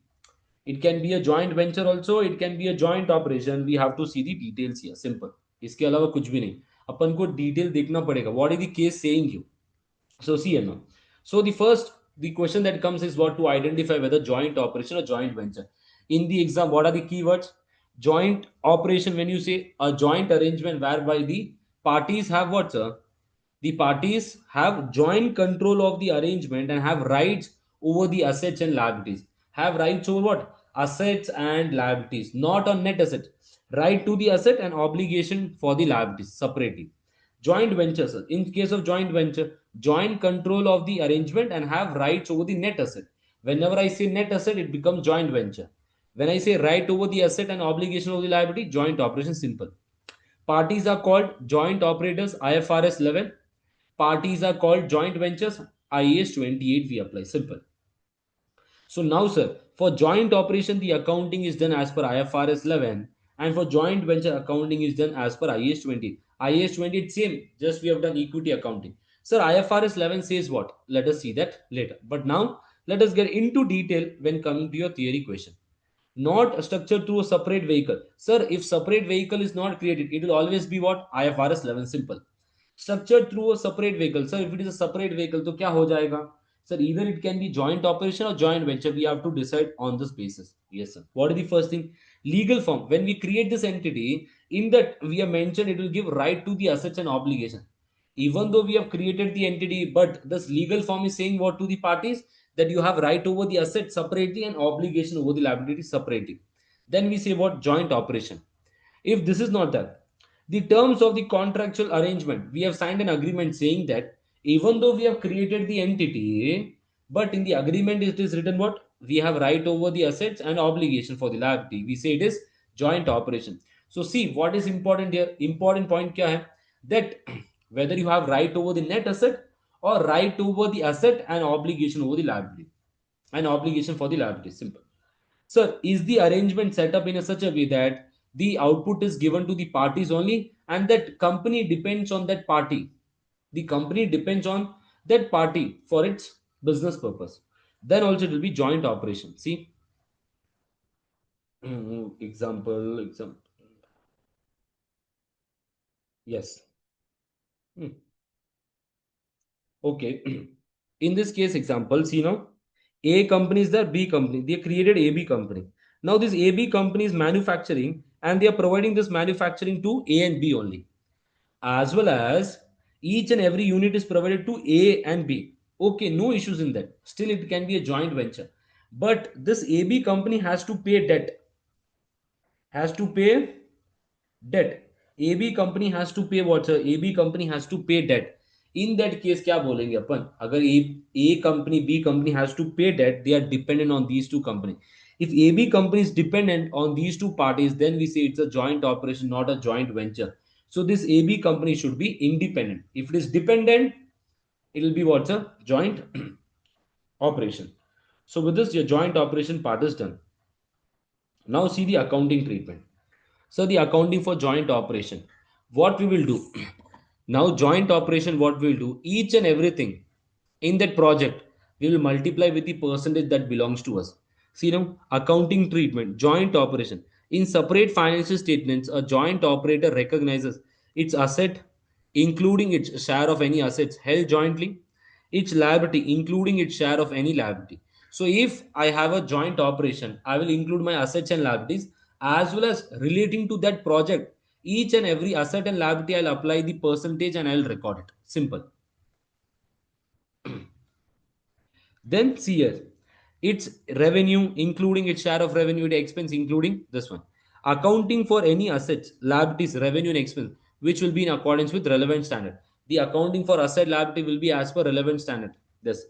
It can be a joint venture also. It can be a joint operation. We have to see the details here. Simple. इसके अलावा कुछ भी नहीं. अपन को detail देखना पड़ेगा. What is the case saying you? So see here now. So the question that comes is what to identify whether joint operation or joint venture. In the exam, what are the keywords? Joint operation, when you say a joint arrangement whereby the parties have what, sir? The parties have joint control of the arrangement and have rights over the assets and liabilities. Have rights over what? Assets and liabilities, not on net asset. Right to the asset and obligation for the liabilities separately. Joint ventures, in case of joint venture, joint control of the arrangement and have rights over the net asset. Whenever I say net asset, it becomes joint venture. When I say right over the asset and obligation over the liability, joint operation. Simple. Parties are called joint operators, IFRS 11. Parties are called joint ventures, IAS 28 we apply. Simple. So now, sir, for joint operation, the accounting is done as per IFRS 11, and for joint venture, accounting is done as per IAS 20. IAS 20 it's same, just we have done equity accounting. Sir, IFRS 11 says what? Let us see that later. But now, let us get into detail when coming to your theory question. Not structured through a separate vehicle. Sir, if separate vehicle is not created, it will always be what? IFRS 11. Simple. Structured through a separate vehicle. Sir, if it is a separate vehicle, तो क्या हो जाएगा? Sir, either it can be joint operation or joint venture. We have to decide on this basis. Yes, sir. What is the first thing? Legal form. When we create this entity, in that we have mentioned it will give right to the assets and obligation. Even though we have created the entity, but this legal form is saying what to the parties? That you have right over the asset separately and obligation over the liability separately. Then we say what? Joint operation. If this is not that, the terms of the contractual arrangement, we have signed an agreement saying that even though we have created the entity, but in the agreement it is written what? We have right over the assets and obligation for the liability. We say it is joint operation. So see what is important here. Important point kya hai? That whether you have right over the net asset or right over the asset and obligation over the liability and obligation for the liability. Simple. Sir, is the arrangement set up in a such a way that the output is given to the parties only and that company depends on that party? The company depends on that party for its business purpose. Then also it will be joint operation. See, example. Yes. Hmm. Okay. In this case, examples, A company is the B company. They created AB company. Now this AB company is manufacturing and they are providing this manufacturing to A and B only. As well as each and every unit is provided to A and B. Okay, no issues in that. Still, it can be a joint venture. But this AB company has to pay debt. Has to pay debt. AB company has to pay what, sir? AB company has to pay debt. In that case, क्या बोलेंगे अपन? अगर A company, B company has to pay debt, they are dependent on these two companies. If AB company is dependent on these two parties, then we say it's a joint operation, not a joint venture. So this AB company should be independent. If it is dependent, it will be what's a joint operation. So with this, your joint operation part is done. Now see the accounting treatment. So the accounting for joint operation. What we will do? Now joint operation, what we will do? Each and everything in that project, we will multiply with the percentage that belongs to us. See now, accounting treatment, joint operation. In separate financial statements, a joint operator recognizes its asset, including its share of any assets held jointly, its liability, including its share of any liability. So, if I have a joint operation, I will include my assets and liabilities as well as relating to that project. Each and every asset and liability, I'll apply the percentage and I'll record it. Simple. Then see here, its revenue, including its share of revenue, its expense, including this one. Accounting for any assets, liabilities, revenue, and expense, which will be in accordance with relevant standard. The accounting for asset liability will be as per relevant standard. This.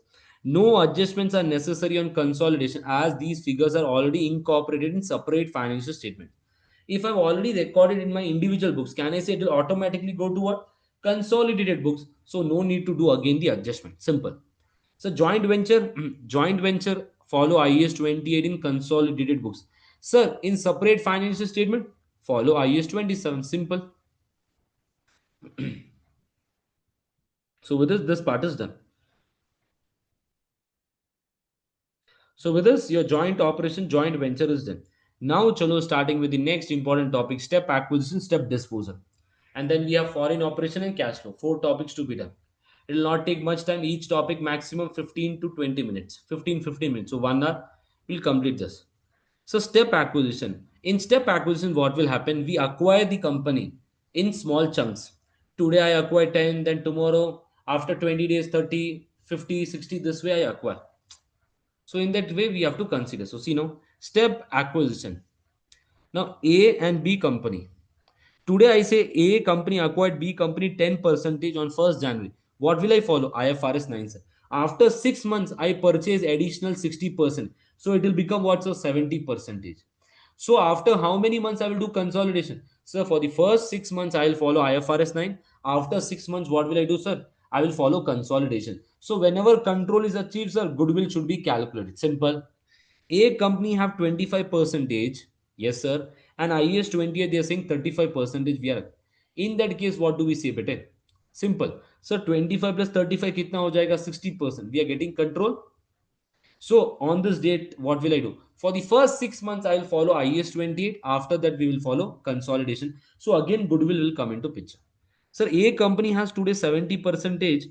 No adjustments are necessary on consolidation as these figures are already incorporated in separate financial statement. If I've already recorded in my individual books, can I say it will automatically go to what? Consolidated books. So no need to do again the adjustment. Simple. So joint venture, joint venture follow IAS 28 in consolidated books. Sir, in separate financial statement, follow IAS 27. Simple. So with this part is done. So with this, your joint operation, joint venture is done. Now, chalo, starting with the next important topic, step acquisition, step disposal. And then we have foreign operation and cash flow. 4 topics to be done. It will not take much time. Each topic maximum 15 to 20 minutes. 15 minutes. So 1 hour, we'll complete this. So step acquisition. In step acquisition, what will happen? We acquire the company in small chunks. Today I acquire 10, then tomorrow, after 20 days, 30, 50, 60, this way I acquire. So in that way, we have to consider. So see now, step acquisition. Now A and B company. Today I say A company acquired B company 10% on 1st January. What will I follow? IFRS 9. Sir. After 6 months, I purchase additional 60%. So it will become what's a 70%. So after how many months I will do consolidation? Sir, for the first 6 months, I will follow IFRS 9. After 6 months, what will I do, sir? I will follow consolidation. So whenever control is achieved, sir, goodwill should be calculated. Simple. A company have 25 percentage, yes sir, and IAS 28 they are saying 35 percentage we are. In that case, what do we say, bete? Simple. So 25 plus 35 kitna ho jayega? 60%. We are getting control. So on this date, what will I do? For the first 6 months, I will follow IAS 28. After that, we will follow consolidation. So again, goodwill will come into picture. Sir, A company has today 70 percentage,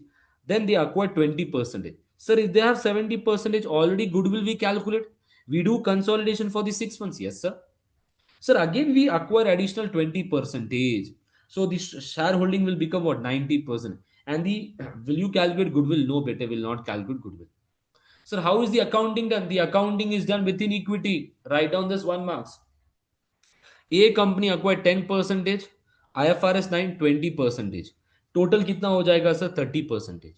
then they acquire 20 percentage. Sir, if they have 70 percentage already, goodwill we calculate. We do consolidation for the 6 months. Yes, sir. Sir, again we acquire additional 20 percentage. So the shareholding will become what? 90%. And the will you calculate goodwill? No, better will not calculate goodwill. Sir, how is the accounting done? The accounting is done within equity. Write down this 1 marks. A company acquired 10 percentage, IFRS 9 20 percentage. Total kitna ho jayega, sir? 30 percentage.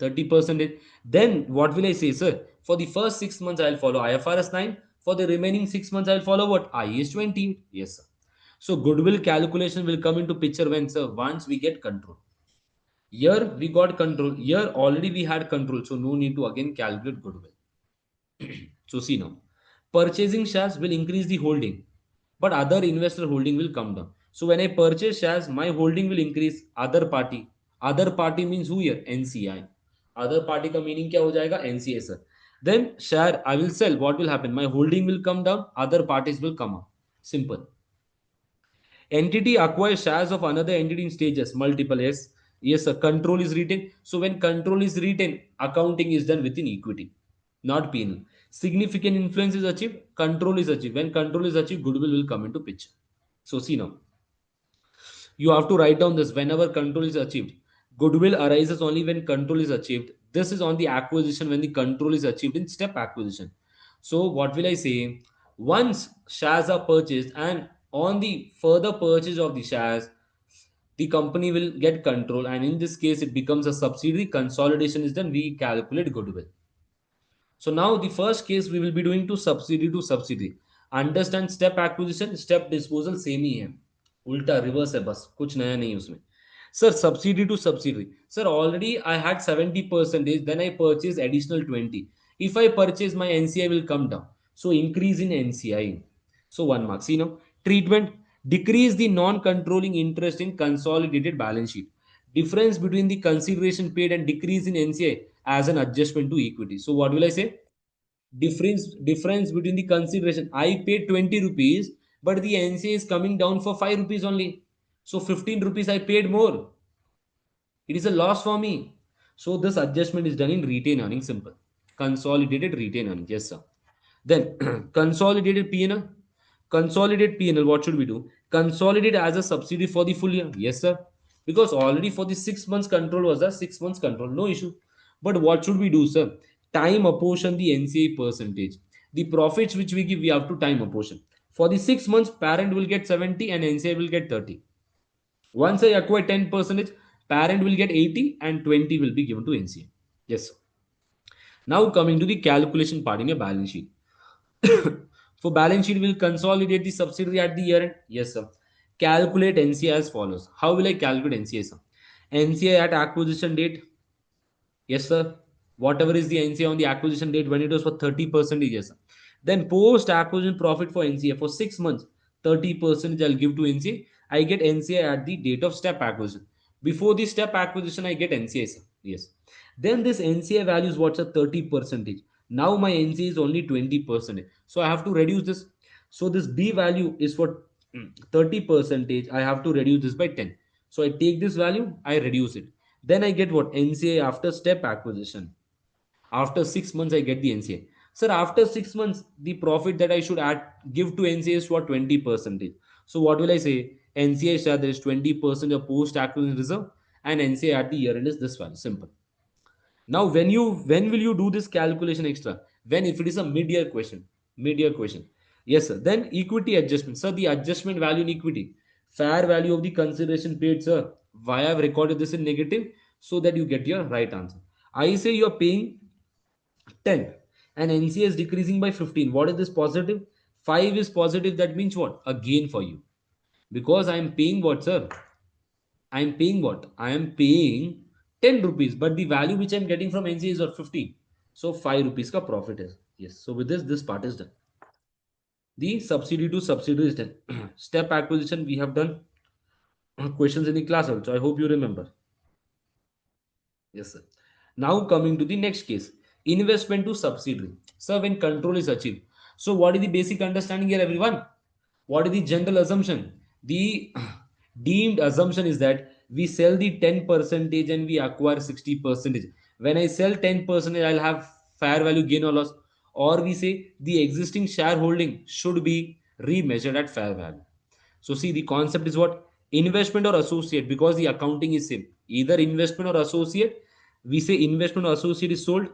30 percentage. Then what will I say, sir? For the first 6 months, I'll follow IFRS 9. For the remaining 6 months, I'll follow what? IAS 20. Yes, sir. So goodwill calculation will come into picture when, sir, once we get control. Here we got control. Here already we had control. So no need to again calculate goodwill. So see now, purchasing shares will increase the holding, but other investor holding will come down. So when I purchase shares, my holding will increase. Other party means who here? NCI. Other party का meaning क्या हो जाएगा? NCI sir. Then share I will sell. What will happen? My holding will come down. Other parties will come up. Simple. Entity acquires shares of another entity in stages. Multiple. Yes sir. Control is retained. So when control is retained, accounting is done within equity, not penal. Significant influence is achieved, control is achieved. When control is achieved, goodwill will come into picture. So see now, you have to write down this whenever control is achieved. Goodwill arises only when control is achieved. This is on the acquisition when the control is achieved in step acquisition. So what will I say? Once shares are purchased and on the further purchase of the shares, the company will get control, and in this case it becomes a subsidiary. Consolidation is done, we calculate goodwill. So now the first case we will be doing to subsidiary to subsidiary. Understand step acquisition, step disposal same ही है. उल्टा reverse है बस, कुछ नया नहीं उसमें. Sir, subsidiary to subsidiary. Sir, already I had 70 percentage, then I purchase additional 20. If I purchase, my NCI will come down. So increase in NCI. So 1 mark. See now, treatment, decrease the non-controlling interest in consolidated balance sheet. Difference between the consideration paid and decrease in NCI as an adjustment to equity. So what will I say? Difference between the consideration. I paid 20 rupees. but the NCA is coming down for 5 rupees only. So 15 rupees I paid more. It is a loss for me. So this adjustment is done in retained earnings. Simple. Consolidated retained earnings. Yes, sir. Then consolidated P&L. Consolidate P&L. What should we do? Consolidate as a subsidy for the full year. Yes, sir. Because already for the 6 months control was a 6 months control. No issue. But what should we do, sir? Time apportion the NCA percentage. The profits which we give, we have to time apportion. For the 6 months, parent will get 70 and NCA will get 30. Once I acquire 10%, parent will get 80 and 20 will be given to NCA. Yes, sir. Now coming to the calculation part in your balance sheet. For balance sheet, we'll consolidate the subsidiary at the year end. Yes, sir. Calculate NCA as follows. How will I calculate NCA, sir? NCA at acquisition date. Yes, sir. Whatever is the NCA on the acquisition date when it was for 30%, yes, sir. Then post acquisition profit for NCA for 6 months, 30% I'll give to NCA. I get NCA at the date of step acquisition. Before the step acquisition, I get NCA, sir. Yes. Then this NCA value is what's a 30%. Now my NCA is only 20%. So I have to reduce this. So this B value is for 30%. I have to reduce this by 10. So I take this value, I reduce it. Then I get what? NCA after step acquisition. After 6 months, I get the NCA. Sir, after 6 months, the profit that I should add give to NCA is what? 20%. So what will I say? NCA share there is 20% of post acquisition reserve and NCA at the year end is this value. Simple. Now, when will you do this calculation extra? When if it is a mid-year question. Mid-year question. Yes, sir. Then equity adjustment. Sir, the adjustment value in equity. Fair value of the consideration paid, sir. Why I have recorded this in negative? So that you get your right answer. I say you are paying 10 and NCA is decreasing by 15. What is this positive? 5 is positive. That means what? A gain for you. Because I am paying what, sir? I am paying what? I am paying 10 rupees, but the value which I am getting from NCA is what? 15. So 5 rupees ka profit is. Yes. So with this part is done. The subsidy to subsidy is done. Step acquisition we have done questions in the class also. I hope you remember. Yes, sir. Now coming to the next case. Investment to subsidiary. Sir, when control is achieved. So what is the basic understanding here, everyone? What is the general assumption? The deemed assumption is that we sell the 10% and we acquire 60%. When I sell 10%, I'll have fair value gain or loss. Or we say the existing shareholding should be remeasured at fair value. So see, the concept is what? Investment or associate, because the accounting is same. Either investment or associate. We say investment or associate is sold.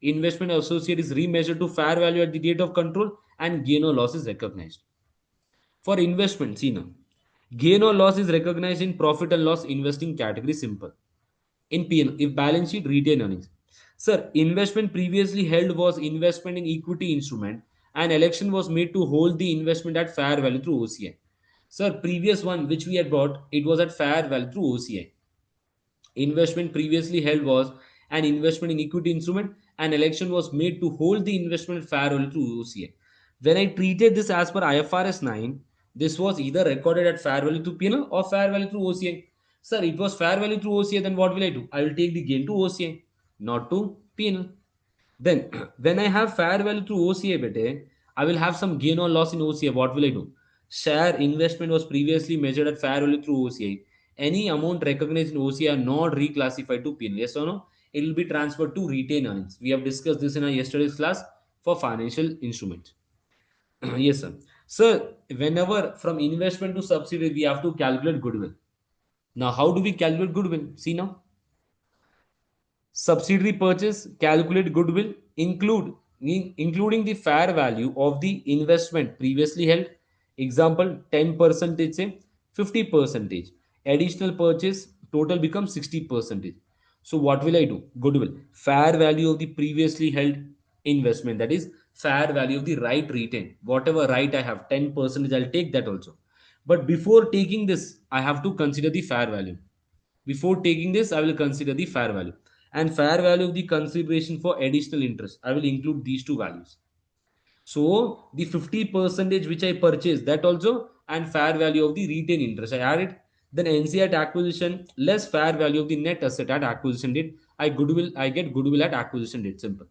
Investment or associate is remeasured to fair value at the date of control and gain or loss is recognized. For investment, see now, gain or loss is recognized in profit and loss investing category. Simple. In P&L, if balance sheet, retain earnings. Sir, investment previously held was investment in equity instrument and election was made to hold the investment at fair value through OCI. Sir, previous one which we had bought, it was at fair value through OCI. Investment previously held was an investment in equity instrument and election was made to hold the investment at fair value through OCI. When I treated this as per IFRS 9, this was either recorded at fair value through P&L or fair value through OCI. Sir, it was fair value through OCI, then what will I do? I will take the gain to OCI, not to P&L. Then, when I have fair value through OCI, bete, I will have some gain or loss in OCI. What will I do? Share investment was previously measured at fair value through OCI. Any amount recognized in OCI are not reclassified to P&L. Yes or no? It will be transferred to retained earnings. We have discussed this in our yesterday's class for financial instruments. Yes, sir. Sir, whenever from investment to subsidiary, we have to calculate goodwill. Now, how do we calculate goodwill? See now. Subsidiary purchase, calculate goodwill, including the fair value of the investment previously held. Example, 10% say 50%. Additional purchase, total becomes 60%. So what will I do? Goodwill. Fair value of the previously held investment. That is fair value of the right retained. Whatever right I have, 10%, I'll take that also. But before taking this, I have to consider the fair value. Before taking this, I will consider the fair value. And fair value of the consideration for additional interest. I will include these two values. So the 50% which I purchased, that also, and fair value of the retained interest, I add it. Then NC at acquisition less fair value of the net asset at acquisition date. I get goodwill at acquisition date. Simple.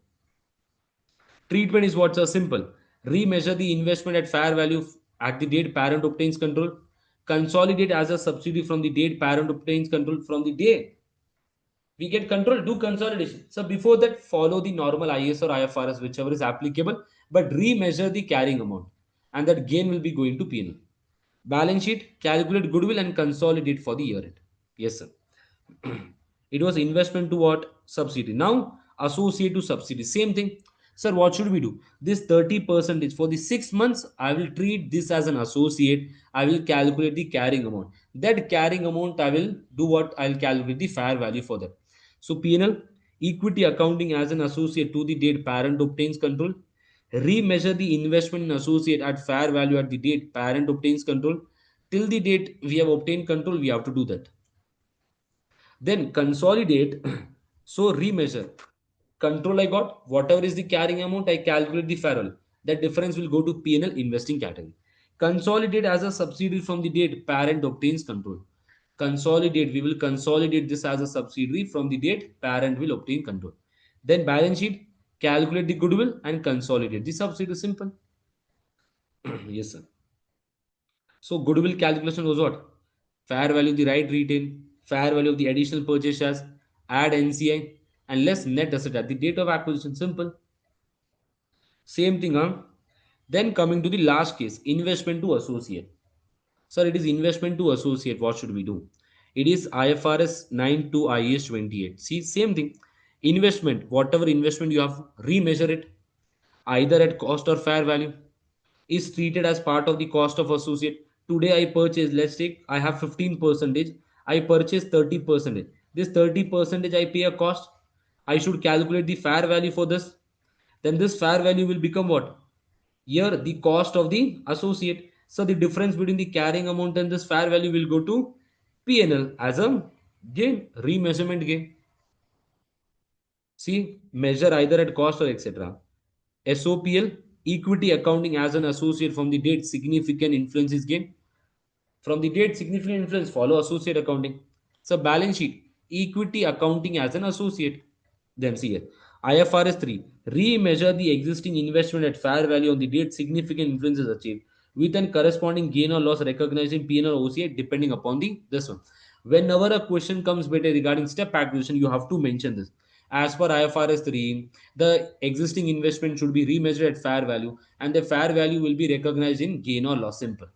Treatment is what's a simple. Remeasure the investment at fair value at the date parent obtains control. Consolidate as a subsidiary from the date parent obtains control. From the day we get control, do consolidation. So before that, follow the normal IS or IFRS, whichever is applicable, but remeasure the carrying amount, and that gain will be going to P&L. Balance sheet, calculate goodwill and consolidate for the year end. Yes, sir. It was investment to what? Subsidy. Now associate to subsidy. Same thing. Sir, what should we do? This 30% for the 6 months, I will treat this as an associate. I will calculate the carrying amount. That carrying amount, I will do what? I'll calculate the fair value for that. So P&L, equity accounting as an associate to the date parent obtains control. Remeasure the investment in associate at fair value at the date parent obtains control. Till the date we have obtained control, we have to do that. Then consolidate. So remeasure. Control I got. Whatever is the carrying amount, I calculate the fair value. That difference will go to P&L investing category. Consolidate as a subsidiary from the date parent obtains control. Consolidate. We will consolidate this as a subsidiary from the date parent will obtain control. Then balance sheet. Calculate the goodwill and consolidate the subsidiary. Simple. Yes, sir. So goodwill calculation was what? Fair value of the right retain, fair value of the additional purchase shares, add NCI, and less net asset at the date of acquisition. Simple. Same thing, huh? Then coming to the last case, investment to associate. Sir, it is investment to associate. What should we do? It is IFRS 9 to IAS 28. See, same thing. Investment, whatever investment you have, remeasure it either at cost or fair value, is treated as part of the cost of associate. Today I purchase, let's take, I have 15%, I purchase 30%. This 30% I pay a cost. I should calculate the fair value for this. Then this fair value will become what? Here the cost of the associate. So the difference between the carrying amount and this fair value will go to P&L as a gain, remeasurement gain. See, measure either at cost or etc. SOPL, equity accounting as an associate from the date significant influence is gained. From the date significant influence, follow associate accounting. So balance sheet, equity accounting as an associate. Then see here, IFRS 3, remeasure the existing investment at fair value on the date significant influence is achieved with an corresponding gain or loss recognized in P&L or OCI depending upon the this one. Whenever a question comes better regarding step acquisition, you have to mention this. As per IFRS 3, the existing investment should be remeasured at fair value and the fair value will be recognized in gain or loss. Simple.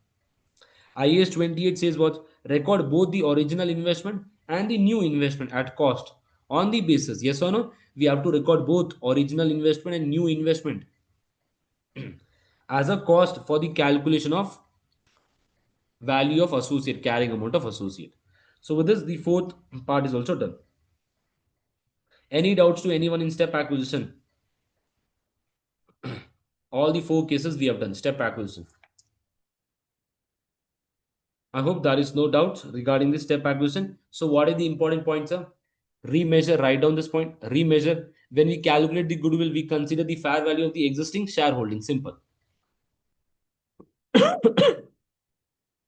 IAS 28 says what? Record both the original investment and the new investment at cost on the basis. Yes or no? We have to record both original investment and new investment as a cost for the calculation of value of associate, carrying amount of associate. So with this, the fourth part is also done. Any doubts to anyone in step acquisition? All the four cases we have done, step acquisition. I hope there is no doubt regarding this step acquisition. So what are the important points, sir? Remeasure, write down this point. Remeasure. When we calculate the goodwill, we consider the fair value of the existing shareholding. Simple.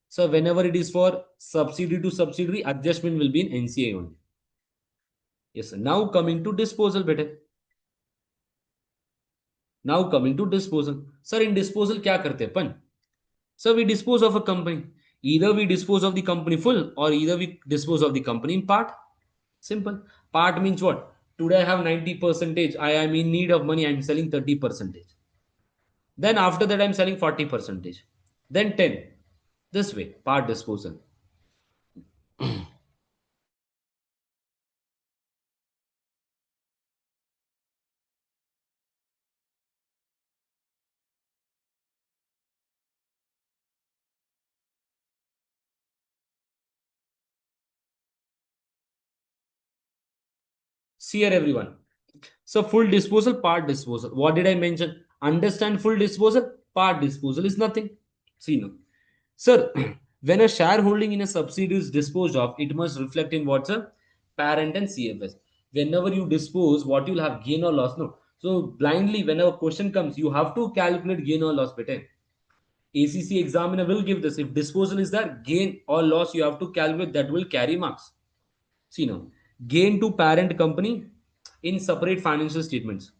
So whenever it is for subsidiary to subsidiary, adjustment will be in NCI only. Yes, sir. Now coming to disposal, better. Now coming to disposal. Sir, in disposal, क्या करते हैं अपन? So we dispose of a company. Either we dispose of the company full or either we dispose of the company in part. Simple. Part means what? Today I have 90%. I am in need of money. I am selling 30%. Then after that I am selling 40%. Then 10. This way, part disposal. See here everyone. So full disposal, part disposal. What did I mention? Understand full disposal, part disposal is nothing. See now. Sir, when a shareholding in a subsidiary is disposed of, it must reflect in what's a parent and CFS. Whenever you dispose, what you'll have gain or loss? No. So blindly, whenever question comes, you have to calculate gain or loss. Better. ACC examiner will give this. If disposal is there, gain or loss you have to calculate. That will carry marks. See now, gain to parent company in separate financial statements.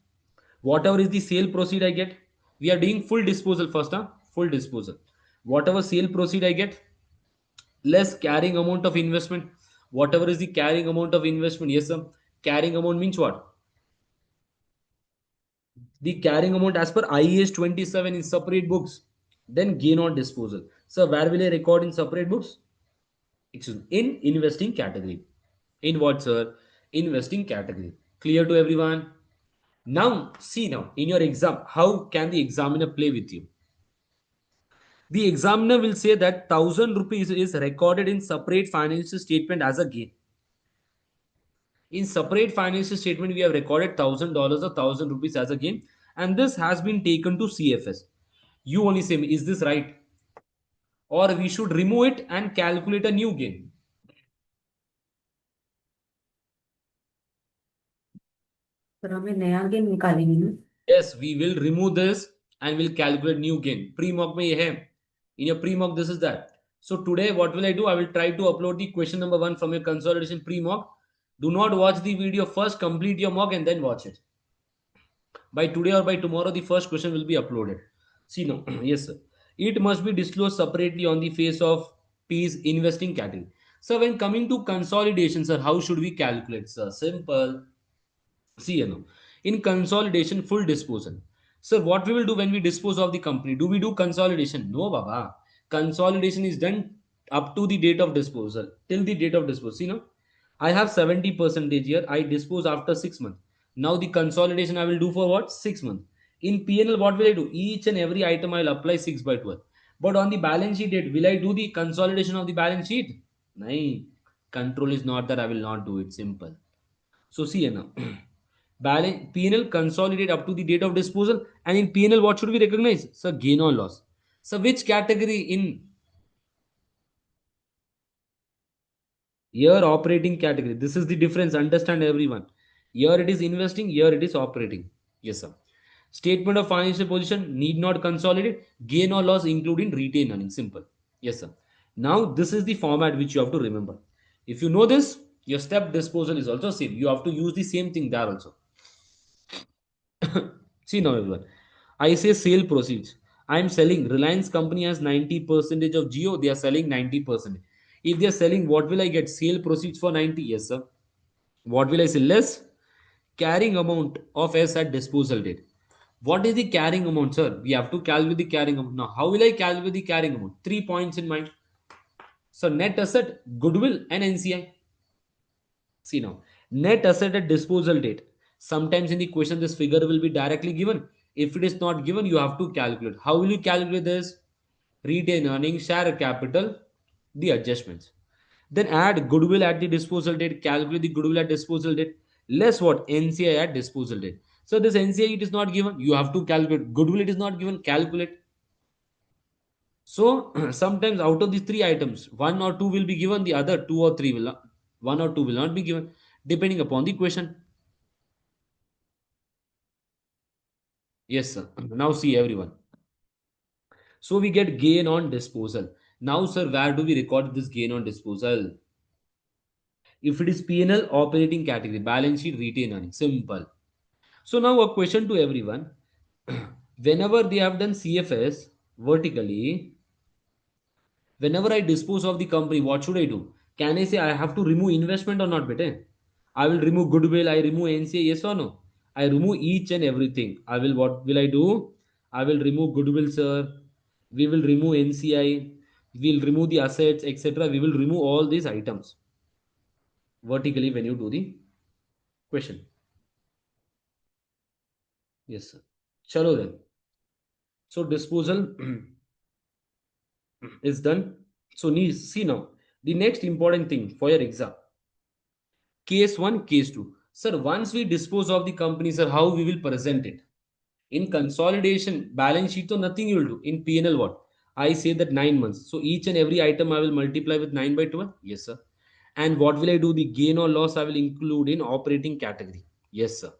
Whatever is the sale proceed I get, we are doing full disposal first, huh? Full disposal. Whatever sale proceed I get, less carrying amount of investment. Whatever is the carrying amount of investment, yes sir, carrying amount means what? The carrying amount as per IAS 27 in separate books. Then gain on disposal. So where will I record in separate books? Excuse me, in investing category. In what, sir? Investing category. Clear to everyone? Now, see now, in your exam, how can the examiner play with you? The examiner will say that 1,000 rupees is recorded in separate financial statement as a gain. In separate financial statement, we have recorded $1,000 or 1,000 rupees as a gain, and this has been taken to CFS. You only say, is this right? Or we should remove it and calculate a new gain. पर हमें नया gain निकालेंगे ना. Yes, we will remove this and we'll calculate new gain. Pre-mock mein ye hai. In your pre-mock, this is that. So today, what will I do? I will try to upload the question number 1 from your consolidation pre-mock. Do not watch the video first, complete your mock and then watch it. By today or by tomorrow, the first question will be uploaded. See now, yes sir. It must be disclosed separately on the face of P's investing category. So when coming to consolidation, sir, how should we calculate, sir? Simple. See, in consolidation, full disposal. So what we will do when we dispose of the company? Do we do consolidation? No, Baba. Consolidation is done up to the date of disposal, till the date of disposal. See, I have 70 percentage here. I dispose after 6 months. Now the consolidation I will do for what? 6 months. In PNL, what will I do? Each and every item I will apply 6 by 12. But on the balance sheet date, will I do the consolidation of the balance sheet? No. Control is not that I will not do it. Simple. So see now, balance P&L consolidate up to the date of disposal, and in P&L what should we recognize? So gain or loss. So which category in here? Operating category. This is the difference. Understand everyone. Here it is investing. Here it is operating. Yes sir. Statement of financial position need not consolidate. Gain or loss including retained earnings. Simple. Yes sir. Now this is the format which you have to remember. If you know this, your step disposal is also same. You have to use the same thing there also. See now everyone. I say sale proceeds. I am selling. Reliance company has 90% of Geo. They are selling 90%. If they are selling, what will I get? Sale proceeds for 90. Yes, sir. What will I say? Less carrying amount of S at disposal date. What is the carrying amount, sir? We have to calculate the carrying amount. Now, how will I calculate the carrying amount? 3 points in mind. So, net asset, goodwill, and NCI. See now, net asset at disposal date. Sometimes in the question, this figure will be directly given. If it is not given, you have to calculate. How will you calculate this? Retain earnings, share capital, the adjustments. Then add goodwill at the disposal date, calculate the goodwill at disposal date, less what? NCI at disposal date. So this NCI it is not given, you have to calculate. Goodwill it is not given, calculate. So sometimes out of these three items, one or two will be given, the other two or three will not, one or two will not be given, depending upon the question. Yes, sir. Now see everyone. So we get gain on disposal. Now, sir, where do we record this gain on disposal? If it is P&L operating category, balance sheet, retain earnings. Simple. So now a question to everyone. Whenever they have done CFS vertically, whenever I dispose of the company, what should I do? Can I say I have to remove investment or not, bete? I will remove goodwill, I remove NCA, yes or no? I remove each and everything. I will, what will I do? I will remove goodwill, sir. We will remove NCI. We will remove the assets, etc. We will remove all these items vertically when you do the question. Yes, sir. Chalo then. So disposal is done. So see now the next important thing for your exam. Case 1, case 2. Sir, once we dispose of the company, sir, how we will present it? In consolidation, balance sheet, so nothing you will do. In P&L, what? I say that 9 months. So each and every item I will multiply with 9 by 12. Yes, sir. And what will I do? The gain or loss I will include in operating category. Yes, sir.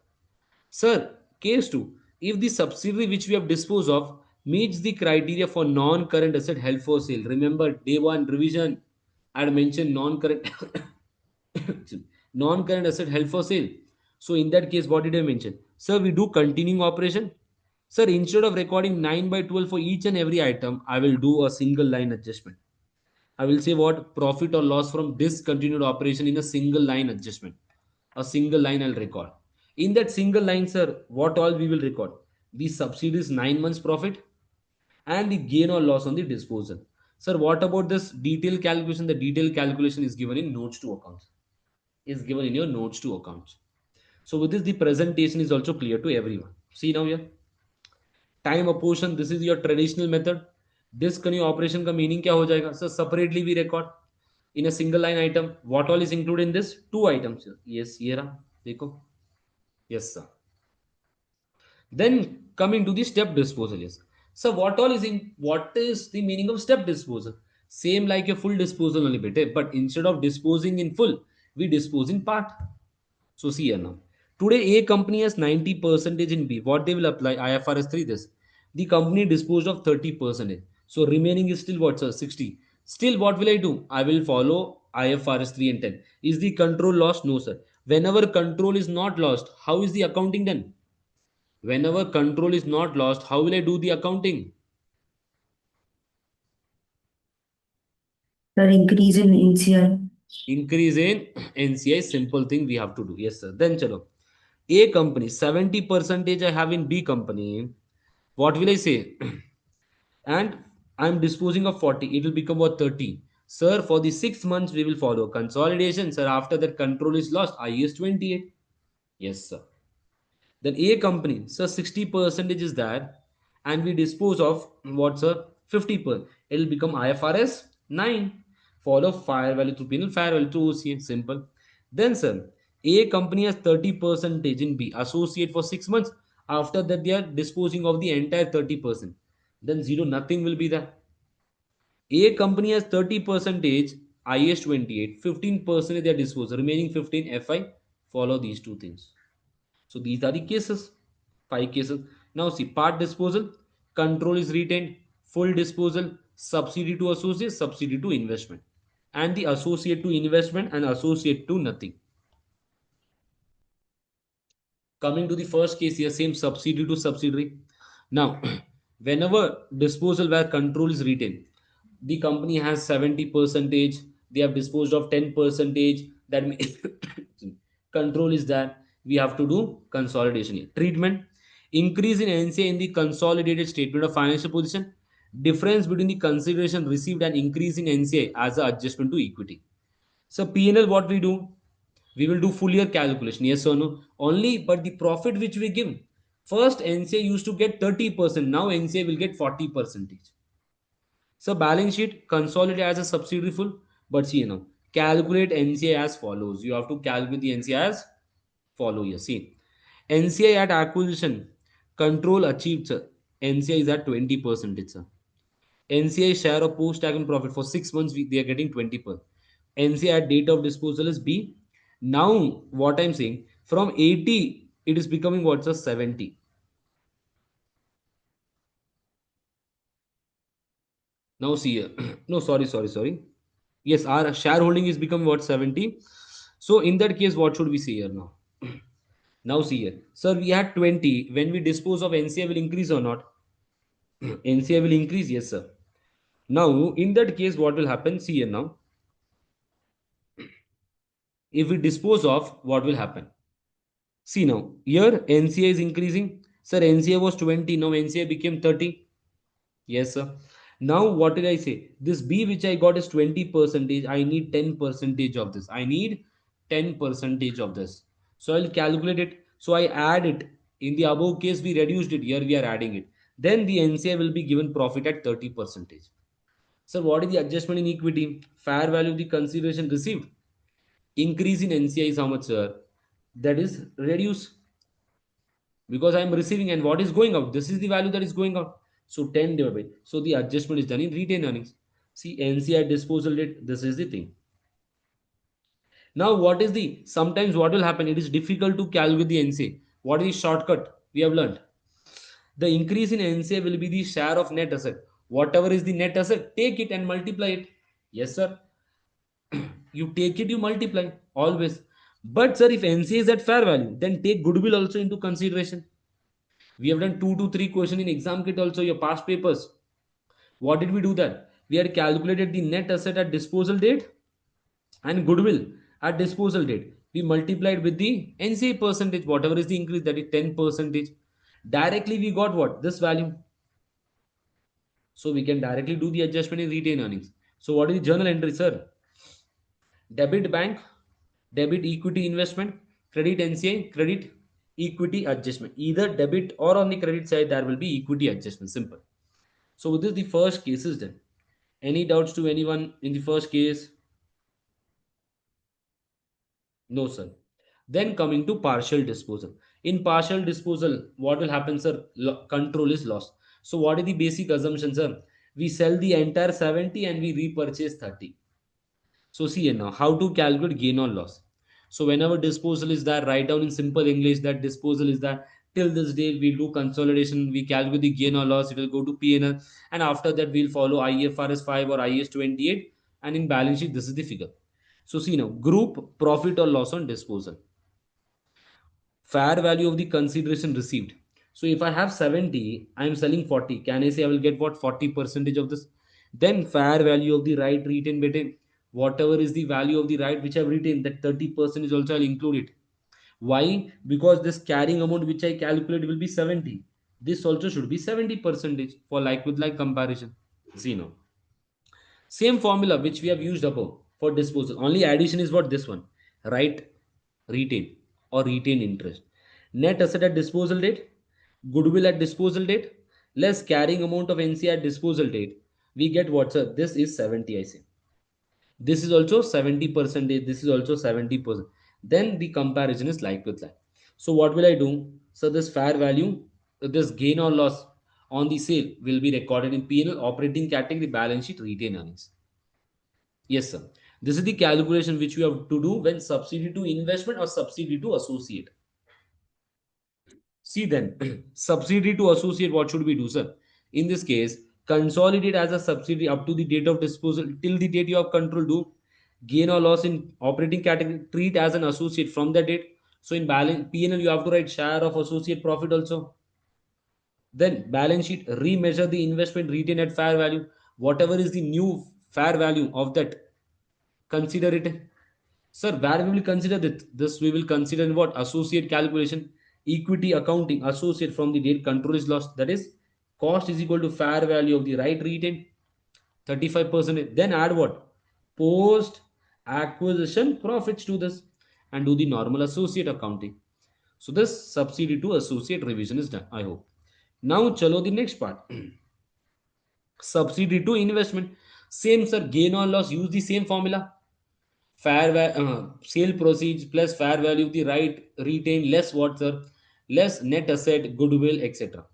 Sir, case 2. If the subsidiary which we have disposed of meets the criteria for non-current asset held for sale. Remember, day 1 revision, I had mentioned non-current non-current asset held for sale. So in that case, what did I mention? Sir, we do continuing operation. Sir, instead of recording 9/12 for each and every item, I will do a single line adjustment. I will say what profit or loss from discontinued operation in a single line adjustment. A single line I'll record. In that single line, sir, what all we will record? The subsidies 9 months profit and the gain or loss on the disposal. Sir, what about this detailed calculation? The detailed calculation is given in notes to accounts. Is given in your notes to accounts. So with this, the presentation is also clear to everyone. See now here. Time apportion, this is your traditional method. Discontinue operation का meaning क्या हो जाएगा? So separately we record in a single line item. What all is included in this? Two items. Yes, ये रहा. देखो. Yes, sir. Then coming to the step disposal, yes. So what is the meaning of step disposal? Same like a full disposal only bit, but instead of disposing in full, we dispose in part. So see here now. Today A company has 90% in B. What they will apply? IFRS 3 this. The company disposed of 30%. So remaining is still what, sir? 60. Still what will I do? I will follow IFRS 3 and 10. Is the control lost? No, sir. Whenever control is not lost, how is the accounting done? Whenever control is not lost, how will I do the accounting? The increase in NCI. Increase in NCI, simple thing we have to do. Yes, sir. Then chalo. A company, 70% I have in B company. What will I say? And I'm disposing of 40. It will become what 30. Sir, for the 6 months we will follow consolidation. Sir, after that control is lost, I use 28. Yes, sir. Then A company, so 60% is there, and we dispose of what's a 50%. It will become IFRS 9. Follow fair value through P&L, fair value through OCA. Simple. Then, sir, A company has 30% in B, associate for 6 months. After that, they are disposing of the entire 30%. Then zero, nothing will be there. A company has 30% IS 28, 15% their disposal, remaining 15 FI. Follow these two things. So these are the cases, 5 cases. Now see, part disposal, control is retained, full disposal, subsidy to associate, subsidy to investment, and the associate to investment and associate to nothing. Coming to the first case here, same subsidy to subsidiary. Now, whenever disposal where control is retained, the company has 70 percentage, they have disposed of 10 percentage, that means control is there. We have to do consolidation here. Treatment, increase in NCA in the consolidated statement of financial position, difference between the consideration received and increase in NCA as an adjustment to equity. So P&L, what we do? We will do full year calculation, yes or no? Only, but the profit which we give, first NCA used to get 30%, now NCA will get 40%. So balance sheet, consolidate as a subsidiary full, but see now, calculate NCA as follows. You have to calculate the NCA as follow here. See, NCA at acquisition, control achieved, sir. NCA is at 20%, sir. NCI share of post-tax profit for 6 months, they are getting 20%. NCI at date of disposal is B. Now, what I'm saying, from 80, it is becoming what's a 70. Now see here. No, sorry. Yes, our shareholding is becoming what 70. So in that case, what should we say here now? Now see here. Sir, we had 20. When we dispose of NCI will increase or not? NCI will increase, yes, sir. Now, in that case, what will happen? See here now. If we dispose of, what will happen? See now, here NCA is increasing. Sir, NCA was 20, now NCA became 30. Yes, sir. Now, what did I say? This B which I got is 20 percentage. I need 10 percentage of this. I need 10 percentage of this. So I'll calculate it. So I add it. In the above case, we reduced it. Here we are adding it. Then the NCA will be given profit at 30 percentage. So what is the adjustment in equity? Fair value of the consideration received. Increase in NCI is how much, sir? That is reduce, because I am receiving and what is going out, this is the value that is going out. So 10 divided by, so the adjustment is done in retained earnings. See, NCI disposal rate, this is the thing. Now what is the, sometimes what will happen, it is difficult to calculate the NCA. What is the shortcut we have learned? The increase in NCA will be the share of net asset. Whatever is the net asset, take it and multiply it. Yes, sir. You take it, you multiply always. But sir, if NCA is at fair value, then take goodwill also into consideration. We have done 2 to 3 questions in exam kit also, your past papers. What did we do that? We had calculated the net asset at disposal date and goodwill at disposal date. We multiplied with the NCA percentage, whatever is the increase, that is 10 percentage. Directly we got what? This value. So we can directly do the adjustment in retained earnings. So what is the journal entry, sir? Debit bank, debit equity investment, credit NCA, credit equity adjustment. Either debit or on the credit side, there will be equity adjustment. Simple. So this is the first case is done. Any doubts to anyone in the first case? No, sir. Then coming to partial disposal. In partial disposal, what will happen, sir? Control is lost. So what is the basic assumption, sir? We sell the entire 70 and we repurchase 30. So see here now, how to calculate gain or loss. So whenever disposal is there, write down in simple English that disposal is that till this day we'll do consolidation, we calculate the gain or loss, it will go to P&L, and after that we'll follow IFRS 5 or IS 28, and in balance sheet this is the figure. So see now, group profit or loss on disposal. Fair value of the consideration received. So if I have 70, I am selling 40. Can I say I will get what 40 percentage of this? Then fair value of the right retained bete. Whatever is the value of the right which I have retained, that 30% is also I'll include it. Why? Because this carrying amount which I calculate will be 70. This also should be 70 percentage for like with like comparison. See now. Same formula which we have used above for disposal. Only addition is what this one. Right retain or retain interest. Net asset at disposal date, goodwill at disposal date, less carrying amount of NC at disposal date. We get what, sir? This is 70, I say. This is also 70%. This is also 70%. Then the comparison is like with like. So what will I do? So this fair value, this gain or loss on the sale will be recorded in P&L operating category balance sheet retain earnings. Yes, sir. This is the calculation which we have to do when subsidy to investment or subsidy to associate. See then, subsidy to associate, what should we do, sir? In this case, consolidate as a subsidy up to the date of disposal till the date you have control. Do gain or loss in operating category, treat as an associate from the date. So in balance P&L, you have to write share of associate profit also. Then balance sheet, remeasure the investment retained at fair value. Whatever is the new fair value of that, consider it. Sir, where we will consider that? This we will consider in what? Associate calculation, equity accounting, associate from the date control is lost. That is, cost is equal to fair value of the right retained, 35%. Then add what? Post acquisition profits to this and do the normal associate accounting. So this subsidy to associate revision is done, I hope. Now, chalo the next part. Subsidy to investment. Same, sir, gain or loss, use the same formula. Sale proceeds plus fair value of the right retained less what, sir? Less net asset, goodwill, etc.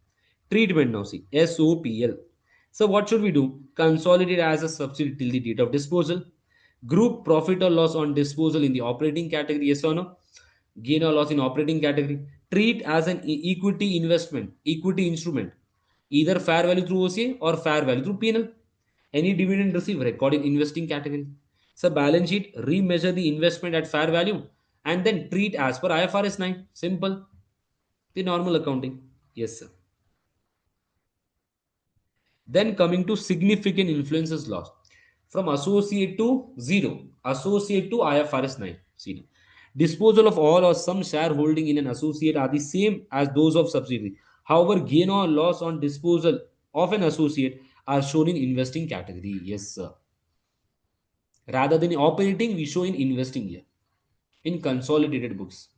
Treatment now, see, SOPL. So what should we do? Consolidate as a subsidy till the date of disposal. Group profit or loss on disposal in the operating category, yes or no? Gain or loss in operating category. Treat as an equity investment, equity instrument, either fair value through OCA or fair value through P&L. Any dividend received, record in investing category. So balance sheet, remeasure the investment at fair value and then treat as per IFRS 9. Simple. The normal accounting. Yes, sir. Then coming to significant influences loss. From associate to zero, associate to IFRS 9. See, disposal of all or some shareholding in an associate are the same as those of subsidiary. However, gain or loss on disposal of an associate are shown in investing category. Yes, sir. Rather than operating, we show in investing here in consolidated books.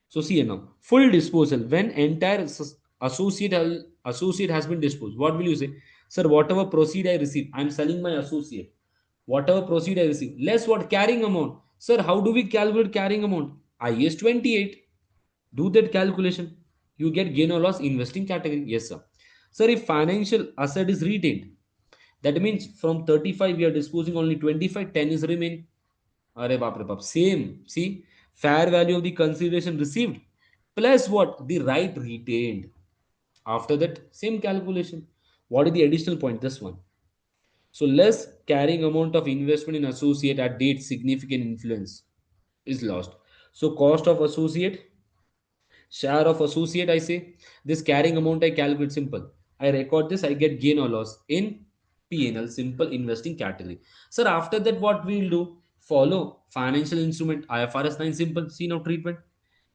So see here now, full disposal when entire associate has been disposed. What will you say, sir? Whatever proceed I receive, I am selling my associate. Whatever proceed I receive, less what carrying amount. Sir, how do we calculate carrying amount? IS 28. Do that calculation. You get gain or loss investing category. Yes, sir. Sir, if financial asset is retained, that means from 35 we are disposing only 25, 10 is remain. Are baap re baap. Same. See, fair value of the consideration received plus what? The right retained. After that, same calculation. What is the additional point? This one. So less carrying amount of investment in associate at date significant influence is lost. So cost of associate, Share of associate, I say. This carrying amount I calculate simple. I record this, I get gain or loss in P&L, simple investing category. Sir, after that, what we'll do? Follow financial instrument, IFRS 9 simple, scene of treatment,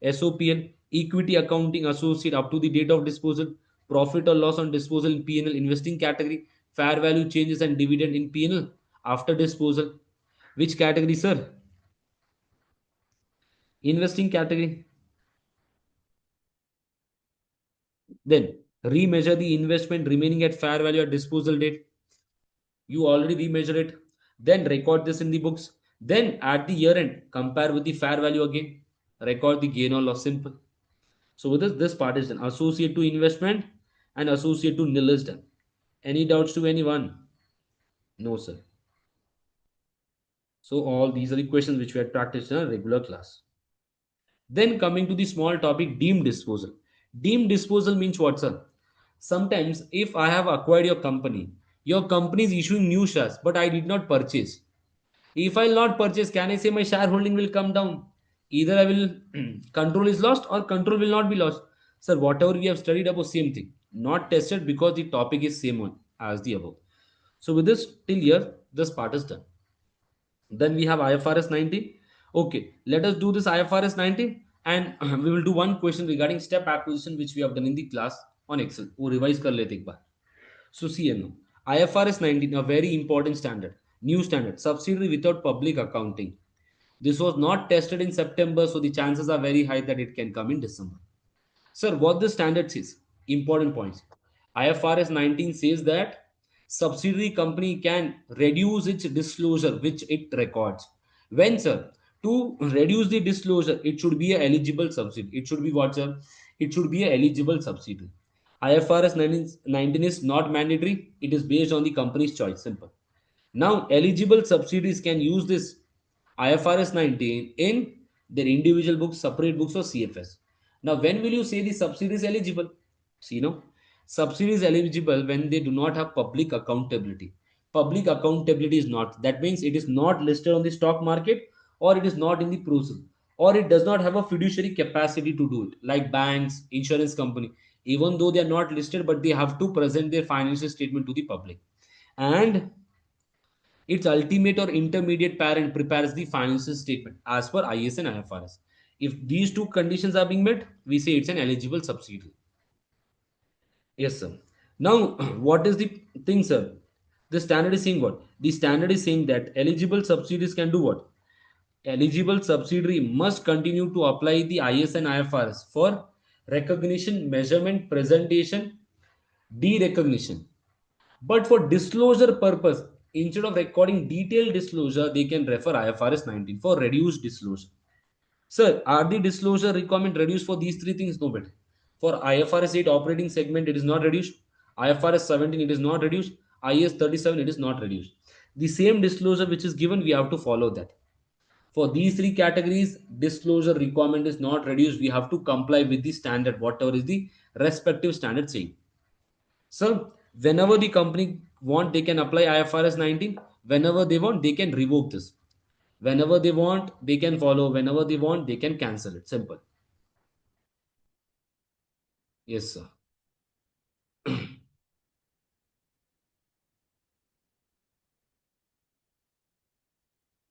SOPL, equity accounting associate up to the date of disposal, profit or loss on disposal in P&L investing category, fair value changes and dividend in P&L after disposal. Which category, sir? Investing category. Then remeasure the investment remaining at fair value at disposal date. You already remeasure it. Then record this in the books. Then at the year end, compare with the fair value again. Record the gain or loss. Simple. So with this part is done. Associate to investment and associate to nil is done. Any doubts to anyone? No, sir. So all these are the questions which we had practiced in a regular class. Then coming to the small topic, deemed disposal. Deemed disposal means what, sir? Sometimes if I have acquired your company is issuing new shares, but I did not purchase. If I'll not purchase, can I say my shareholding will come down? Either I will control is lost or control will not be lost. Sir, whatever we have studied about same thing. Not tested because the topic is same one as the above. So with this till here, this part is done. Then we have IFRS 19. Okay, let us do this IFRS 19 and we will do one question regarding step acquisition which we have done in the class on Excel. वो revise कर लेते एक बार. So see now, IFRS 19, a very important standard, new standard, subsidiary without public accounting. This was not tested in September, so the chances are very high that it can come in December. Sir, what the standard says? Important points. IFRS 19 says that subsidiary company can reduce its disclosure which it records. When, sir? To reduce the disclosure, it should be a eligible subsidiary. It should be what, sir? It should be a eligible subsidiary. IFRS 19 is not mandatory. It is based on the company's choice. Simple. Now, eligible subsidiaries can use this IFRS 19 in their individual books, separate books, or CFS. Now, when will you say the subsidy is eligible? See, no, subsidy is eligible when they do not have public accountability. Public accountability is not. That means it is not listed on the stock market, or it is not in the process, or it does not have a fiduciary capacity to do it, like banks, insurance company. Even though they are not listed, but they have to present their financial statement to the public. And its ultimate or intermediate parent prepares the financial statement as per IS and IFRS. If these two conditions are being met, we say it's an eligible subsidiary. Yes, sir. Now, what is the thing, sir? The standard is saying what? The standard is saying that eligible subsidiaries can do what? Eligible subsidiary must continue to apply the IS and IFRS for recognition, measurement, presentation, derecognition. But for disclosure purpose, instead of recording detailed disclosure, they can refer IFRS 19 for reduced disclosure. Sir, are the disclosure requirement reduced for these three things? No, but for IFRS 8 operating segment, it is not reduced. IFRS 17, it is not reduced. IS 37, it is not reduced. The same disclosure which is given, we have to follow that. For these three categories, disclosure requirement is not reduced. We have to comply with the standard, whatever is the respective standard saying. So whenever the company want, they can apply IFRS 19. Whenever they want, they can revoke this. Whenever they want, they can follow. Whenever they want, they can cancel it. Simple. Yes, sir.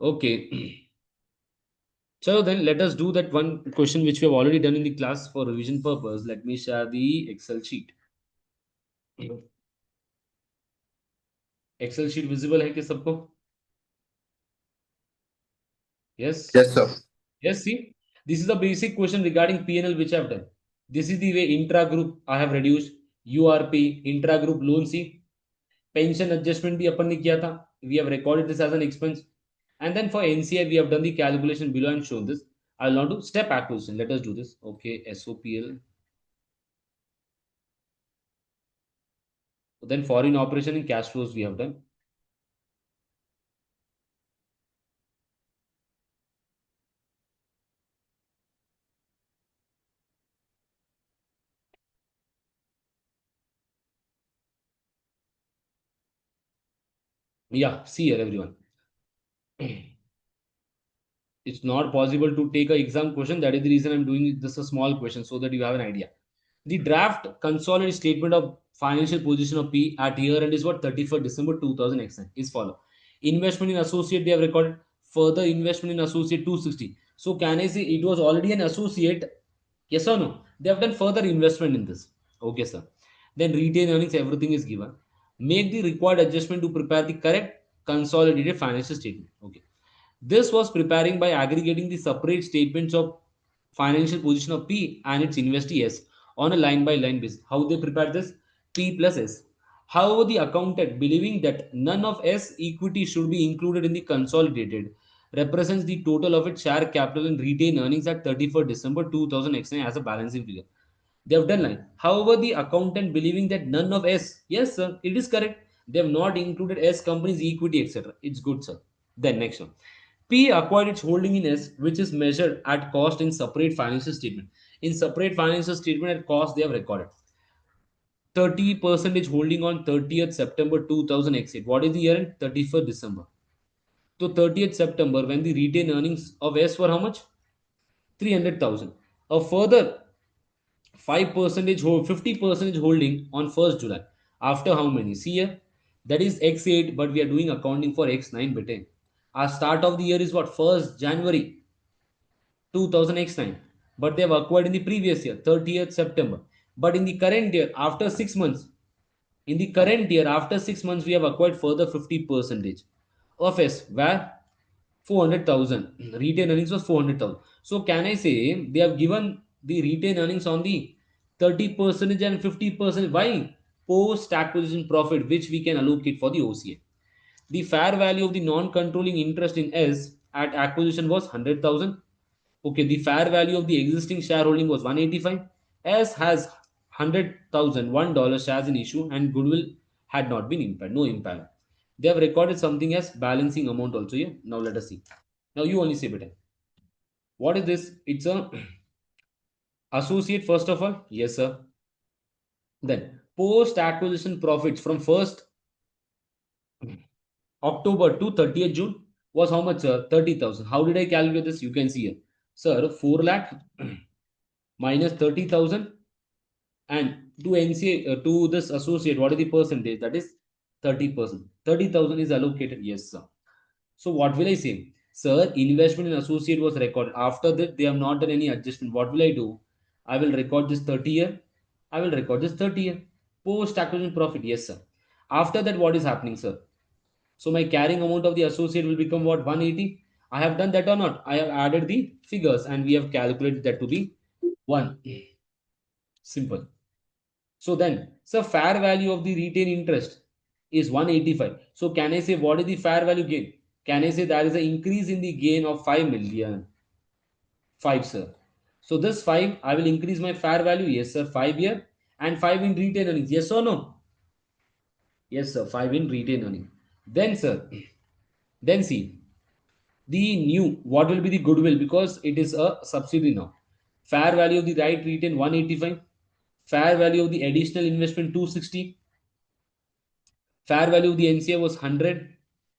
Okay. So then let us do that one question which we have already done in the class for revision purpose. Let me share the Excel sheet. Excel sheet visible है क्या सबको? Yes. Yes, sir. Yes, see, this is a basic question regarding P&L which I have done. This is the way intra-group I have reduced. URP, intra-group loan C. Pension adjustment भी अपन ने किया था. We have recorded this as an expense. And then for NCI, we have done the calculation below and shown this. I'll now do step acquisition. Let us do this. Okay, SOPL. Then foreign operation and cash flows we have done. Yeah, see here, everyone. It's not possible to take an exam question. That is the reason I'm doing this a small question so that you have an idea. The draft consolidated statement of financial position of P at year end is what? 31st December 2009 is follow. Investment in associate they have recorded. Further investment in associate 260. So can I say it was already an associate? Yes or no? They have done further investment in this. Okay, sir. Then retained earnings, everything is given. Make the required adjustment to prepare the correct consolidated financial statement. Okay. This was preparing by aggregating the separate statements of financial position of P and its investee S on a line by line basis. How they prepare this? P plus S. However, the accountant, believing that none of S equity should be included in the consolidated, represents the total of its share capital and retained earnings at 31st December 2009 as a balancing figure. They have done line. However, the accountant believing that none of S, yes, sir, it is correct. They have not included S company's equity, etc. It's good, sir. Then next one. P acquired its holding in S, which is measured at cost in separate financial statement. In separate financial statement at cost, they have recorded 30% holding on 30th September 2008. What is the year end? 31st December. So 30th September, when the retained earnings of S were how much? 300,000. A further 5% hold, 50% holding on 1st July. After how many? See here, that is X8, but we are doing accounting for X9 beta. Our start of the year is what? 1st January 2000 X9. But they have acquired in the previous year, 30th September. But in the current year, after 6 months, in the current year, after 6 months, we have acquired further 50% of S, where 400,000. Retained earnings was 400,000. So can I say they have given the retained earnings on the 30% and 50%? Why? Post acquisition profit, which we can allocate for the OCA. The fair value of the non-controlling interest in S at acquisition was 100,000. Okay, the fair value of the existing shareholding was 185. S has 100,000 $1 shares in issue and goodwill had not been impaired. No impairment. They have recorded something as balancing amount also here. Now let us see. Now you only say better. What is this? It's a associate first of all. Yes, sir. Then post acquisition profits from 1st October to 30th June was how much, sir? 30,000. How did I calculate this? You can see here. Sir, 4 lakh minus 30,000 and to NCA to this associate, what is the percentage? That is 30%. 30,000 is allocated. Yes, sir. So what will I say? Sir, investment in associate was recorded. After that, they have not done any adjustment. What will I do? I will record this 30 year. I will record this 30 year. Post acquisition profit. Yes, sir. After that, what is happening, sir? So my carrying amount of the associate will become what? 180. I have done that or not? I have added the figures and we have calculated that to be 1. Simple. So then, so fair value of the retained interest is 185. So can I say what is the fair value gain? Can I say there is an increase in the gain of 5 million? 5, sir. So this 5, I will increase my fair value. Yes, sir. 5 here and 5 in retained earnings. Yes or no? Yes, sir. 5 in retained earnings. Then, sir, then see the new, what will be the goodwill because it is a subsidy now. Fair value of the right retained 185. Fair value of the additional investment 260. Fair value of the NCA was 100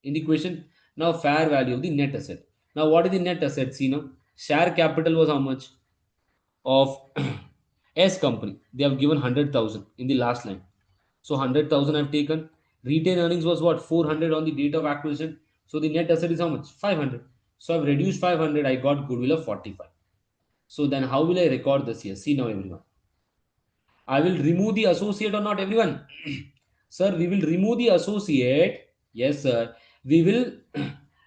in the question. Now fair value of the net asset. Now what is the net asset? See now, share capital was how much of S company? They have given 100,000 in the last line. So 100,000 I've taken. Retained earnings was what? 400 on the date of acquisition. So the net asset is how much? 500. So I've reduced 500. I got goodwill of 45. So then how will I record this here? See now everyone. I will remove the associate or not, everyone? Sir, we will remove the associate. Yes, sir. We will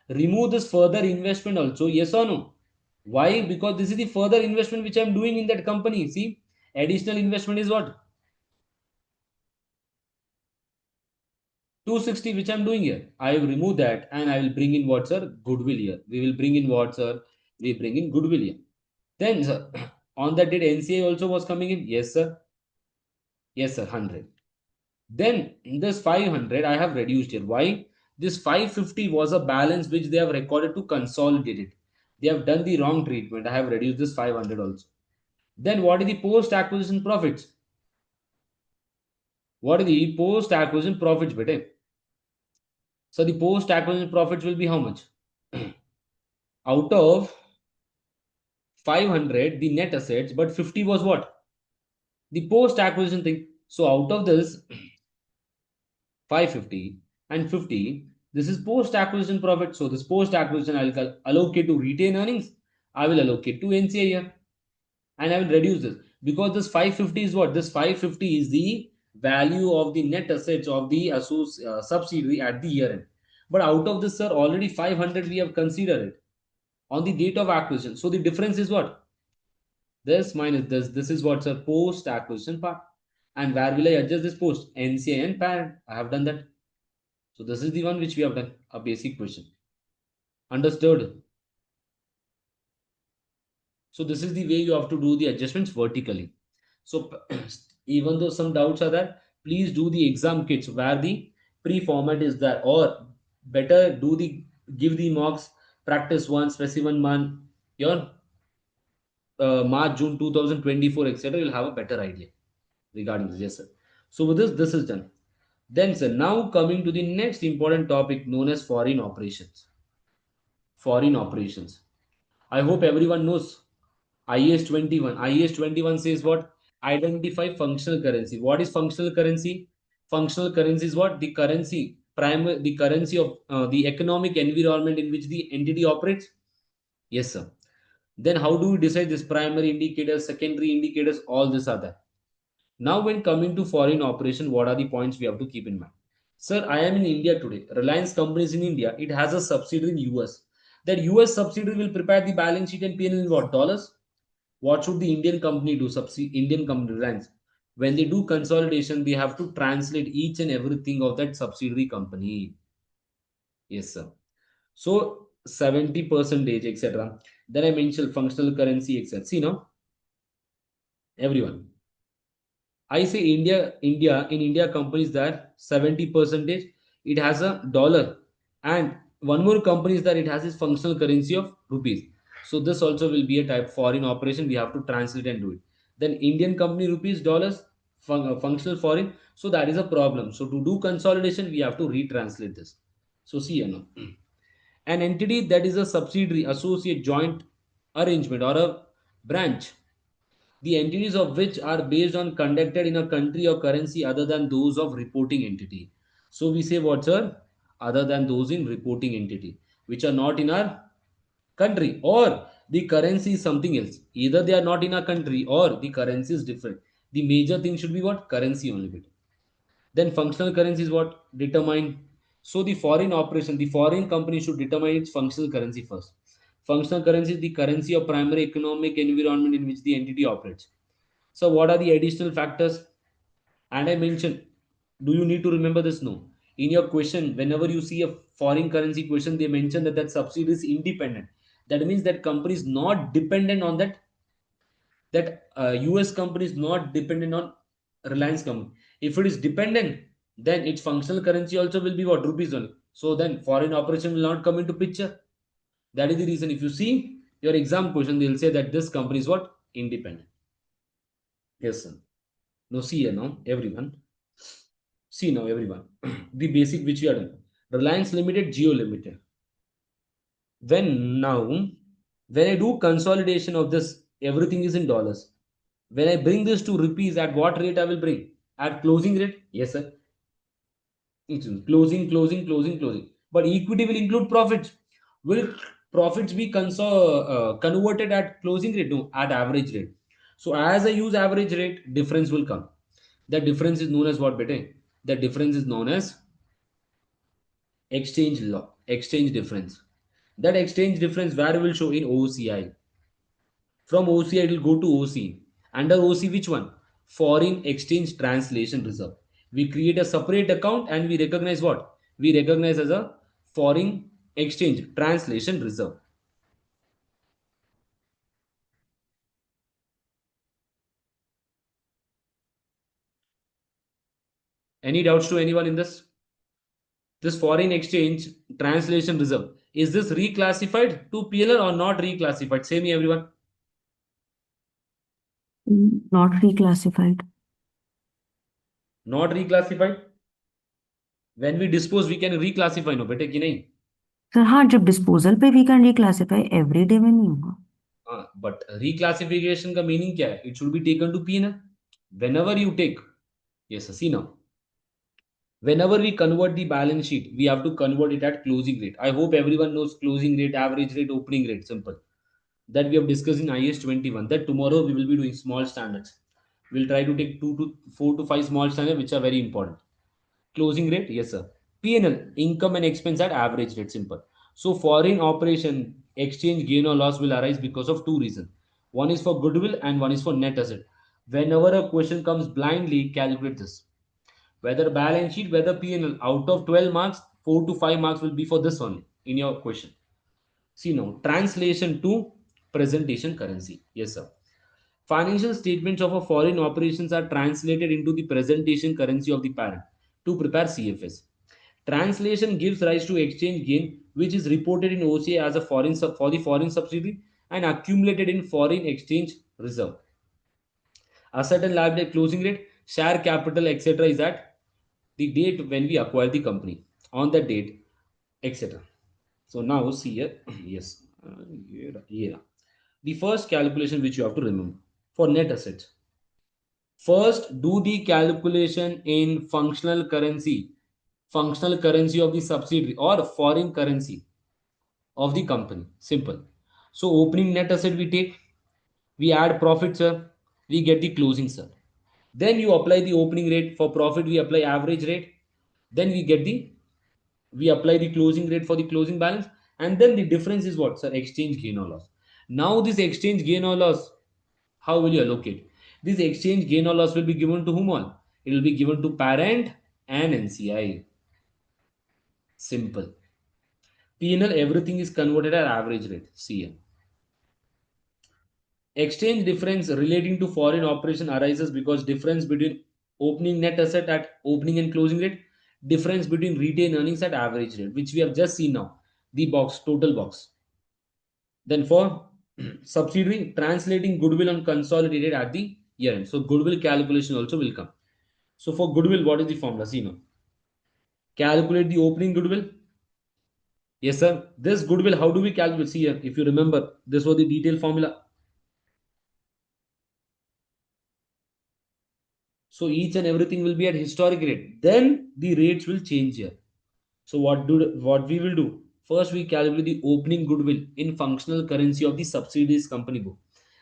remove this further investment also. Yes or no? Why? Because this is the further investment which I am doing in that company. See, additional investment is what? 260 which I am doing here. I will remove that and I will bring in what, sir? Goodwill here. We will bring in what, sir? We bring in goodwill here. Then, sir, on that date, NCA also was coming in. Yes, sir. Yes, sir. 100. Then this 500 I have reduced here. Why? This 550 was a balance which they have recorded to consolidate it. They have done the wrong treatment. I have reduced this 500 also. Then what is the post acquisition profits? What are the post acquisition profits, bete? So the post acquisition profits will be how much? Out of 500, the net assets, but 50 was what? The post-acquisition thing. So out of this 550 and 50, this is post-acquisition profit. So this post-acquisition I'll allocate to retained earnings. I will allocate to NCI here. And I will reduce this. Because this 550 is what? This 550 is the value of the net assets of the subsidiary at the year end. But out of this, sir, already 500 we have considered it on the date of acquisition. So the difference is what? This minus this. This is what's a post acquisition part. And where will I adjust this post? NCI and parent. I have done that. So this is the one which we have done. A basic question. Understood? So this is the way you have to do the adjustments vertically. So even though some doubts are there, please do the exam kits where the pre-format is there, or better do the give the mocks, practice one specific month, your March, June 2024, etc. You'll have a better idea regarding this. Yes, sir. So with this is done. Then, sir, now coming to the next important topic known as foreign operations. Foreign operations. I hope everyone knows IAS 21. IAS 21 says what? Identify functional currency. What is functional currency? Functional currency is what? The currency, the currency of the economic environment in which the entity operates. Yes, sir. Then how do we decide this? Primary indicators, secondary indicators, all this are there. Now, when coming to foreign operation, what are the points we have to keep in mind? Sir, I am in India today. Reliance companies in India. It has a subsidiary in US. That US subsidiary will prepare the balance sheet and P&L in what? Dollars? What should the Indian company do? Indian company Reliance. When they do consolidation, they have to translate each and everything of that subsidiary company. Yes, sir. So 70 percentage, etc. Then I mentioned functional currency, etc. See now, everyone. I say in India companies that 70 percentage it has a dollar, and one more company is that it has its functional currency of rupees. So this also will be a type foreign operation. We have to translate and do it. Then Indian company rupees dollars functional foreign. So that is a problem. So to do consolidation, we have to retranslate this. So see you know, an entity that is a subsidiary, associate, joint arrangement or a branch, the entities of which are based on conducted in a country or currency other than those of reporting entity. So we say what, sir? Other than those in reporting entity, which are not in our country, or the currency is something else. Either they are not in our country or the currency is different. The major thing should be what? Currency only bit. Then functional currency is what? Determine. So the foreign operation, the foreign company should determine its functional currency first. Functional currency is the currency of primary economic environment in which the entity operates. So what are the additional factors? And I mentioned, do you need to remember this? No. In your question, whenever you see a foreign currency question, they mention that that subsidiary is independent. That means that company is not dependent on that US company is not dependent on Reliance company. If it is dependent, then its functional currency also will be what? Rupees only. So then foreign operation will not come into picture. That is the reason. If you see your exam question, they'll say that this company is what? Independent. Yes, sir. Now see here now, everyone. See now, everyone. The basic which we are doing. Reliance Limited, Geo Limited. When I do consolidation of this, everything is in dollars. When I bring this to rupees, at what rate I will bring? At closing rate? Yes, sir. It's closing. But equity will include profits. Will profits be converted at closing rate? No, at average rate. So as I use average rate, difference will come. The difference is known as what, bete? The difference is known as exchange law, exchange difference. That exchange difference where will show in OCI. From OCI it will go to OC. Under OC which one? Foreign exchange translation reserve. We create a separate account and we recognize what? We recognize as a foreign exchange translation reserve. Any doubts to anyone in this? This foreign exchange translation reserve, is this reclassified to PLR or not reclassified? Say me, everyone. Not reclassified. Not reclassified. When we dispose, we can reclassify, no bete ki nahi? Sir हाँ, जब disposal पे we can reclassify, everyday में नहीं होगा। But reclassification का meaning क्या है? It should be taken to P&L. Whenever you take, yes, see now. Whenever we convert the balance sheet, we have to convert it at closing rate. I hope everyone knows closing rate, average rate, opening rate. Simple. That we have discussed in IS 21. That tomorrow we will be doing small standards. We'll try to take 2 to 4 to 5 small standards which are very important. Closing rate, yes sir. P&L, income and expense at average rate. Simple. So foreign operation exchange gain or loss will arise because of two reasons. One is for goodwill and one is for net asset. Whenever a question comes blindly, calculate this. Whether balance sheet, whether P&L, out of 12 marks, 4 to 5 marks will be for this only in your question. See now, translation to presentation currency. Yes, sir. Financial statements of a foreign operations are translated into the presentation currency of the parent to prepare CFS. Translation gives rise to exchange gain, which is reported in OCA as a for the foreign subsidiary and accumulated in foreign exchange reserve. Asset and liability closing rate, share capital, etc. is at the date when we acquire the company. On that date, etc. So now see here, yes, here. The first calculation which you have to remember for net assets. First, do the calculation in functional currency of the subsidiary or foreign currency of the company. Simple. So opening net asset we take, we add profit, sir, we get the closing, sir. Then you apply the opening rate. For profit, we apply average rate. Then we apply the closing rate for the closing balance, and then the difference is what, sir? Exchange gain or loss. Now this exchange gain or loss, how will you allocate? This exchange gain or loss will be given to whom all? It will be given to parent and NCI. Simple. P&L, everything is converted at average rate, CM. Exchange difference relating to foreign operation arises because difference between opening net asset at opening and closing rate, difference between retained earnings at average rate, which we have just seen now, the box, total box. Then for subsidiary, translating goodwill on consolidated at the year end. So goodwill calculation also will come. So for goodwill, what is the formula? See now. Calculate the opening goodwill. Yes, sir. This goodwill, how do we calculate? See here, if you remember, this was the detailed formula. So each and everything will be at historic rate. Then the rates will change here. So what we will do? First, we calculate the opening goodwill in functional currency of the subsidiaries company book.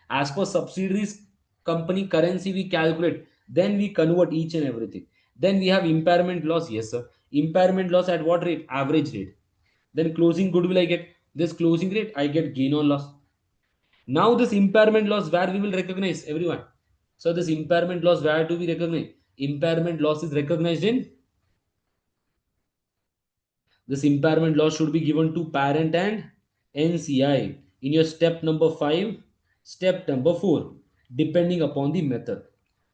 As per subsidiaries company currency, we calculate. Then we convert each and everything. Then we have impairment loss. Yes, sir. Impairment loss at what rate? Average rate. Then closing goodwill I get. This closing rate I get gain or loss. Now this impairment loss where we will recognize everyone. So this impairment loss where do we recognize? Impairment loss is recognized in this impairment loss should be given to parent and NCI in your step number 5, step number 4, depending upon the method,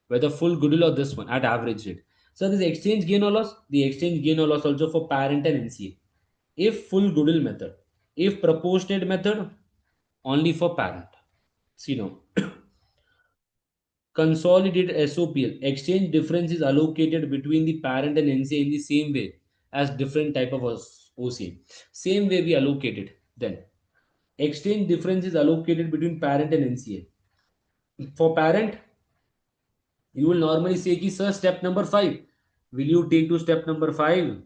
whether full goodwill or this one at average rate. So this exchange gain or loss, the exchange gain or loss also for parent and NCA. If full goodwill method, if proportionate method, only for parent. See now. Consolidated SOPL, exchange difference is allocated between the parent and NCA in the same way as different type of OCA. Same way we allocate it. Then exchange difference is allocated between parent and NCA. For parent, you will normally say ki sir step number 5. Will you take to step number 5?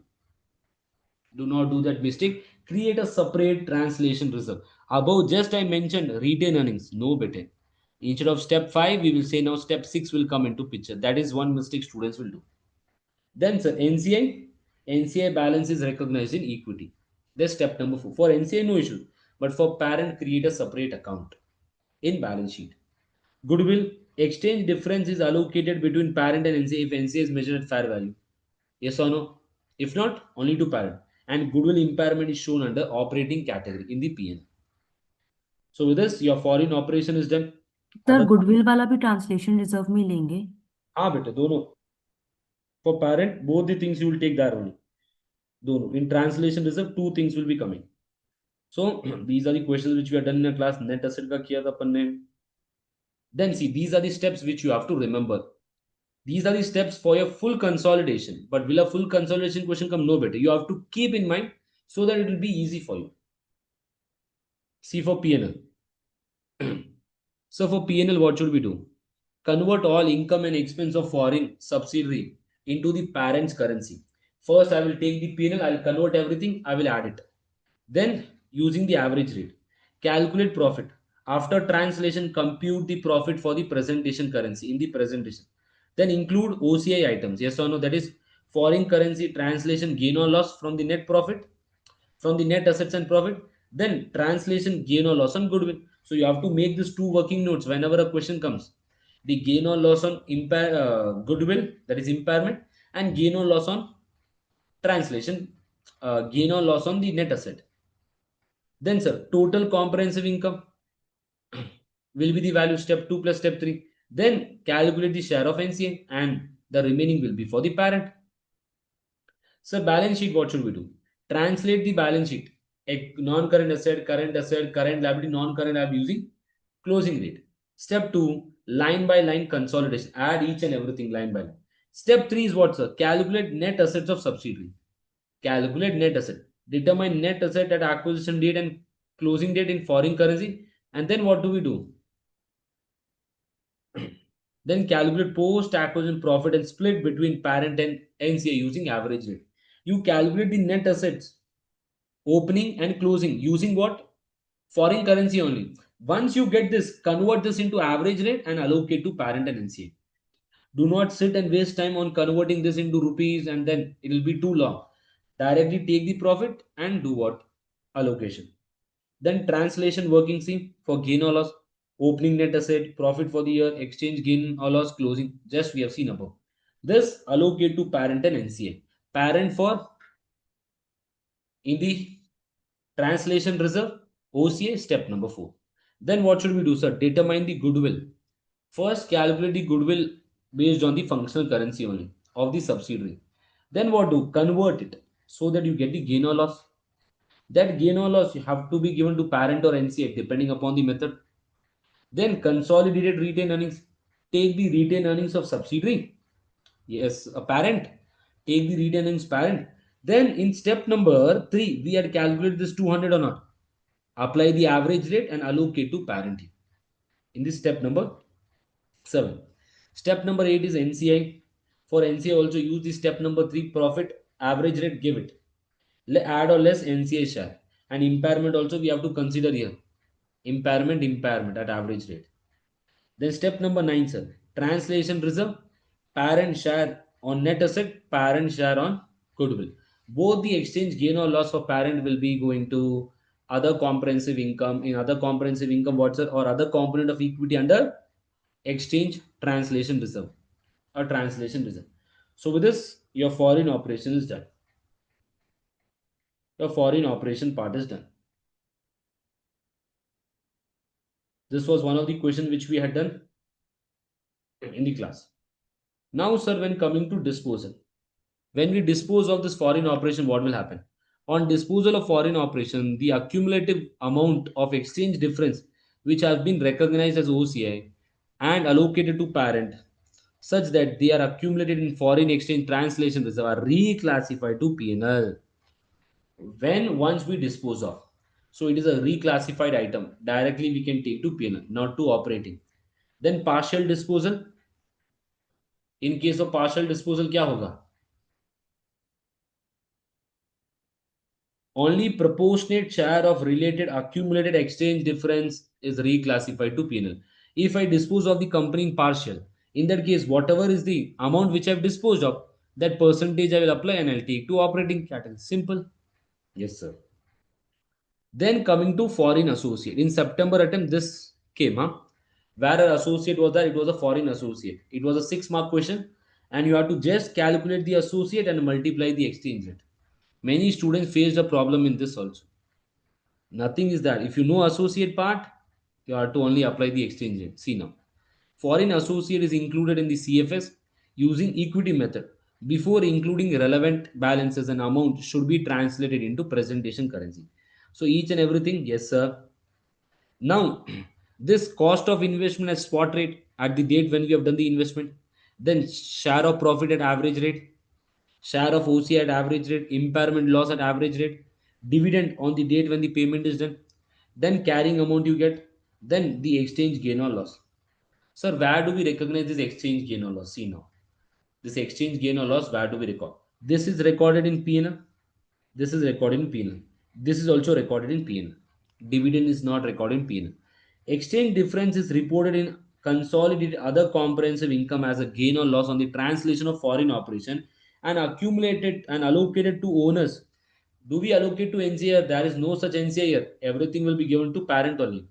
Do not do that mistake. Create a separate translation reserve. Above just I mentioned retain earnings. No better. Instead of step 5, we will say now step 6 will come into picture. That is one mistake students will do. Then sir, NCI balance is recognized in equity. That's step number 4. For NCI, no issue. But for parent, create a separate account in balance sheet. Goodwill, exchange difference is allocated between parent and NCI if NCI is measured at fair value. Yes or no? If not, only to parent. And goodwill impairment is shown under operating category in the PN. So with this, your foreign operation is done. Sir Other, goodwill वाला भी translation reserve में लेंगे? हाँ बेटे दोनों. For parent, both the things you will take there only. Dono. In translation reserve, two things will be coming. So these are the questions which we have done in a class. Net asset का किया था अपन ने. Then see, these are the steps which you have to remember. These are the steps for your full consolidation. But will a full consolidation question come? No, better. You have to keep in mind so that it will be easy for you. See for P&L. So for P&L, what should we do? Convert all income and expense of foreign subsidiary into the parent's currency. First, I will take the P&L, I will convert everything, I will add it. Then, using the average rate, calculate profit. After translation, compute the profit for the presentation currency in the presentation. Then include OCI items. Yes or no? That is foreign currency translation gain or loss from the net profit, from the net assets and profit. Then translation gain or loss on goodwill. So you have to make these two working notes whenever a question comes. The gain or loss on goodwill, that is impairment, and gain or loss on translation, gain or loss on the net asset. Then, sir, total comprehensive income will be the value step 2 plus step 3. Then calculate the share of NCA and the remaining will be for the parent. So balance sheet, what should we do? Translate the balance sheet. A non-current asset, current liability, non-current liability using closing rate. Step 2, line by line consolidation. Add each and everything line by line. Step 3 is what, sir? Calculate net assets of subsidiary. Calculate net asset. Determine net asset at acquisition date and closing date in foreign currency. And then what do we do? Then calculate post-acquisition profit and split between parent and NCA using average rate. You calculate the net assets, opening and closing using what? Foreign currency only. Once you get this, convert this into average rate and allocate to parent and NCA. Do not sit and waste time on converting this into rupees and then it will be too long. Directly take the profit and do what? Allocation. Then translation working C for gain or loss, opening net asset, profit for the year, exchange gain or loss, closing. Just we have seen above. This allocate to parent and NCA. Parent for in the translation reserve, OCA step number 4. Then what should we do, sir? Determine the goodwill. First, calculate the goodwill based on the functional currency only of the subsidiary. Then what do? Convert it so that you get the gain or loss. That gain or loss you have to be given to parent or NCA depending upon the method. Then consolidated retained earnings. Take the retained earnings of subsidiary. Yes, a parent. Take the retained earnings parent. Then in step number 3, we had calculated this 200 or not. Apply the average rate and allocate to parent. In this step number 7. Step number 8 is NCI. For NCI also use the step number 3 profit average rate, give it. Add or less NCI share. And impairment also we have to consider here. Impairment at average rate. Then step number 9, sir. Translation reserve, parent share on net asset, parent share on goodwill. Both the exchange gain or loss for parent will be going to other comprehensive income. In other comprehensive income, what's it? Or other component of equity under exchange translation reserve or translation reserve. So with this, your foreign operation is done. Your foreign operation part is done. This was one of the questions which we had done in the class. Now, sir, when coming to disposal, when we dispose of this foreign operation, what will happen? On disposal of foreign operation, the accumulative amount of exchange difference which has been recognized as OCI and allocated to parent such that they are accumulated in foreign exchange translation reserve are reclassified to P&L when once we dispose of. So it is a reclassified item. Directly we can take to P&L, not to operating. Then partial disposal. In case of partial disposal, क्या होगा? Only proportionate share of related accumulated exchange difference is reclassified to P&L. If I dispose of the company in partial, in that case, whatever is the amount which I've disposed of, that percentage I will apply and I'll take to operating capital. Simple. Yes, sir. Then coming to foreign associate. In September attempt, this came, huh? Where an associate was there, it was a foreign associate. It was a 6-mark question, and you have to just calculate the associate and multiply the exchange rate. Many students faced a problem in this also. Nothing is that. If you know associate part, you have to only apply the exchange rate. See now. Foreign associate is included in the CFS using equity method. Before including relevant balances and amount should be translated into presentation currency. So each and everything, yes sir. Now, this cost of investment at spot rate at the date when we have done the investment. Then share of profit at average rate, share of OC at average rate, impairment loss at average rate, dividend on the date when the payment is done, then carrying amount you get, then the exchange gain or loss. Sir, where do we recognize this exchange gain or loss? See now, this exchange gain or loss, where do we record? This is recorded in P&L. This is recorded in P&L. This is also recorded in P&L. Dividend is not recorded in P&L. Exchange difference is reported in consolidated other comprehensive income as a gain or loss on the translation of foreign operation and accumulated and allocated to owners. Do we allocate to NCA? There is no such NCA here. Everything will be given to parent only.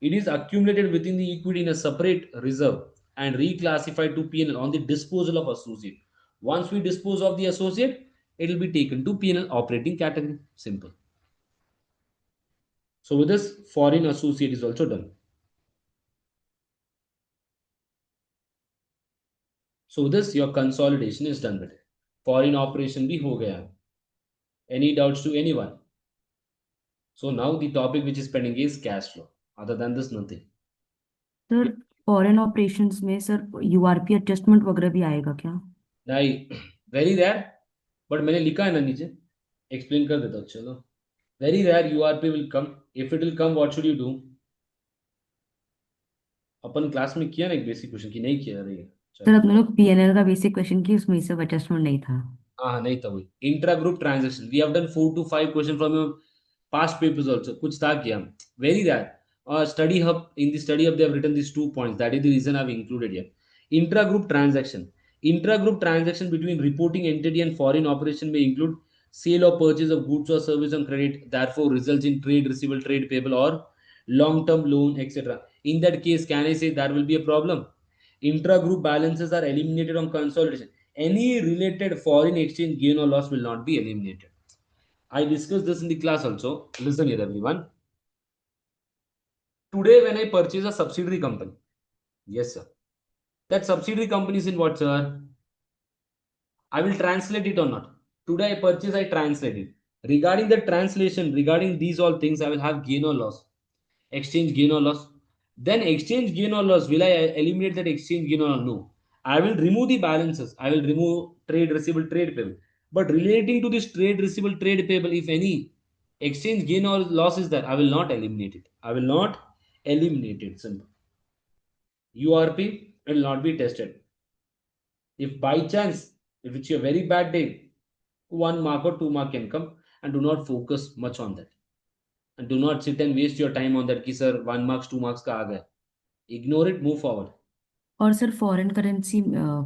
It is accumulated within the equity in a separate reserve and reclassified to P&L on the disposal of associate. Once we dispose of the associate, it will be taken to P&L operating category. Simple. So with this, foreign associate is also done. So with this, your consolidation is done with it. Foreign operation bhi ho gaya. Any doubts to anyone? So now the topic which is pending is cash flow. Other than this, nothing. Sir foreign operations में sir URP adjustment वगैरह भी आएगा क्या? नहीं, very rare, but मैंने लिखा है ना नीचे, एक्सप्लेन कर देता हूँ. चलो, very rare U R P will come. If it will come, what should you do? अपन क्लास में किया ना एक बेसिक क्वेश्चन की, नहीं किया रही है. सर अपने लोग पीएनएल का बेसिक क्वेश्चन की, उसमें सब एडजस्टमेंट नहीं था. हाँ, नहीं था वही. Intra group transaction we have done 4 to 5 question from your past papers also. कुछ था किया, very rare. Study hub, in the study hub they have written these 2 points. That is the reason I've included here. Intra group transaction. Intra group transaction between reporting entity and foreign operation may include sale or purchase of goods or service on credit, therefore results in trade receivable, trade payable, or long term loan, etc. In that case, can I say there will be a problem? Intra group balances are eliminated on consolidation. Any related foreign exchange gain or loss will not be eliminated. I discussed this in the class also. Listen here, everyone. Today, when I purchase a subsidiary company, yes, sir, that subsidiary company is in what, sir? I will translate it or not. Today, I purchase, I translate it. Regarding the translation, regarding these all things, I will have gain or loss, exchange gain or loss. Then, exchange gain or loss, will I eliminate that exchange gain or loss? No. I will remove the balances. I will remove trade receivable, trade payable. But relating to this trade receivable, trade payable, if any exchange gain or loss is there, I will not eliminate it. I will not eliminate it. Simple. URP will not be tested. If by chance, if it's a very bad day, 1 mark or 2 mark can come, and do not focus much on that. And do not sit and waste your time on that कि sir 1 marks 2 marks का आ गया. Ignore it, move forward. और sir foreign currency,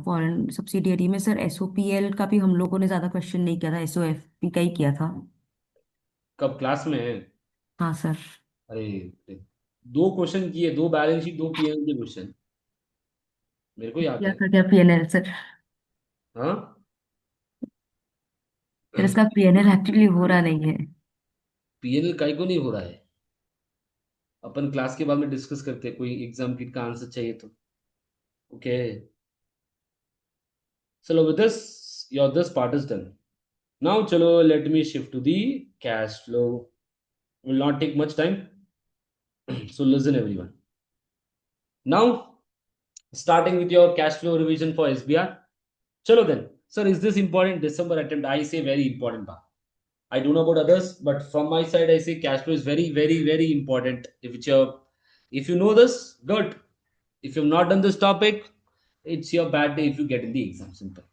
foreign subsidiary में sir एसओपीएल का भी हम लोगों ने ज्यादा क्वेश्चन नहीं किया था, एसओएफपी का ही किया था. कब क्लास में है? हाँ सर. अरे 2 क्वेश्चन किए, 2 बैलेंस शीट, 2 पीएनएल के क्वेश्चन, मेरे को याद क्या है. कर क्या पीएनएल सर? हाँ, सर इसका पीएनएल एक्चुअली हो रहा नहीं है. पीएनएल काई को नहीं हो रहा है. अपन क्लास के बाद में डिस्कस करते हैं, कोई एग्जाम किट का आंसर चाहिए तो. ओके, चलो with this, your this part is done. Now chalo, let me shift to the cash flow. Will not take much time. So listen everyone. Now starting with your cash flow revision for SBR. Chalo then. Sir, is this important? December attempt, I say very important part. I don't know about others, but from my side, I say cash flow is very, very, very important. If you know this, good. If you've not done this topic, it's your bad day if you get in the exam. Simple.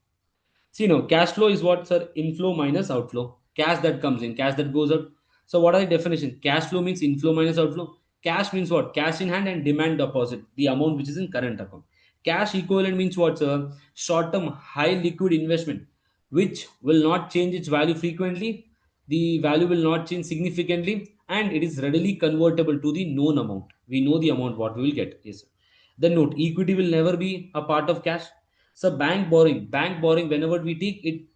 See, no, cash flow is what, sir? Inflow minus outflow. Cash that comes in, cash that goes out. So, what are the definition? Cash flow means inflow minus outflow. Cash means what? Cash in hand and demand deposit, the amount which is in current account. Cash equivalent means what, sir? Short term, high liquid investment, which will not change its value frequently. The value will not change significantly, and it is readily convertible to the known amount. We know the amount what we will get. Yes, sir. The note equity will never be a part of cash. So bank borrowing, whenever we take it,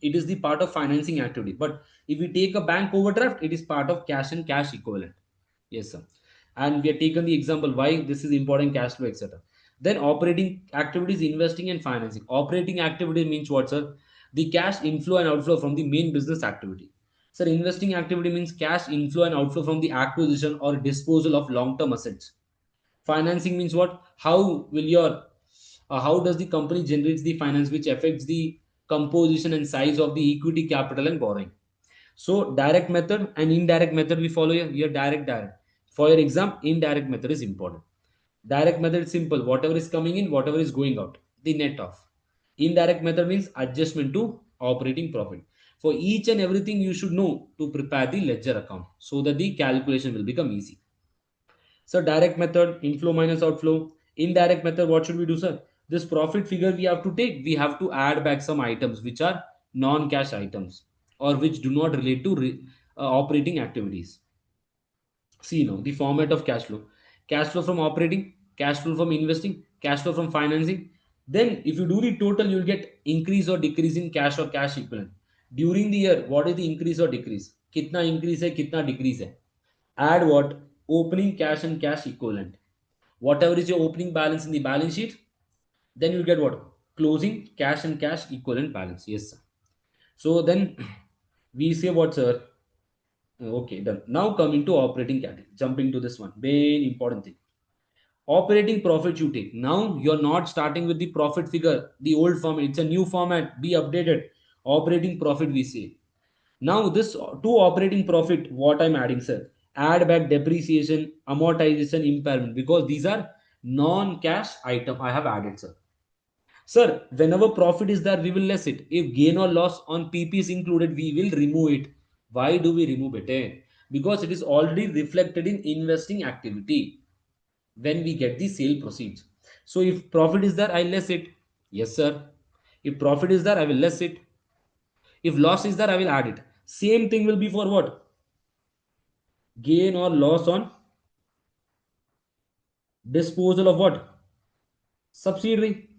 it is the part of financing activity. But if we take a bank overdraft, it is part of cash and cash equivalent. Yes, sir. And we have taken the example why this is important, cash flow, etc. Then operating activities, investing and financing. Operating activity means what, sir? The cash inflow and outflow from the main business activity. Sir, investing activity means cash inflow and outflow from the acquisition or disposal of long-term assets. Financing means what? How does the company generates the finance which affects the composition and size of the equity capital and borrowing. So direct method and indirect method we follow here. Here direct. For your exam, indirect method is important. Direct method is simple. Whatever is coming in, whatever is going out, the net off. Indirect method means adjustment to operating profit. For each and everything you should know to prepare the ledger account so that the calculation will become easy. So direct method, inflow minus outflow. Indirect method, what should we do, sir? This profit figure we have to take, we have to add back some items which are non-cash items or which do not relate to operating activities. See now the format of cash flow. Cash flow from operating, cash flow from investing, cash flow from financing. Then if you do the total, you'll get increase or decrease in cash or cash equivalent. During the year, what is the increase or decrease? Kitna increase hai, kitna decrease hai? Add what? Opening cash and cash equivalent. Whatever is your opening balance in the balance sheet, then you get what? Closing cash and cash equivalent balance. Yes, sir. So then we say what, sir? Okay, done. Now coming to operating category. Jumping to this one. Very important thing. Operating profit you take. Now you're not starting with the profit figure, the old format. It's a new format. Be updated. Operating profit we say. Now this to operating profit, what I'm adding, sir? Add back depreciation, amortization, impairment because these are non-cash item I have added, sir. Sir, whenever profit is there, we will less it. If gain or loss on PP is included, we will remove it. Why do we remove it? Because it is already reflected in investing activity when we get the sale proceeds. So if profit is there, I less it. Yes, sir. If profit is there, I will less it. If loss is there, I will add it. Same thing will be for what? Gain or loss on disposal of what? Subsidiary.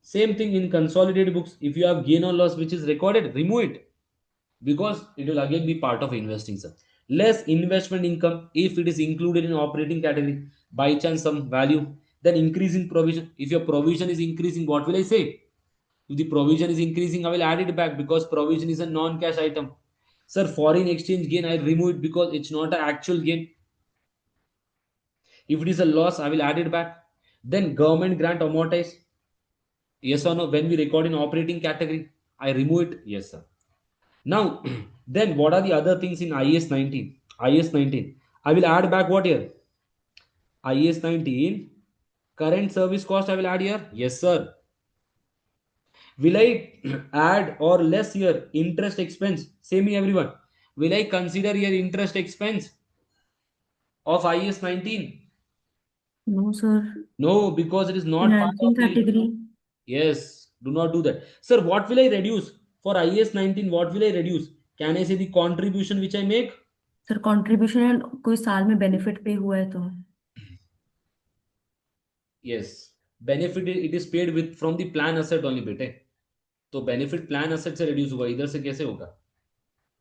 Same thing in consolidated books. If you have gain or loss which is recorded, remove it because it will again be part of investing, sir. Less investment income if it is included in operating category by chance some value. Then increase in provision. If your provision is increasing, what will I say? If the provision is increasing, I will add it back because provision is a non-cash item. Sir, foreign exchange gain, I remove it because it's not an actual gain. If it is a loss, I will add it back. Then government grant amortize. Yes or no? When we record in operating category, I remove it. Yes, sir. Now, then what are the other things in IAS 19? IAS 19. I will add back what here? IAS 19. Current service cost I will add here. Yes, sir. Will I add or less here interest expense? Say me everyone. Will I consider here interest expense of IAS 19? No, sir. No, because it is not part of Financing the. category. Yes, do not do that. Sir, what will I reduce? For IAS 19, what will I reduce? Can I say the contribution which I make? Sir contribution कोई साल में benefit पे हुआ है तो Yes. Benefit it is paid with from the plan asset only बेटे. तो benefit plan asset से रिड्यूस होगा, इधर से कैसे होगा?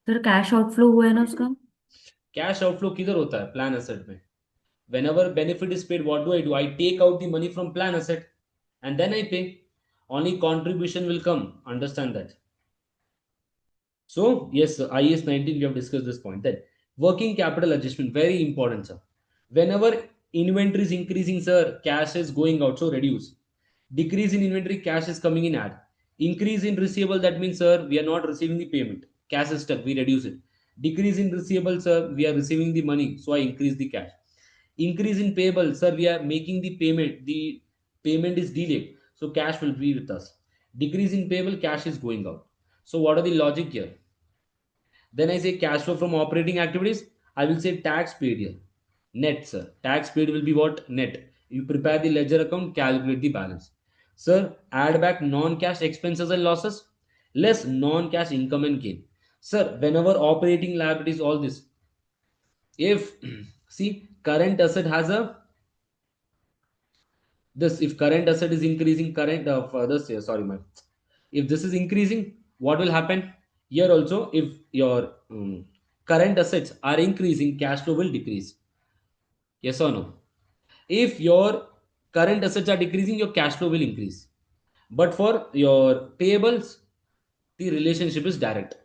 सर कैश आउटफ्लो हुआ है ना उसका कैश आउटफ्लो किधर होता है प्लान एसेट में? Whenever benefit is paid, what do? I take out the money from plan asset and then I pay. Only contribution will come. Understand that. So yes, sir, IS 19 we have discussed this point. Then working capital adjustment, very important, sir. Whenever inventory is increasing, sir, cash is going out, so reduce. Decrease in inventory, cash is coming in, add. Increase in receivable, that means, sir, we are not receiving the payment. Cash is stuck, we reduce it. Decrease in receivable, sir, we are receiving the money, so I increase the cash. Increase in payable, sir, we are making the payment. The payment is delayed, so cash will be with us. Decrease in payable, cash is going out. So what are the logic here? Then I say cash flow from operating activities. I will say tax paid here. Net, sir. Tax paid will be what? Net. You prepare the ledger account, calculate the balance. Sir, add back non-cash expenses and losses, less non-cash income and gain. Sir, whenever operating liabilities, all this. If see current asset has a this if current asset is increasing current for this here, sorry man, if this is increasing, what will happen here also? If your current assets are increasing, cash flow will decrease. Yes or no? If your current assets are decreasing, your cash flow will increase. But for your payables, the relationship is direct.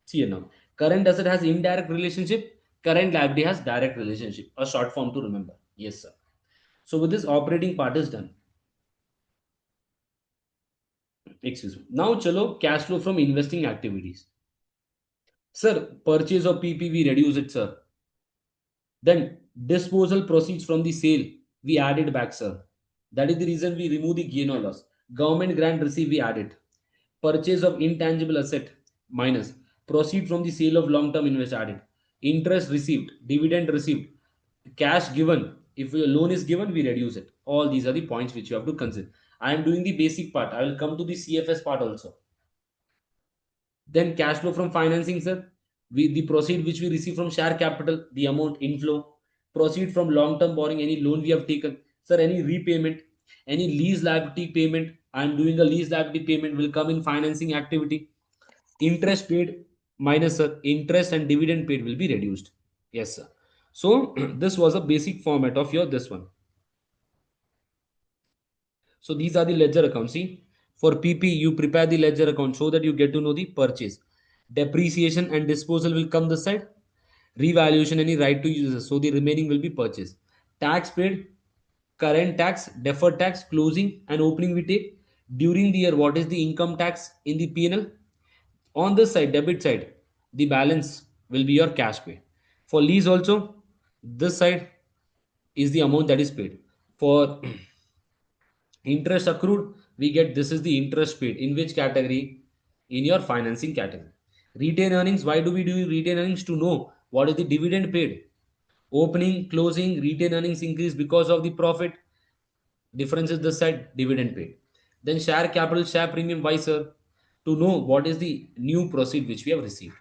See here now, current asset has indirect relationship, current liability has direct relationship, a short form to remember. Yes, sir. So with this operating part is done. Excuse me. Now chalo cash flow from investing activities. Sir, purchase of PP, we reduce it, sir. Then disposal proceeds from the sale, we add it back, sir. That is the reason we remove the gain or loss. Government grant receive, we add it. Purchase of intangible asset, minus. Proceed from the sale of long-term invest, added. Interest received, dividend received, cash given. If a loan is given, we reduce it. All these are the points which you have to consider. I am doing the basic part. I will come to the CFS part also. Then cash flow from financing, sir. The proceed which we receive from share capital, the amount inflow. Proceed from long-term borrowing, any loan we have taken. Sir, any repayment, any lease liability payment. I am doing a lease liability payment will come in financing activity. Interest paid minus, sir, interest and dividend paid will be reduced. Yes, sir. So this was a basic format of your this one. So these are the ledger accounts. See, for PP, you prepare the ledger account so that you get to know the purchase. Depreciation and disposal will come this side. Revaluation, any right to use. So the remaining will be purchase. Tax paid, current tax, deferred tax, closing and opening we take. During the year, what is the income tax in the P&L? On this side, debit side, the balance will be your cash paid. For lease also, this side is the amount that is paid. For interest accrued, we get this is the interest paid. In which category? In your financing category. Retained earnings, why do we do retained earnings? To know what is the dividend paid. Opening, closing, retained earnings increase because of the profit. Difference is this side, dividend paid. Then share capital, share premium, why sir? To know what is the new proceed which we have received.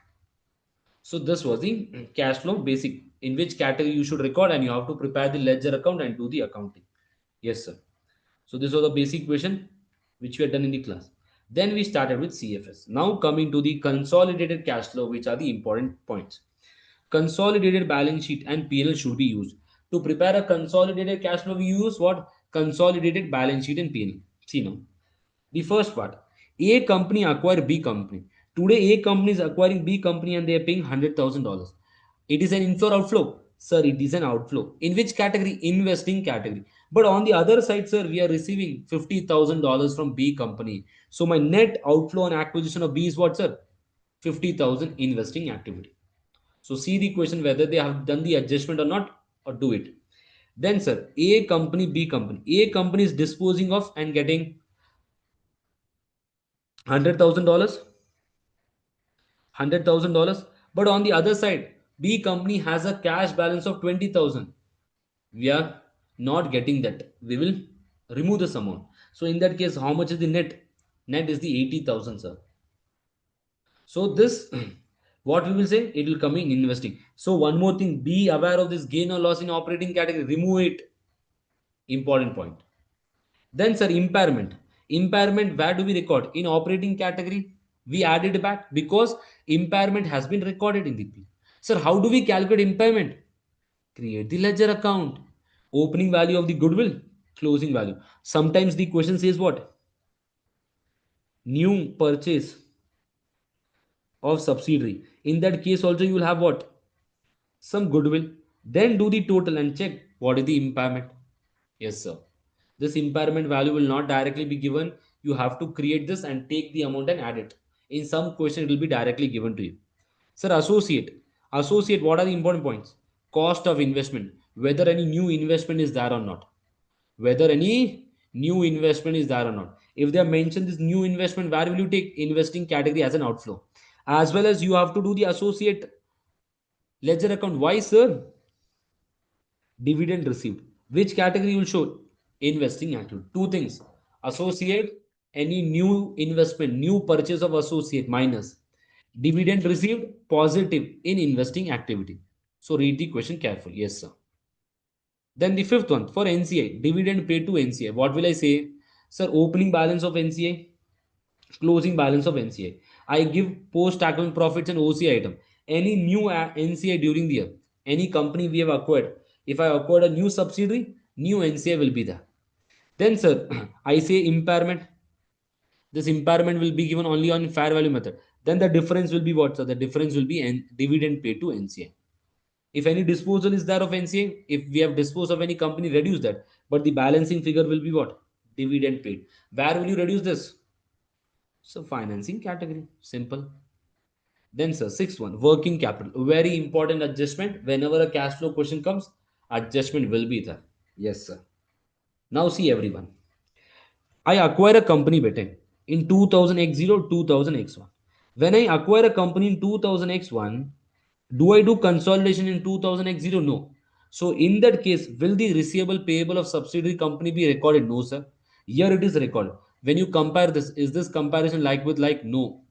So this was the cash flow basic, in which category you should record, and you have to prepare the ledger account and do the accounting. Yes, sir. So this was the basic question which we had done in the class. Then we started with CFS. Now coming to the consolidated cash flow, which are the important points. Consolidated balance sheet and P&L should be used. To prepare a consolidated cash flow, we use what? Consolidated balance sheet and P&L. See now. The first part, A company acquire B company. Today, A company is acquiring B company and they are paying $100,000. It is an inflow or outflow? Sir, it is an outflow. In which category? Investing category. But on the other side, sir, we are receiving $50,000 from B company. So my net outflow on acquisition of B is what, sir? 50,000 investing activity. So see the question whether they have done the adjustment or not, or do it. Then, sir, A company, B company. A company is disposing of and getting $100,000, $100,000. But on the other side, B company has a cash balance of 20,000. We are not getting that. We will remove this amount. So in that case, how much is the net? Net is the 80,000, sir. So this, what we will say, it will come in investing. So one more thing, be aware of this gain or loss in operating category. Remove it. Important point. Then, sir, impairment. Impairment, where do we record? In operating category, we added back because impairment has been recorded in the P. Sir, how do we calculate impairment? Create the ledger account. Opening value of the goodwill, closing value. Sometimes the question says what? New purchase of subsidiary. In that case, also you will have what? Some goodwill. Then do the total and check what is the impairment. Yes, sir. This impairment value will not directly be given. You have to create this and take the amount and add it. In some question, it will be directly given to you. Sir, associate. Associate, what are the important points? Cost of investment. Whether any new investment is there or not. Whether any new investment is there or not. If they have mentioned this new investment, where will you take investing category as an outflow? As well as you have to do the associate ledger account. Why, sir? Dividend received. Which category will show? Investing activity. Two things. Associate, any new investment, new purchase of associate, minus. Dividend received, positive in investing activity. So read the question carefully. Yes, sir. Then the fifth one, for NCI, dividend paid to NCI. What will I say? Sir, opening balance of NCI, closing balance of NCI. I give post account profits and OC item. Any new NCI during the year, any company we have acquired. If I acquired a new subsidiary, new NCI will be there. Then, sir, I say impairment. This impairment will be given only on fair value method. Then the difference will be what, sir? The difference will be dividend paid to NCI. If any disposal is there of NCA, if we have disposed of any company, reduce that. But the balancing figure will be what? Dividend paid. Where will you reduce this? So financing category. Simple. Then sir, sixth one, working capital. Very important adjustment. Whenever a cash flow question comes, adjustment will be there. Yes sir. Now see everyone. I acquire a company betting in 2000x0, 2000x1. When I acquire a company in 2000x1, do I do consolidation in 2000x0? No. So in that case, will the receivable payable of subsidiary company be recorded? No, sir. Here it is recorded. When you compare this, is this comparison like with like? No.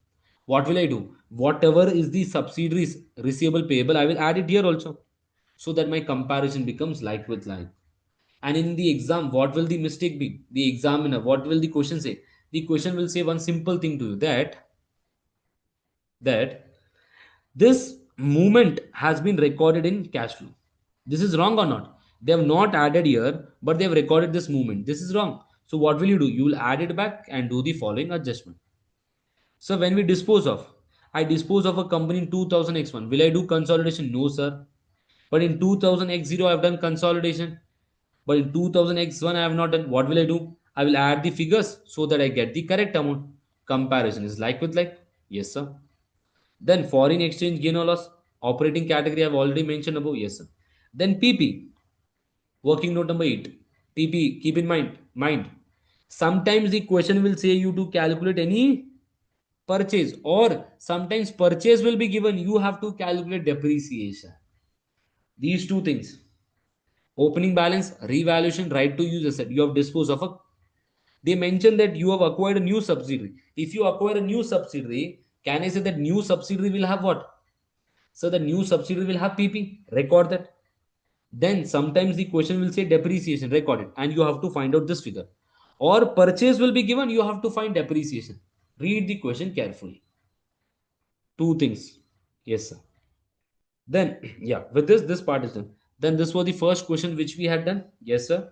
What will I do? Whatever is the subsidiaries receivable payable, I will add it here also. So that my comparison becomes like with like. And in the exam, what will the mistake be? The examiner, what will the question say? The question will say one simple thing to you, that this movement has been recorded in cash flow. This is wrong or not? They have not added here, but they have recorded this movement. This is wrong. So what will you do? You will add it back and do the following adjustment. So when we dispose of, I dispose of a company in 2000x1. Will I do consolidation? No, sir. But in 2000x0, I have done consolidation. But in 2000x1, I have not done. What will I do? I will add the figures so that I get the correct amount. Comparison is like with like. Yes, sir. Then foreign exchange gain or loss. Operating category I have already mentioned above. Yes, sir. Then PP. Working note number 8. PP. Keep in mind. Sometimes the question will say you to calculate any purchase, or sometimes purchase will be given. You have to calculate depreciation. These two things. Opening balance, revaluation, right to use asset. You have disposed of a. They mention that you have acquired a new subsidiary. If you acquire a new subsidiary, can I say that new subsidiary will have what? So the new subsidiary will have PP. Record that. Then sometimes the question will say depreciation. Record it, and you have to find out this figure. Or purchase will be given. You have to find depreciation. Read the question carefully. Two things. Yes, sir. Then yeah, with this part is done. Then this was the first question which we had done. Yes, sir.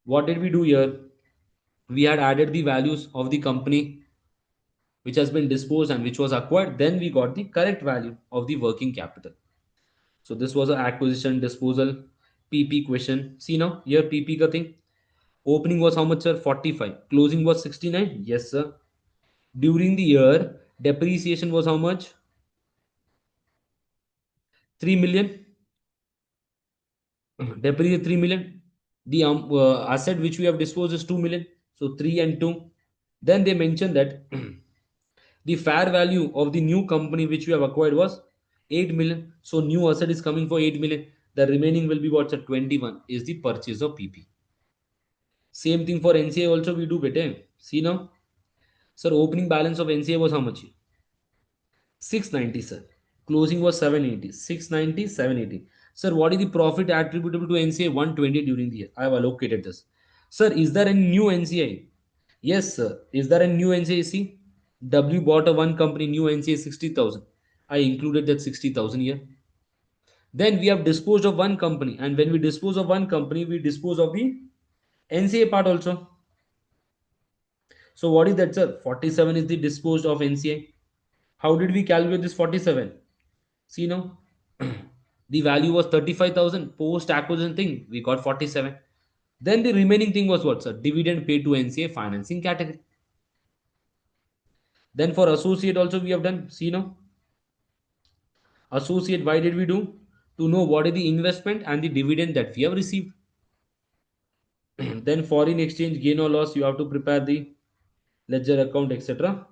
What did we do here? We had added the values of the company which has been disposed and which was acquired. Then we got the correct value of the working capital. So this was an acquisition disposal PP question. See now here PP ka thing. Opening was how much, sir? 45. Closing was 69. Yes, sir. During the year, depreciation was how much? 3 million. Depreciate 3 million. The asset which we have disposed is 2 million. So 3 and 2. Then they mentioned that the fair value of the new company which we have acquired was 8 million. So new asset is coming for 8 million. The remaining will be what's at 21 is the purchase of PP. Same thing for NCA also we do better. See now. Sir, opening balance of NCA was how much? 690, sir. Closing was 780. 690, 780. Sir, what is the profit attributable to NCA? 120 during the year. I have allocated this. Sir, is there any new NCA? Yes, sir. Is there a new NCA? See, W bought a one company, new NCA 60,000. I included that 60,000 here. Then we have disposed of one company, and when we dispose of one company, we dispose of the NCA part also. So what is that, sir? 47 is the disposed of NCA. How did we calculate this 47? See now, the value was 35,000 post acquisition thing. We got 47. Then the remaining thing was what, sir? Dividend paid to NCA financing category. Then for associate also we have done. See now, associate, why did we do? To know what is the investment and the dividend that we have received. Then foreign exchange gain or loss, you have to prepare the ledger account, etc.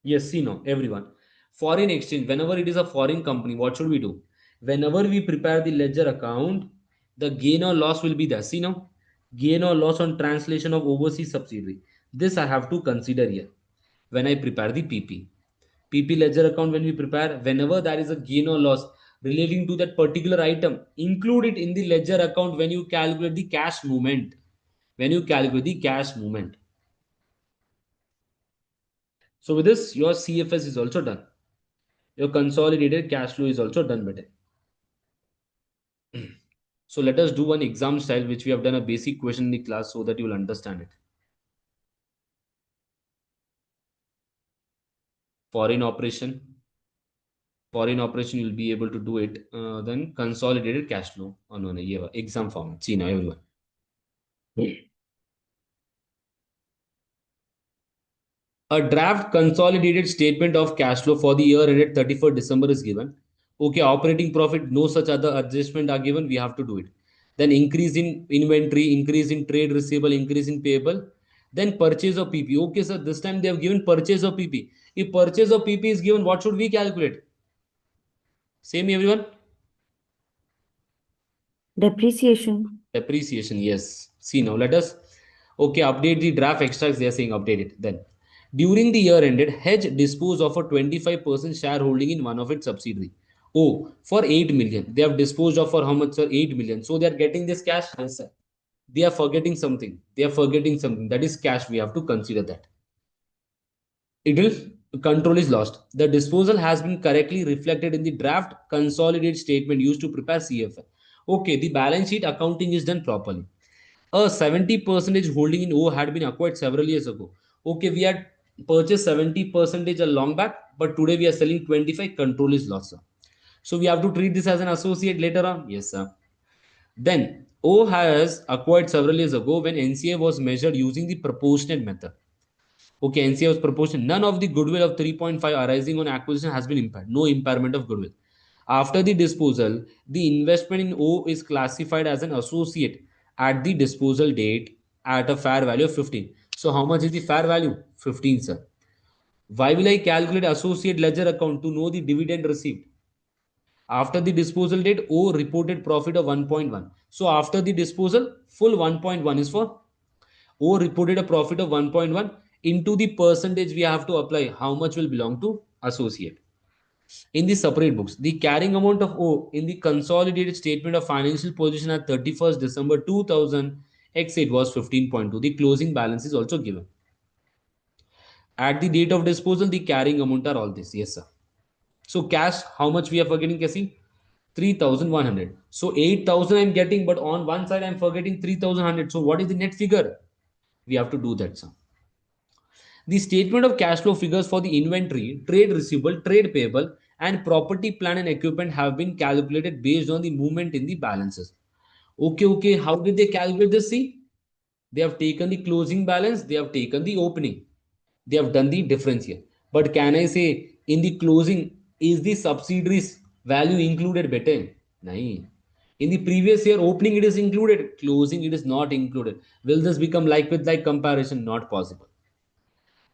Yes, see now, everyone. Foreign exchange, whenever it is a foreign company, what should we do? Whenever we prepare the ledger account, the gain or loss will be there. See now, gain or loss on translation of overseas subsidiary. This I have to consider here when I prepare the PP. PP ledger account, when we prepare, whenever there is a gain or loss relating to that particular item, include it in the ledger account when you calculate the cash movement. When you calculate the cash movement. So with this, your CFS is also done. Your consolidated cash flow is also done better. So let us do one exam style which we have done a basic question in the class so that you will understand it. Foreign operation. Foreign operation, you'll be able to do it. Then consolidated cash flow. Oh, no, no, yeah, exam format. See now, everyone. A draft consolidated statement of cash flow for the year ended 31st December is given. Okay, operating profit, no such other adjustment are given. We have to do it. Then increase in inventory, increase in trade receivable, increase in payable. Then purchase of PP. Okay, sir, this time they have given purchase of PP. If purchase of PP is given, what should we calculate? Same everyone? Depreciation. Depreciation, yes. See now, let us, okay, update the draft extracts. They are saying update it. Then, during the year ended, Hedge disposed of a 25% shareholding in one of its subsidiary. Oh, for 8 million. They have disposed of for how much, sir? 8 million. So they are getting this cash? Yes, sir. They are forgetting something. They are forgetting something. That is cash. We have to consider that. It will control is lost. The disposal has been correctly reflected in the draft consolidated statement used to prepare CFL. Okay, the balance sheet accounting is done properly. A 70% holding in O had been acquired several years ago. Okay, we had purchased 70% a long back, but today we are selling 25. Control is lost, sir. So we have to treat this as an associate later on. Yes, sir. Then O has acquired several years ago when NCA was measured using the proportionate method. Okay, NCA was proportionate. None of the goodwill of 3.5 arising on acquisition has been impaired. No impairment of goodwill. After the disposal, the investment in O is classified as an associate at the disposal date at a fair value of 15. So how much is the fair value? 15, sir. Why will I calculate associate ledger account to know the dividend received? After the disposal date, O reported profit of 1.1. So after the disposal, full 1.1 is for O reported a profit of 1.1 into the percentage we have to apply. How much will belong to associate? In the separate books, the carrying amount of O in the consolidated statement of financial position at 31st December 2000 X8 was 15.2. The closing balance is also given. At the date of disposal, the carrying amount are all this. Yes, sir. So cash, how much we are forgetting, Cassie? 3,100. So 8,000 I'm getting, but on one side I'm forgetting 3,100. So what is the net figure? We have to do that, sir. The statement of cash flow figures for the inventory, trade receivable, trade payable, and property, plant, and equipment have been calculated based on the movement in the balances. Okay. How did they calculate this? See, they have taken the closing balance, they have taken the opening, they have done the difference here. But can I say in the closing, is the subsidiaries value included better? Nahin. In the previous year, opening it is included, closing it is not included. Will this become like with like comparison? Not possible.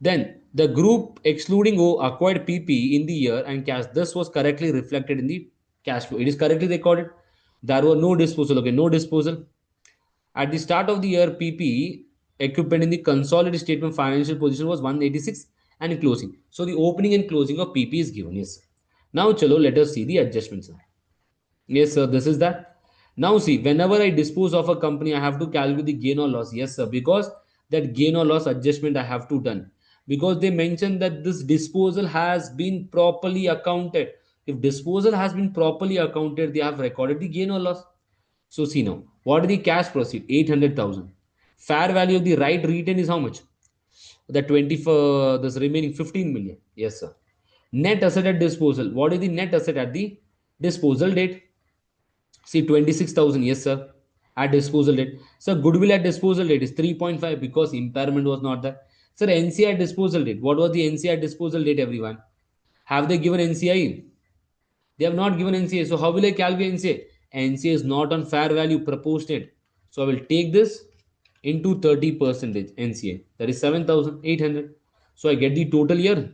Then the group excluding O acquired PP in the year and cash. This was correctly reflected in the cash flow. It is correctly recorded. There were no disposal. Okay, no disposal. At the start of the year, PP equipment in the consolidated statement financial position was 186 and closing. So the opening and closing of PP is given. Yes. Now, chalo, let us see the adjustments. Yes, sir. This is that. Now, see, whenever I dispose of a company, I have to calculate the gain or loss. Yes, sir. Because that gain or loss adjustment I have to done. Because they mentioned that this disposal has been properly accounted. If disposal has been properly accounted, they have recorded the gain or loss. So, see now, what is the cash proceed? 800,000. Fair value of the right return is how much? The 20 for this remaining 15 million. Yes, sir. Net asset at disposal. What is the net asset at the disposal date? See, 26,000. Yes, sir. At disposal date. So, goodwill at disposal date is 3.5 because impairment was not there. Sir, NCI at disposal date. What was the NCI at disposal date, everyone? Have they given NCI? They have not given NCA. So, how will I calculate NCA? NCA is not on fair value proportionate. So, I will take this into 30% NCA. That is 7,800. So, I get the total year.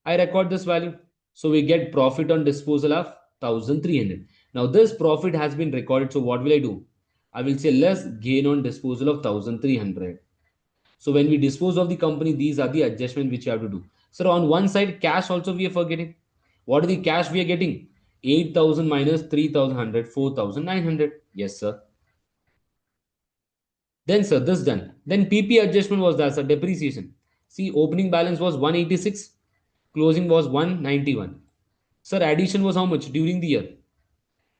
I record this value. So we get profit on disposal of 1,300. Now this profit has been recorded. So what will I do? I will say less gain on disposal of 1,300. So when we dispose of the company, these are the adjustments which you have to do. So on one side, cash also we are forgetting. What is the cash we are getting? 8,000 minus 3,100, 4,900. Yes, sir. Then, sir, this done. Then PP adjustment was that, sir, depreciation. See, opening balance was 186, closing was 191. Sir, addition was how much during the year?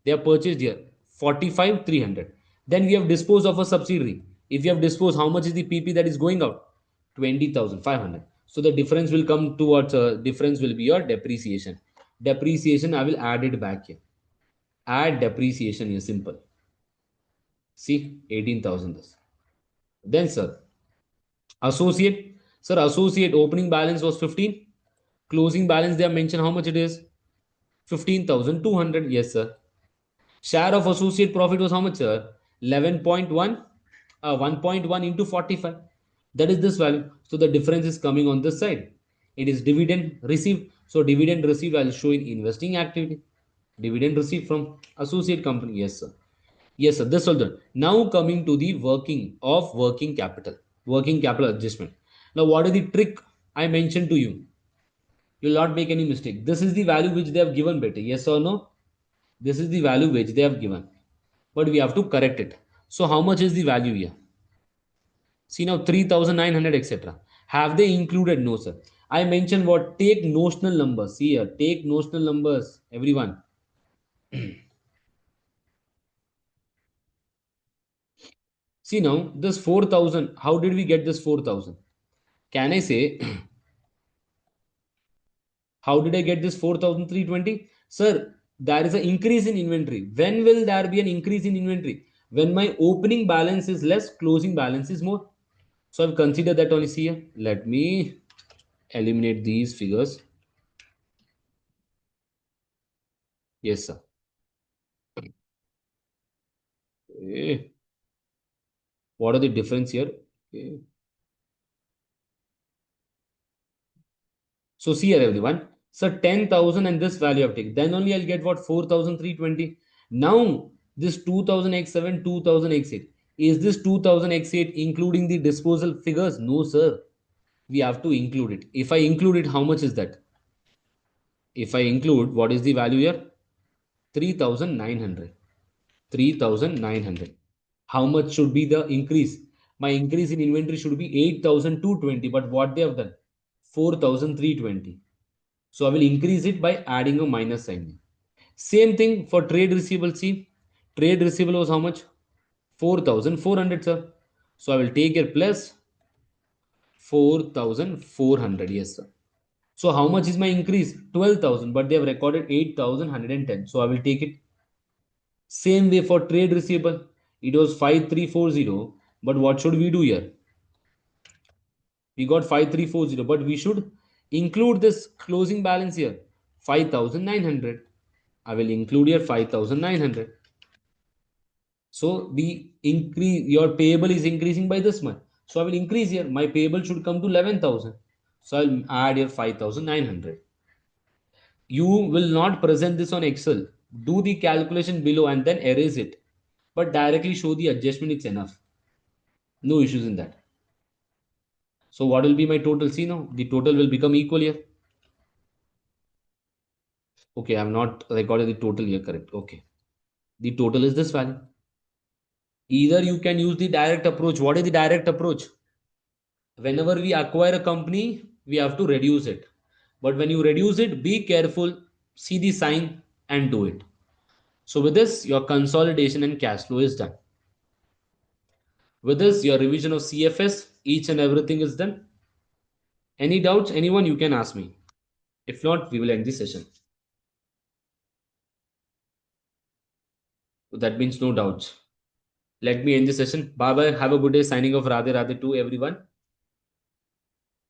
They have purchased here 45, 300. Then we have disposed of a subsidiary. If you have disposed, how much is the PP that is going out? 20,500. So the difference will come towards, difference will be your depreciation. Depreciation, I will add it back here. Add depreciation is simple. See, 18,000. Then, sir, associate. Sir, associate opening balance was 15. Closing balance, they have mentioned how much it is. 15,200. Yes, sir. Share of associate profit was how much, sir? 11.1. 1.1 into 45. That is this value. So the difference is coming on this side. It is dividend received. So dividend received I will show in investing activity. Dividend received from associate company. Yes, sir. Yes, sir. This all done. Now coming to the working of working capital. Working capital adjustment. Now what is the trick I mentioned to you? You will not make any mistake. This is the value which they have given, better. Yes or no? This is the value which they have given. But we have to correct it. So how much is the value here? See now 3,900 etc. Have they included? No, sir. I mentioned what? Take notional numbers. See here. Take notional numbers. Everyone. See now this 4,000. How did we get this 4,000? Can I say how did I get this 4,320? Sir, there is an increase in inventory. When will there be an increase in inventory? When my opening balance is less, closing balance is more. So I've considered that only. See here. Let me eliminate these figures. Yes, sir. Okay. What are the difference here? Okay. So see here, everyone. So 10,000 and this value I've taken. Then only I'll get what? 4,320. Now this 2,000x7, 2,000x8. Is this 2,000x8 including the disposal figures? No, sir. We have to include it. If I include it, how much is that? If I include, what is the value here? 3,900. 3,900. How much should be the increase? My increase in inventory should be 8,220. But what they have done? 4,320. So I will increase it by adding a minus sign. Same thing for trade receivable. See, trade receivable was how much? 4,400, sir. So I will take it plus 4,400. Yes, sir. So how much is my increase? 12,000, but they have recorded 8,110. So I will take it. Same way for trade receivable. It was 5,340. But what should we do here? We got 5,340, but we should include this closing balance here. 5,900. I will include here 5,900. So the increase, your payable is increasing by this much. So I will increase here. My payable should come to 11,000. So I'll add here 5,900. You will not present this on Excel. Do the calculation below and then erase it. But directly show the adjustment, it's enough. No issues in that. So what will be my total? See now, the total will become equal here. Okay, I have not recorded the total here, correct. Okay. The total is this value. Either you can use the direct approach. What is the direct approach? Whenever we acquire a company, we have to reduce it. But when you reduce it, be careful, see the sign and do it. So with this, your consolidation and cash flow is done. With this, your revision of CFS, each and everything is done. Any doubts? Anyone, you can ask me. If not, we will end the session. So that means no doubts. Let me end the session. Bye bye. Have a good day. Signing off. Radhe Radhe to everyone.